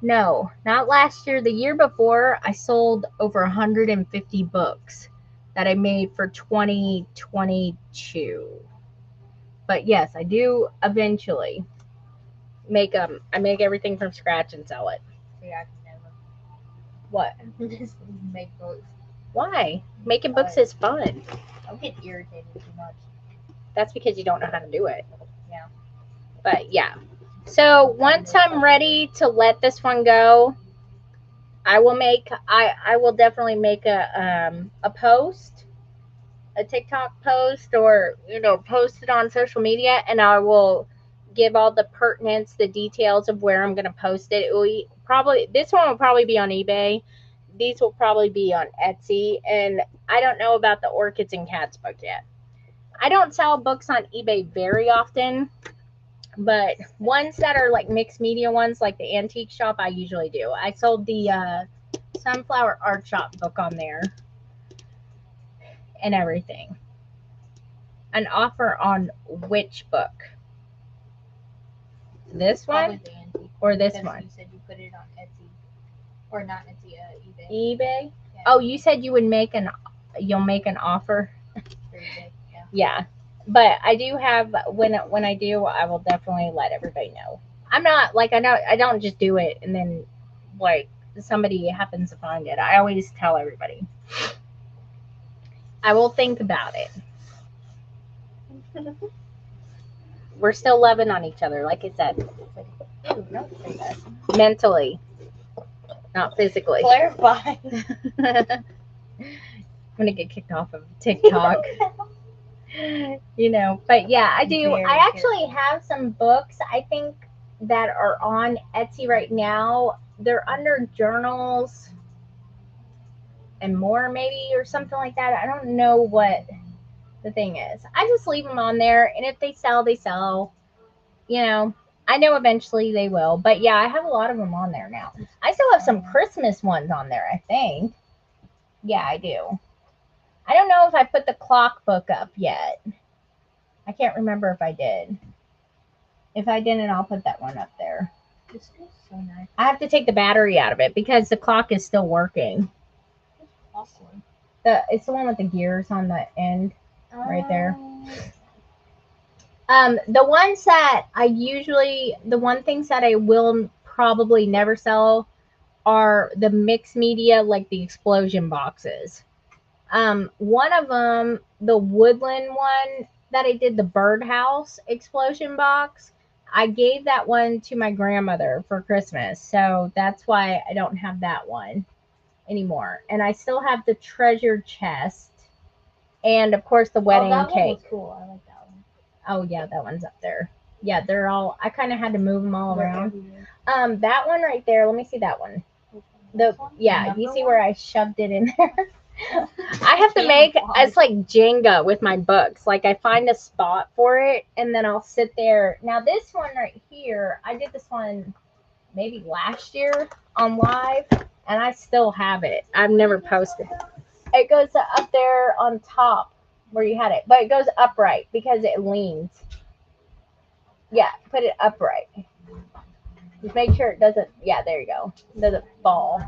No, not last year. The year before, I sold over 150 books that I made for 2022. But yes, I do eventually make them. I make everything from scratch and sell it. See, I can never. What? Just make books. Why? Making books is fun. I'll get irritated too much. That's because you don't know how to do it. Yeah. But yeah. So once I'm ready to let this one go, I will definitely make a post, a TikTok post, or post it on social media, and I will give all the pertinence, the details of where I'm going to post it. This one will probably be on eBay. These will probably be on Etsy, and I don't know about the Orchids and Cats book yet. I don't sell books on eBay very often, but ones that are like mixed media ones, like the antique shop, I usually do. I sold the Sunflower Art Shop book on there and everything. An offer on which book? This one or this one? You said you put it on Etsy. Or not Etsy, eBay. eBay. Yeah, Oh, you said you'll make an offer. for eBay. Yeah. Yeah, but I do have when I do, I will definitely let everybody know. I'm not like I don't just do it and then like somebody happens to find it. I always tell everybody. I will think about it. We're still loving on each other, like I said, Ooh, don't say that. mentally, not physically. Clarify. I'm gonna get kicked off of TikTok. But yeah, I do. Very I actually careful. have some books I think that are on Etsy right now. They're under journals and more maybe or something like that. I don't know what the thing is. I just leave them on there, and if they sell, they sell. You know, I know eventually they will. But yeah, I have a lot of them on there now. I still have some Christmas ones on there, I think. Yeah, I do. I don't know if I put the clock book up yet. I can't remember if I did. If I didn't, I'll put that one up there. This is so nice. I have to take the battery out of it because the clock is still working. It's awesome. It's the one with the gears on the end. Right there. The one things that I will probably never sell are the mixed media, like the explosion boxes. One of them, the woodland one that I did, the birdhouse explosion box, I gave that one to my grandmother for Christmas. So that's why I don't have that one anymore. And I still have the treasure chest and, of course, the wedding that cake. one was cool. I like that one. Oh, yeah, that one's up there. Yeah, they're all, I kind of had to move them all They're around. everywhere. That one right there, let me see that one. Which one? This one? Yeah, Number you see one? where I shoved it in there? I have to make it's like Jenga with my books. Like I find a spot for it and then I'll sit there. Now this one right here, I did this one maybe last year on live and I still have it. I've never posted. It goes up there on top where you had it, but it goes upright because it leans. Yeah, put it upright. Just make sure it doesn't. Yeah, there you go. Doesn't fall.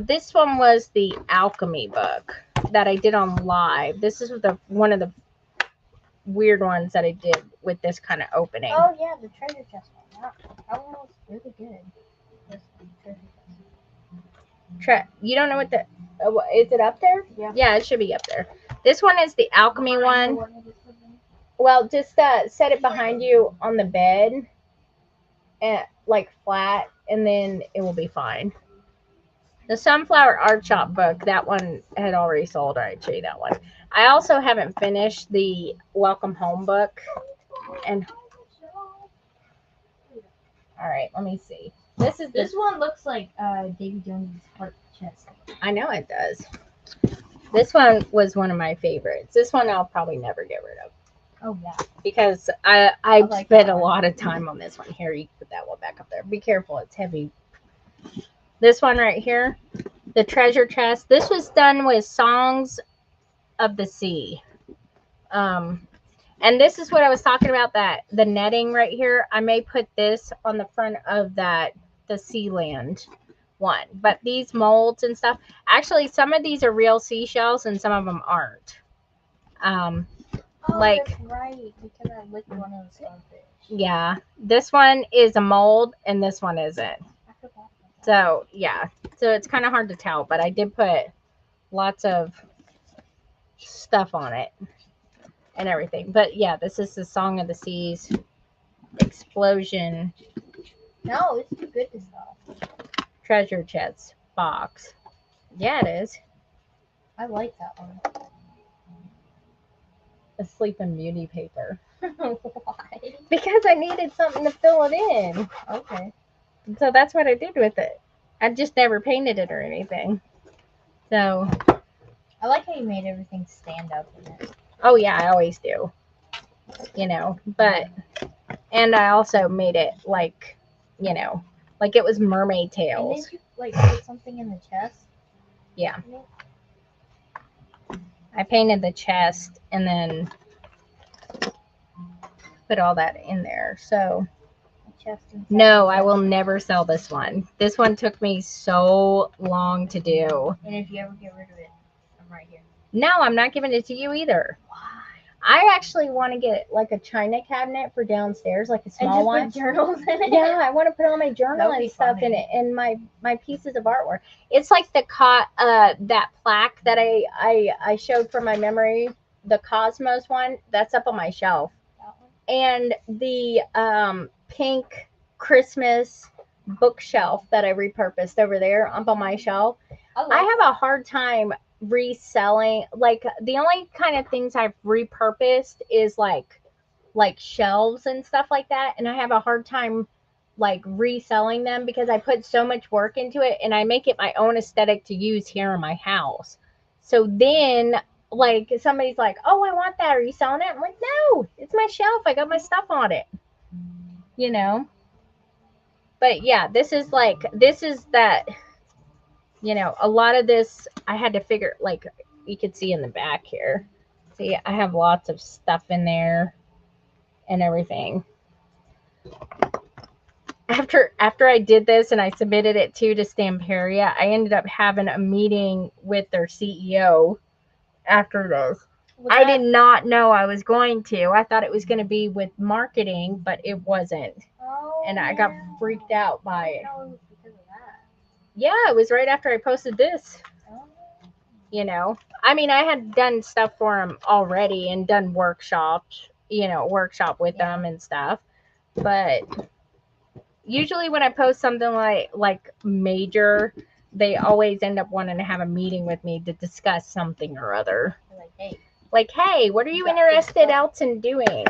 This one was the alchemy book that I did on live. This is one of the weird ones that I did with this kind of opening. Oh yeah, the treasure chest one. That one was really good. This treasure chest. You don't know what is it up there? Yeah. Yeah, it should be up there. This one is the alchemy one. Well, just set it behind you on the bed, and like flat, and then it will be fine. The Sunflower Art Shop book, that one had already sold. I'd show you that one. I also haven't finished the Welcome Home book. And all right, let me see. This one looks like Davy Jones' heart chest. I know it does. This one was one of my favorites. This one I'll probably never get rid of. Oh yeah. Because I like spent that a one. lot of time on this one. Here, you can put that one back up there. Be careful, it's heavy. This one right here, the treasure chest. This was done with Songs of the Sea. And this is what I was talking about, that the netting right here. I may put this on the front of the SeaLand one. But these molds and stuff, actually some of these are real seashells and some of them aren't. Oh, like that's right, because I licked one of the starfish. Yeah, this one is a mold and this one isn't. I forgot about that. So yeah, so it's kind of hard to tell, but I did put lots of stuff on it and everything. But yeah, this is the Song of the Seas explosion No, it's too good to sell. treasure chest box. Yeah, it is. I like that one. A Sleeping Beauty paper. Why? Because I needed something to fill it in. Okay. So that's what I did with it. I just never painted it or anything. So. I like how you made everything stand up in it. Oh yeah, I always do. And I also made it like it was mermaid And tails. did you put something in the chest? Yeah. I painted the chest and then put all that in there. So chest inside. No, I will never sell this one. This one took me so long to do. And if you ever get rid of it, I'm right here. No, I'm not giving it to you either. Why? I actually want to get like a china cabinet for downstairs, like a And small just one. put journals in it. Yeah, I want to put all my journal That would and be stuff in funny. it, and my pieces of artwork. It's like the that plaque that I showed for my memory, the Cosmos one. That's up on my shelf, That one. and the pink Christmas bookshelf that I repurposed over there up on my shelf. I have a hard time reselling. Like the only kind of things I've repurposed is like shelves and stuff like that, and I have a hard time like reselling them because I put so much work into it and I make it my own aesthetic to use here in my house. So then like somebody's like, "Oh, I want that. Are you selling it?" I'm like, "No, it's my shelf. I got my stuff on it." You know? But yeah, this is that, a lot of this I had to figure, like you could see in the back here. See, I have lots of stuff in there and everything. After I did this and I submitted it to Stamperia, I ended up having a meeting with their CEO after this. I did not know I was going to. I thought it was going to be with marketing, but it wasn't. Oh, And I got freaked out by it. No, it was because of that. Yeah, it was right after I posted this. Oh. I mean, I had done stuff for them already and done workshops, workshop with them and stuff. But usually when I post something like major, they always end up wanting to have a meeting with me to discuss something or other. Like, hey, what are you interested else in doing?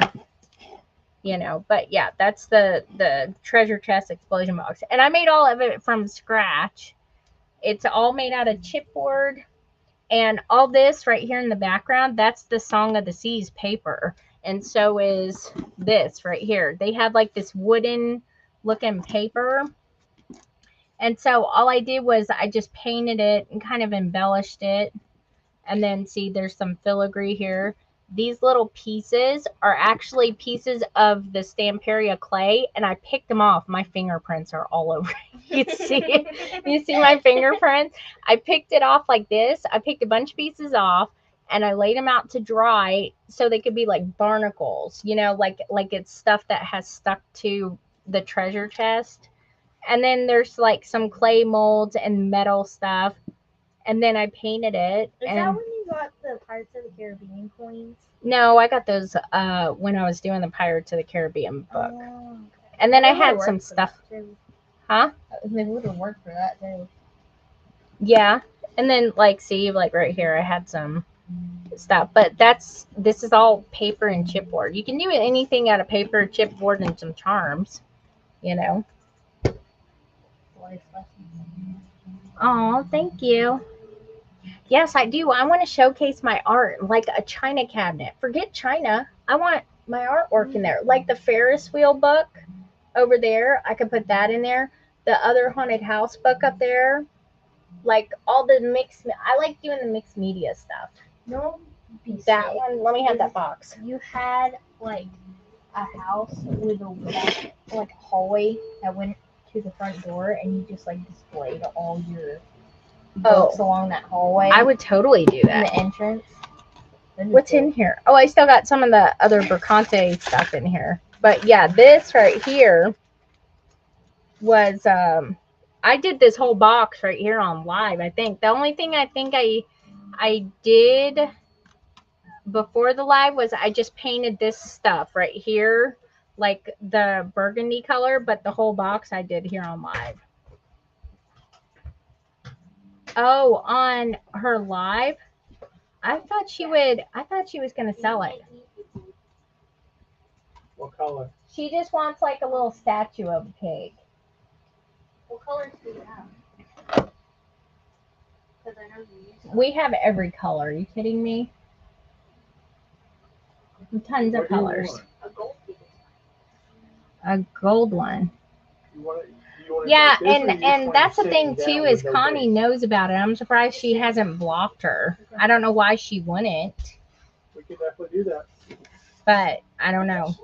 But yeah, that's the treasure chest explosion box. And I made all of it from scratch. It's all made out of chipboard. And all this right here in the background, that's the Song of the Seas paper. And so is this right here. They had like this wooden looking paper. And so all I did was I just painted it and kind of embellished it. And then see, there's some filigree here. These little pieces are actually pieces of the Stamperia clay, and I picked them off. My fingerprints are all over. You see it? You see my fingerprints? I picked it off like this. I picked a bunch of pieces off, and I laid them out to dry so they could be like barnacles, like it's stuff that has stuck to the treasure chest. And then there's like some clay molds and metal stuff. And then I painted it. Is that when you got the Pirates of the Caribbean coins? No, I got those when I was doing the Pirates of the Caribbean book. Oh, okay. And then I had some stuff. Huh? They would have worked for that too. Yeah. And then see, right here I had some stuff. But this is all paper and chipboard. You can do anything out of paper, chipboard, and some charms. Oh, thank you. Yes, I do. I want to showcase my art, like a china cabinet. Forget china. I want my artwork in there. Like the Ferris wheel book over there. I could put that in there. The other haunted house book up there. Like all the mixed. I like doing the mixed media stuff. No, that one. Let me have that box. You had like a house with a hallway that went to the front door, and you just displayed all your books along that hallway. I would totally do that. In the entrance. What's in here? Oh, I still got some of the other Bercante stuff in here. But yeah, this right here was I did this whole box right here on live. I think the only thing I think I did before the live was I just painted this stuff right here, like the burgundy color, but the whole box I did here on live. Oh, on her live? I thought she was going to sell it. What color? She just wants like a little statue of a pig. What colors do you have? Because I know you use We have every color. Are you kidding me? Tons of colors. a gold piece. A gold one. You want it? Yeah, and that's the thing too is Connie knows about it. I'm surprised she hasn't blocked her. I don't know why she wouldn't. We could definitely do that. But I don't know.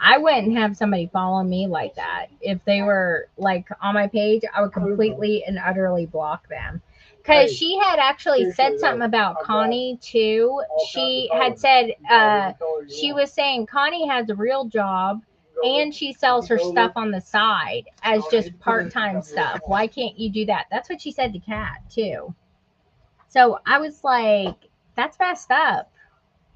I wouldn't have somebody follow me like that. If they were like on my page, I would completely and utterly block them. Because Hey, she had actually seriously said though, something about I've got Connie too. all kinds She of had colors. said You can have any color you she want. was saying Connie has a real job You can go and look- she sells you her can go stuff look on the side as on just any position, part-time tell me what stuff. you Why want. can't you do that? That's what she said to Kat too. So I was like, that's messed up.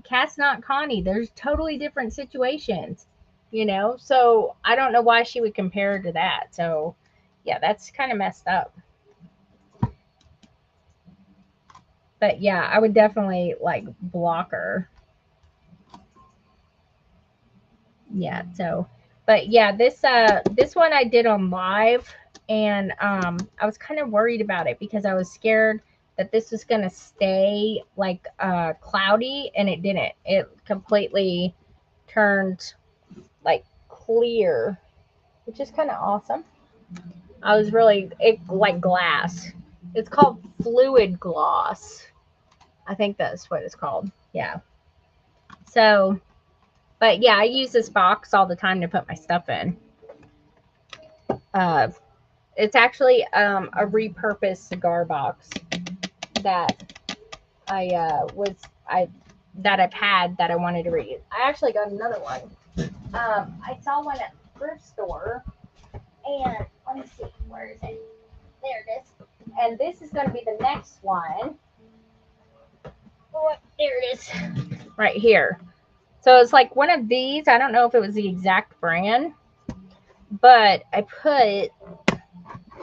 Kat's not Connie. There's totally different situations, you know? So I don't know why she would compare her to that. So yeah, that's kind of messed up. But yeah, I would definitely like block her. Yeah, so but yeah, this one I did on live and I was kind of worried about it because I was scared that this was going to stay like cloudy and it didn't. It completely turned like clear, which is kind of awesome. I was really it like glass. It's called fluid gloss. I think that's what it's called. Yeah. So, but yeah, I use this box all the time to put my stuff in. Uh, it's actually a repurposed cigar box that I was I that I've had that I wanted to reuse. I actually got another one. I saw one at the thrift store, and let me see, where is it? There it is. And this is going to be the next one. Oh, there it is, right here. So it's like one of these. I don't know if it was the exact brand, but I put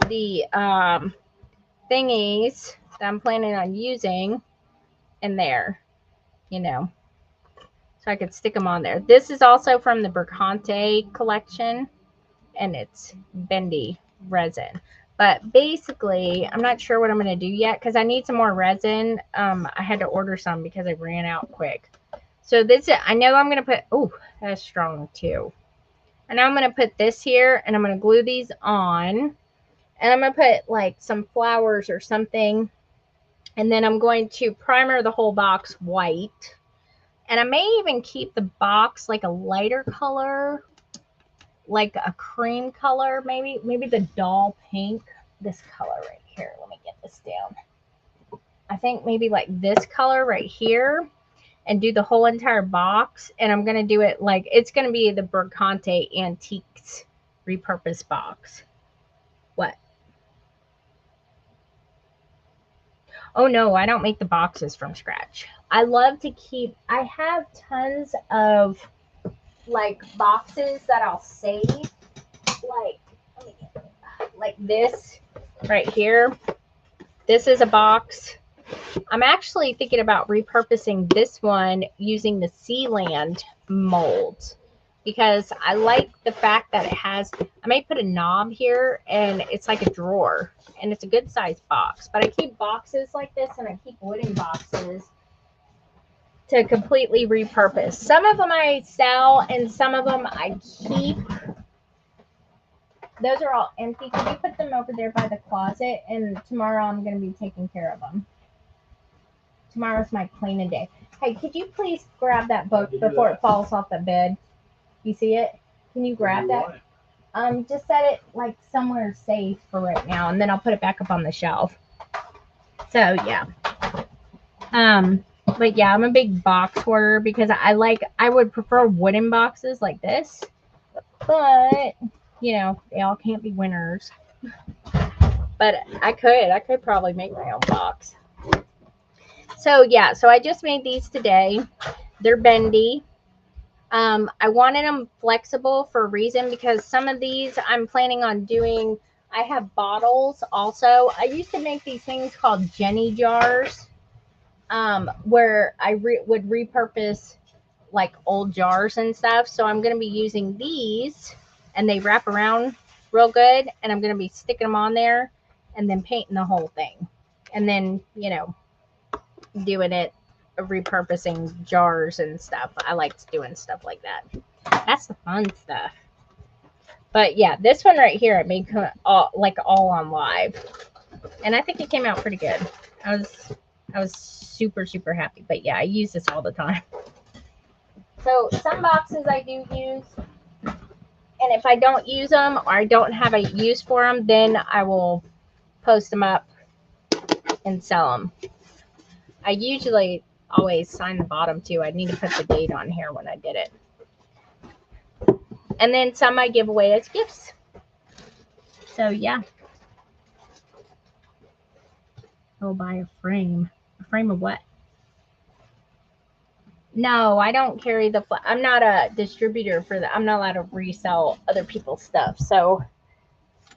the thingies that I'm planning on using in there, you know, so I could stick them on there. This is also from the Bercante collection, and it's bendy resin. But basically, I'm not sure what I'm going to do yet because I need some more resin. I had to order some because I ran out quick. So this, I know I'm going to put, oh, that's strong too. And now I'm going to put this here and I'm going to glue these on. And I'm going to put like some flowers or something. And then I'm going to primer the whole box white. And I may even keep the box like a lighter color, like a cream color, maybe the doll pink. This color right here. Let me get this down. I think maybe like this color right here and do the whole entire box. And I'm going to do it like it's going to be the Bercante Antiques repurposed box. What? Oh no, I don't make the boxes from scratch. I love to keep, I have tons of like boxes that I'll save. Like, let me get like this right here. This is a box. I'm actually thinking about repurposing this one using the SeaLand mold because I like the fact that it has, I may put a knob here and it's like a drawer and it's a good sized box. But I keep boxes like this and I keep wooden boxes to completely repurpose. Some of them I sell and some of them I keep. Those are all empty. Can you put them over there by the closet? And tomorrow I'm going to be taking care of them. Tomorrow's my cleaning day. Hey, could you please grab that book before it falls off the bed? You see it? Can you grab that? Just set it like somewhere safe for right now, and then I'll put it back up on the shelf. So yeah. But yeah, I'm a big box hoarder because I would prefer wooden boxes like this, but you know, they all can't be winners. But I could probably make my own box. So yeah, so I just made these today. They're bendy. I wanted them flexible for a reason because some of these I'm planning on doing. I have bottles also. I used to make these things called Jenny jars, where I would repurpose like old jars and stuff. So I'm going to be using these, and they wrap around real good. And I'm going to be sticking them on there, and then painting the whole thing, and then doing it, repurposing jars and stuff. I like doing stuff like that. That's the fun stuff. But yeah, this one right here, I made all on live, and I think it came out pretty good. I was super happy. But yeah, I use this all the time. So some boxes I do use, And if I don't use them or I don't have a use for them, then I will post them up and sell them. I usually always sign the bottom too. I need to put the date on here when I did it. And then some I give away as gifts. So yeah. I'll buy a frame. A frame of what? No, I don't carry the. I'm not a distributor for that. I'm not allowed to resell other people's stuff. So,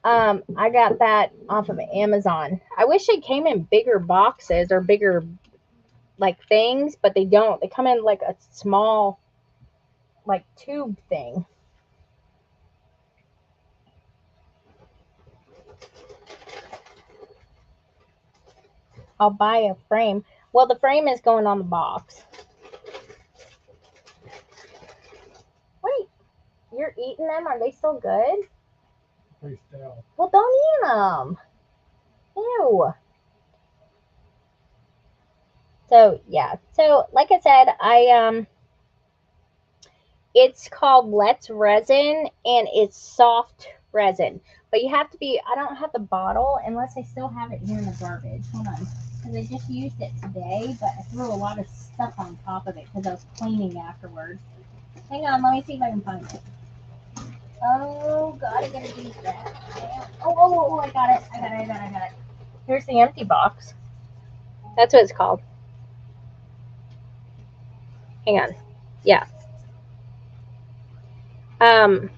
I got that off of Amazon. I wish they came in bigger boxes or bigger like things, but they don't. They come in like a small, like tube thing. I'll buy a frame. Well, the frame is going on the box. Wait, you're eating them? Are they still good? Pretty stale. Well, don't eat them. Ew. So yeah. So like I said, it's called Let's Resin and it's soft resin. But you have to be I don't have the bottle unless I still have it here in the garbage. Hold on. Because I just used it today, but I threw a lot of stuff on top of it because I was cleaning afterwards. Hang on, let me see if I can find it. Oh god, I gotta use that. Oh, I got it. I got it. Here's the empty box. That's what it's called. Hang on. Yeah. And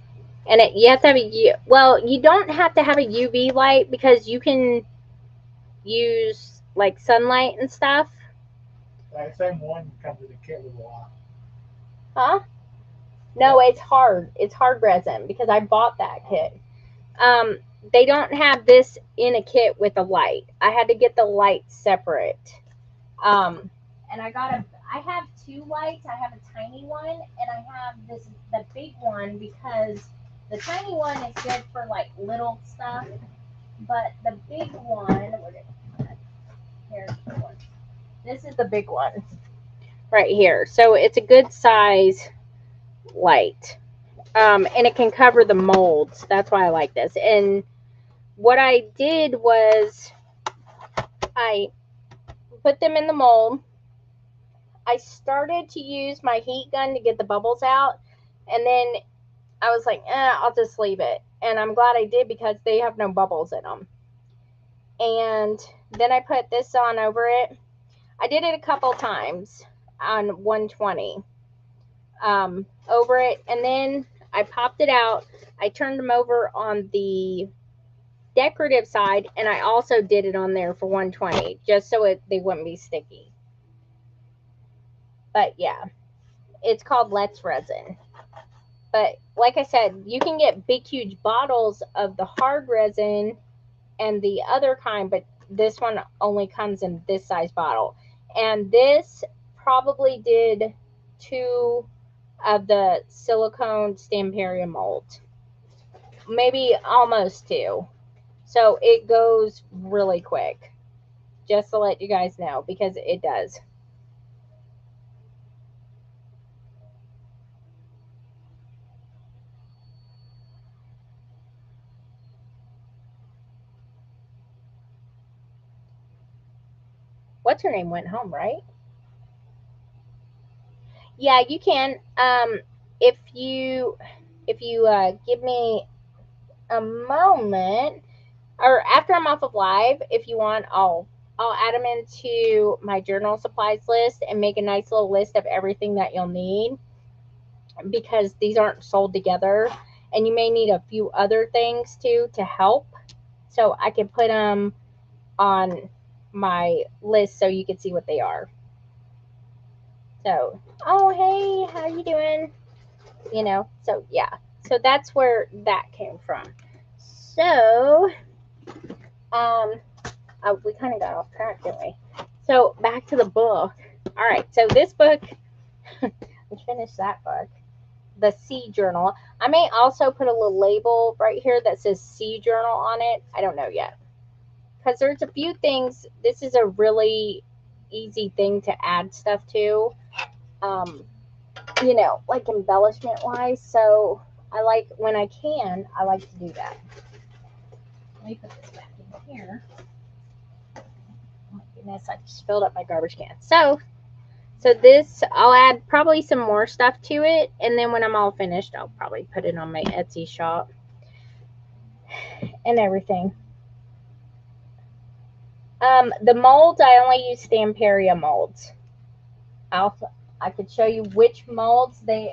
you have to have you don't have to have a UV light because you can use like sunlight and stuff. That same one comes in a kit with a lot. Huh? No, it's hard. It's hard resin because I bought that kit. Um, they don't have this in a kit with a light. I had to get the light separate. And I have two lights. I have a tiny one and I have the big one because the tiny one is good for like little stuff, but the big one, here's the one. This is the big one right here. So it's a good size light. And it can cover the molds. That's why I like this. And what I did was I put them in the mold. I started to use my heat gun to get the bubbles out, and then I was like, I'll just leave it. And I'm glad I did because they have no bubbles in them. And then I put this on over it. I did it a couple times on 120 over it, and then I popped it out. I turned them over on the decorative side, and I also did it on there for 120 just so they wouldn't be sticky. But yeah, it's called Let's Resin. But like I said, you can get big, huge bottles of the hard resin and the other kind, but this one only comes in this size bottle. And this probably did 2 of the silicone Stamparium molds, maybe almost 2. So it goes really quick, just to let you guys know, because it does. What's her name went home, right? Yeah, you can. If you give me a moment, or after I'm off of live, if you want, I'll add them into my journal supplies list and make a nice little list of everything that you'll need, because these aren't sold together, and you may need a few other things too to help. So I can put them on my list so you can see what they are. So, oh hey, how you doing? So yeah. So that's where that came from. So, we kind of got off track, didn't we? So back to the book. All right. So this book, let's finish that book. The Sea Journal. I may also put a little label right here that says Sea Journal on it. I don't know yet, because there's a few things. This is a really easy thing to add stuff to, like embellishment wise. So I like, when I can, I like to do that. Let me put this back in here. Oh my goodness, I just filled up my garbage can. So this, I'll add probably some more stuff to it, and then when I'm all finished, I'll probably put it on my Etsy shop and everything. The molds, I only use Stamperia molds. I could show you which molds the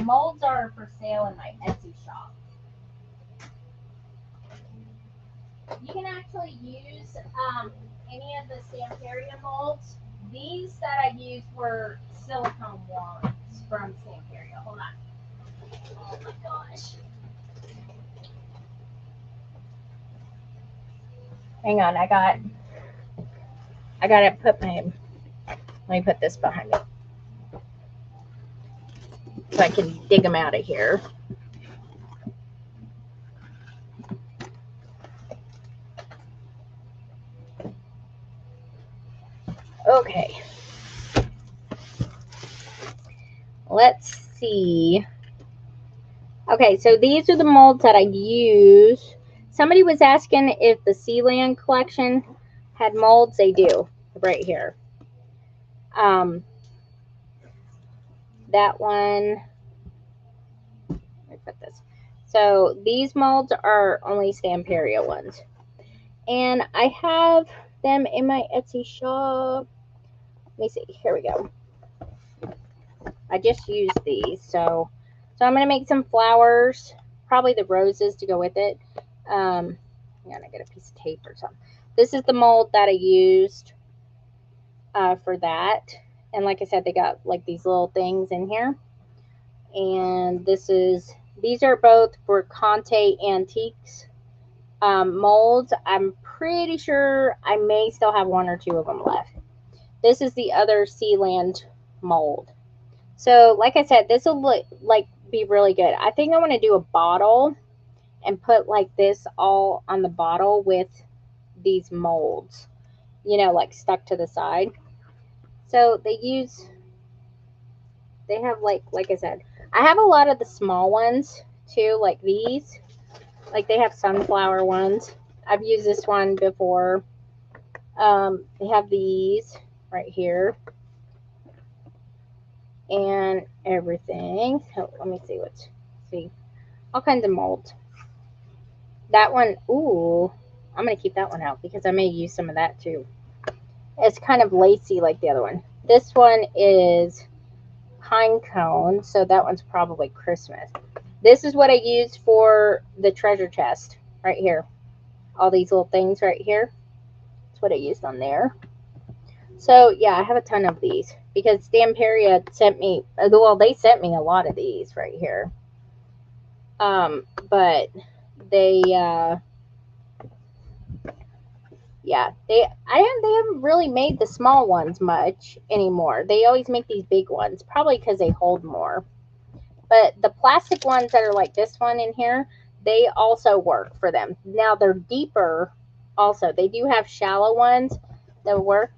molds are for sale in my Etsy shop. You can actually use any of the Stamperia molds. These that I used were silicone ones from Stamperia. Hold on. Oh my gosh. Hang on, I gotta put my, let me put this behind me so I can dig them out of here. Okay. Let's see. Okay, so these are the molds that I use. Somebody was asking if the SeaLand collection had molds. They do, right here. That one, let me put this. So these molds are only Stamperia ones. And I have them in my Etsy shop. Let me see, here we go. I just used these, so I'm gonna make some flowers, probably the roses to go with it. I'm gonna get a piece of tape or something. This is the mold that I used for that, and like I said, they got like these little things in here. And these are both for Conte Antiques molds. I'm pretty sure I may still have one or two of them left. This is the other SeaLand mold. So, like I said, this will be really good. I think I want to do a bottle and put like this all on the bottle with these molds, you know, like stuck to the side. So they have like I said, I have a lot of the small ones too, like these. Like they have sunflower ones. I've used this one before. They have these right here and everything. So let me see all kinds of molds. That one, ooh, I'm gonna keep that one out because I may use some of that too. It's kind of lacy like the other one. This one is pine cone, so that one's probably Christmas. This is what I used for the treasure chest right here. All these little things right here. That's what I used on there. So yeah, I have a ton of these because Stamperia sent me, well, they sent me a lot of these right here. But they they haven't really made the small ones much anymore. They always make these big ones, probably because they hold more. But the plastic ones that are like this one in here, they also work for them. Now they're deeper also. They do have shallow ones that work.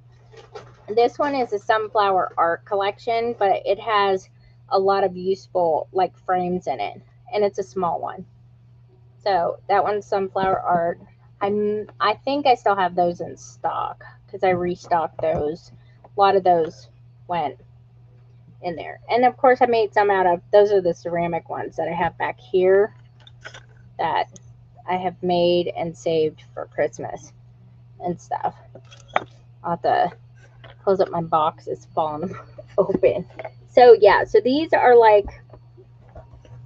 This one is a sunflower art collection, but it has a lot of useful like frames in it, and it's a small one. So that one's sunflower art. I think I still have those in stock because I restocked those. A lot of those went in there. And of course I made some out of, those are the ceramic ones that I have back here that I have made and saved for Christmas and stuff. I'll have to close up my box. It's falling open. So yeah, so these are like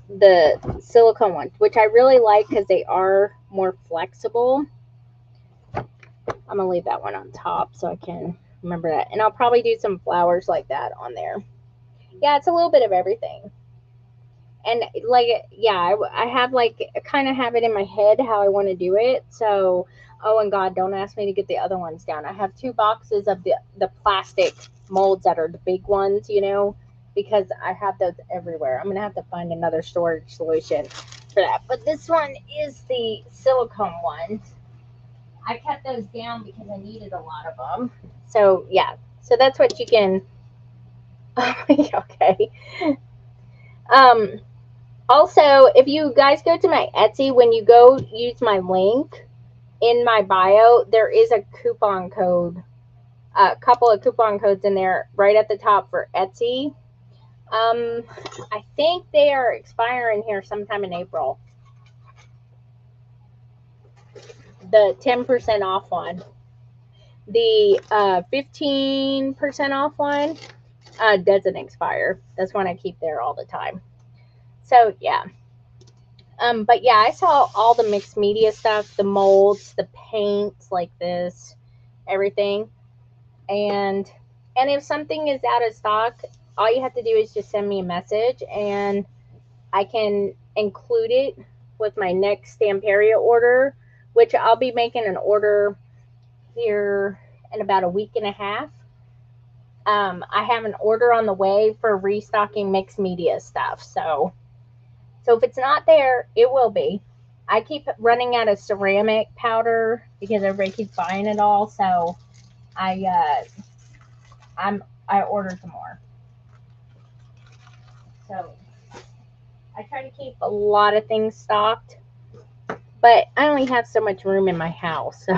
the silicone ones, which I really like because they are more flexible. I'm gonna leave that one on top so I can remember that, and I'll probably do some flowers like that on there. Yeah, it's a little bit of everything. And like, yeah, I have like, I kind of have it in my head how I want to do it. So, oh, and God, don't ask me to get the other ones down. I have 2 boxes of the plastic molds that are the big ones, you know, because I have those everywhere. I'm going to have to find another storage solution for that. But this one is the silicone one. I kept those down because I needed a lot of them. So, yeah. So that's what you can, okay. Also, if you guys go to my Etsy, when you go use my link in my bio, there is a coupon code, a couple of coupon codes in there right at the top for Etsy. I think they are expiring here sometime in April. The 10% off one. The 15% off one doesn't expire. That's one I keep there all the time. So yeah. But yeah, I saw all the mixed media stuff, the molds, the paints like this, everything. And if something is out of stock, all you have to do is just send me a message and I can include it with my next Stamperia order, which I'll be making an order here in about a week and a half. I have an order on the way for restocking mixed media stuff. So if it's not there, it will be. I keep running out of ceramic powder because everybody keeps buying it all. So I ordered some more. So I try to keep a lot of things stocked, but I only have so much room in my house, so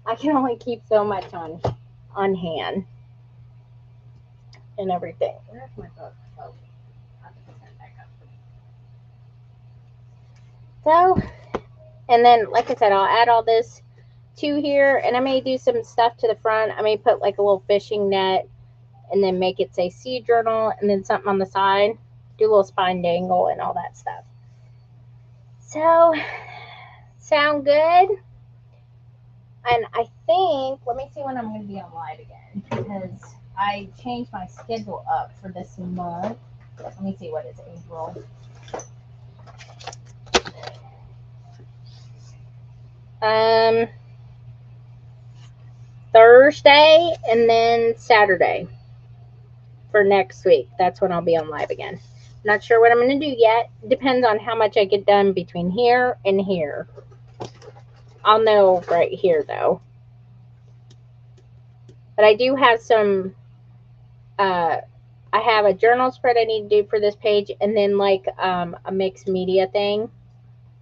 I can only keep so much on hand and everything. Where's my book? Oh, I have to put that back up. So, and then like I said, I'll add all this to here, and I may do some stuff to the front. I may put like a little fishing net and then make it say Sea Journal and then something on the side, do a little spine dangle and all that stuff. So, sound good? And I think, let me see when I'm going to be on live again, because I changed my schedule up for this month. Let me see what is April. Thursday and then Saturday for next week. That's when I'll be on live again. Not sure what I'm going to do yet. Depends on how much I get done between here and here. I'll know right here though. But I do have some, I have a journal spread I need to do for this page, and then like a mixed media thing.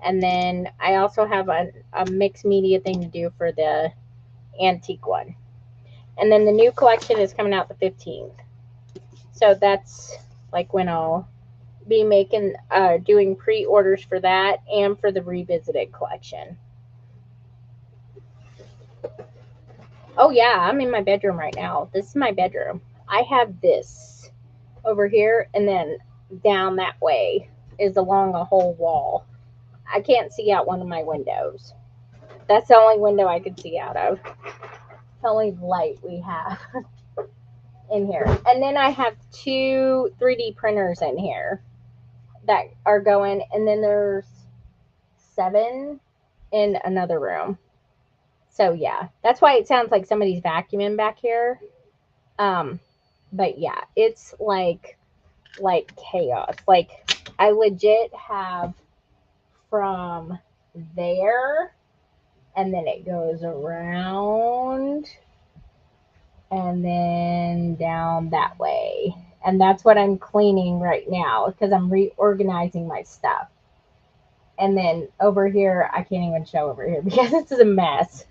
And then I also have a mixed media thing to do for the antique one. And then the new collection is coming out the 15th. So that's like when I'll be making, doing pre-orders for that and for the revisited collection. Oh yeah, I'm in my bedroom right now. This is my bedroom. I have this over here, and then down that way is along a whole wall. I can't see out one of my windows. That's the only window I can see out of. The only light we have in here. And then I have 2 3D printers in here that are going, and then there's 7 in another room. So yeah, that's why it sounds like somebody's vacuuming back here. But yeah, it's like chaos. Like I legit have from there, and then it goes around and then down that way. And that's what I'm cleaning right now because I'm reorganizing my stuff. And then over here, I can't even show over here because this is a mess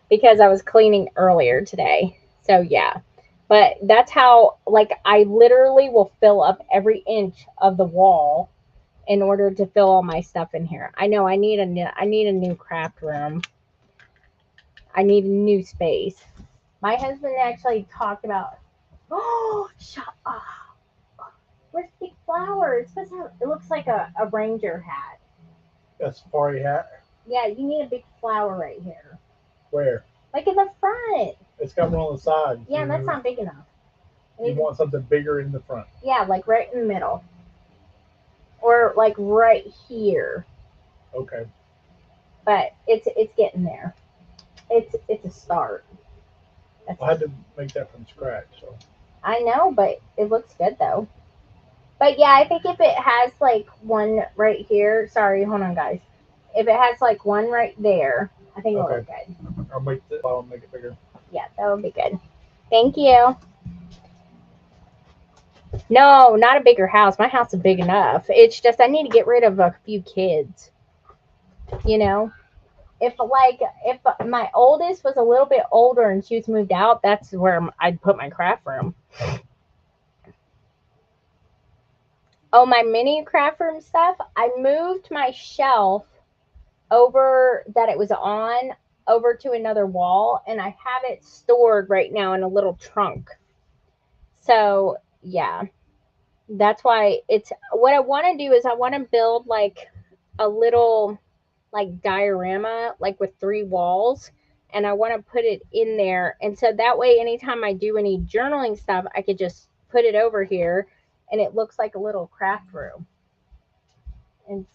because I was cleaning earlier today. So yeah, but that's how, like, I literally will fill up every inch of the wall in order to fill all my stuff in here. I know I need a new craft room. I need a new space. My husband actually talked about, oh, shut up. Where's the big flower? It's supposed to have, it looks like a ranger hat. A safari hat? Yeah, you need a big flower right here. Where? Like in the front. It's got one on the side. Yeah, that's not big enough. You want something bigger in the front. Yeah, like right in the middle. Or like right here. Okay. But it's getting there. It's a start. I had to make that from scratch, so. I know, but it looks good though. But yeah, I think if it has like one right here, sorry, hold on guys. If it has like one right there, I think it'll look good. I'll make it bigger. Yeah, that would be good. Thank you. No, not a bigger house. My house is big enough. It's just I need to get rid of a few kids. You know, if my oldest was a little bit older and she was moved out, that's where I'd put my craft room. Oh, my mini craft room stuff. I moved my shelf over that it was on over to another wall, and I have it stored right now in a little trunk. So yeah, that's why it's what I want to do is I want to build like a little like diorama like with three walls, and I want to put it in there, and so that way anytime I do any journaling stuff I could just put it over here and it looks like a little craft room and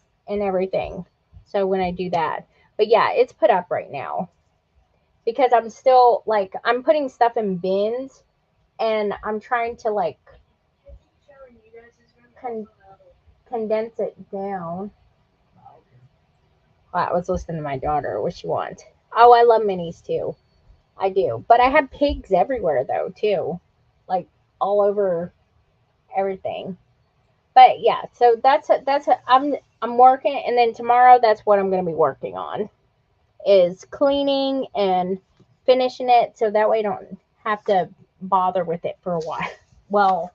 everything. So when I do that, but yeah, it's put up right now because I'm still like I'm putting stuff in bins and I'm trying to like con- condense it down. Well, I was listening to my daughter. What she wants? Oh, I love minis too. I do, but I have pigs everywhere though too, like all over everything. But yeah, so I'm working, and then tomorrow that's what I'm gonna be working on is cleaning and finishing it, so that way I don't have to bother with it for a while. Well,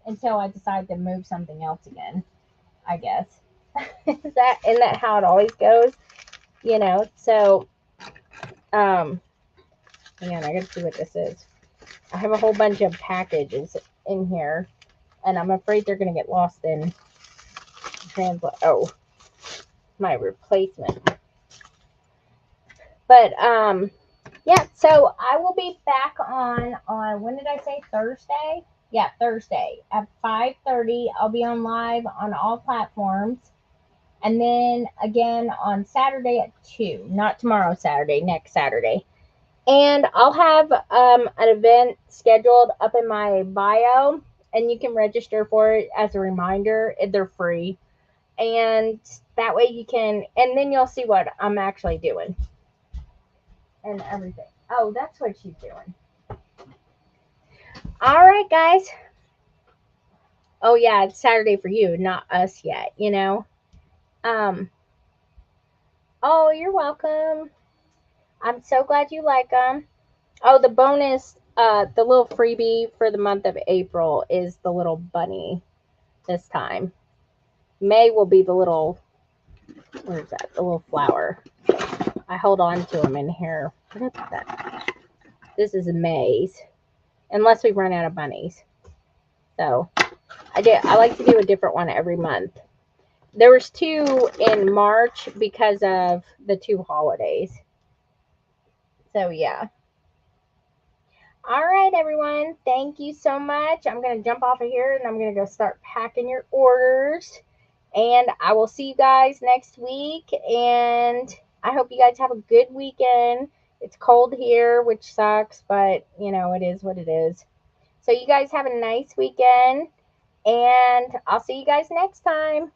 until I decide to move something else again, I guess. Isn't that how it always goes? So man, I gotta see what this is. I have a whole bunch of packages in here, and I'm afraid they're gonna get lost in translate. Oh, my replacement. But yeah. So I will be back on when did I say Thursday? Yeah, Thursday at 5:30. I'll be on live on all platforms, and then again on Saturday at 2. Not tomorrow, Saturday. Next Saturday. And I'll have an event scheduled up in my bio, and you can register for it as a reminder. They're free. And that way you can, and then you'll see what I'm actually doing and everything. Oh, that's what she's doing. All right, guys. Oh, yeah, it's Saturday for you, not us yet. Um, oh, you're welcome. I'm so glad you like them. Oh, the bonus, the little freebie for the month of April is the little bunny this time. May will be the little, where is that? The little flower. I hold on to them in here. What is that? This is May's, unless we run out of bunnies. So I like to do a different one every month. There was 2 in March because of the 2 holidays. So yeah. All right, everyone. Thank you so much. I'm going to jump off of here and I'm going to go start packing your orders. And I will see you guys next week. And I hope you guys have a good weekend. It's cold here, which sucks, but it is what it is. So you guys have a nice weekend. And I'll see you guys next time.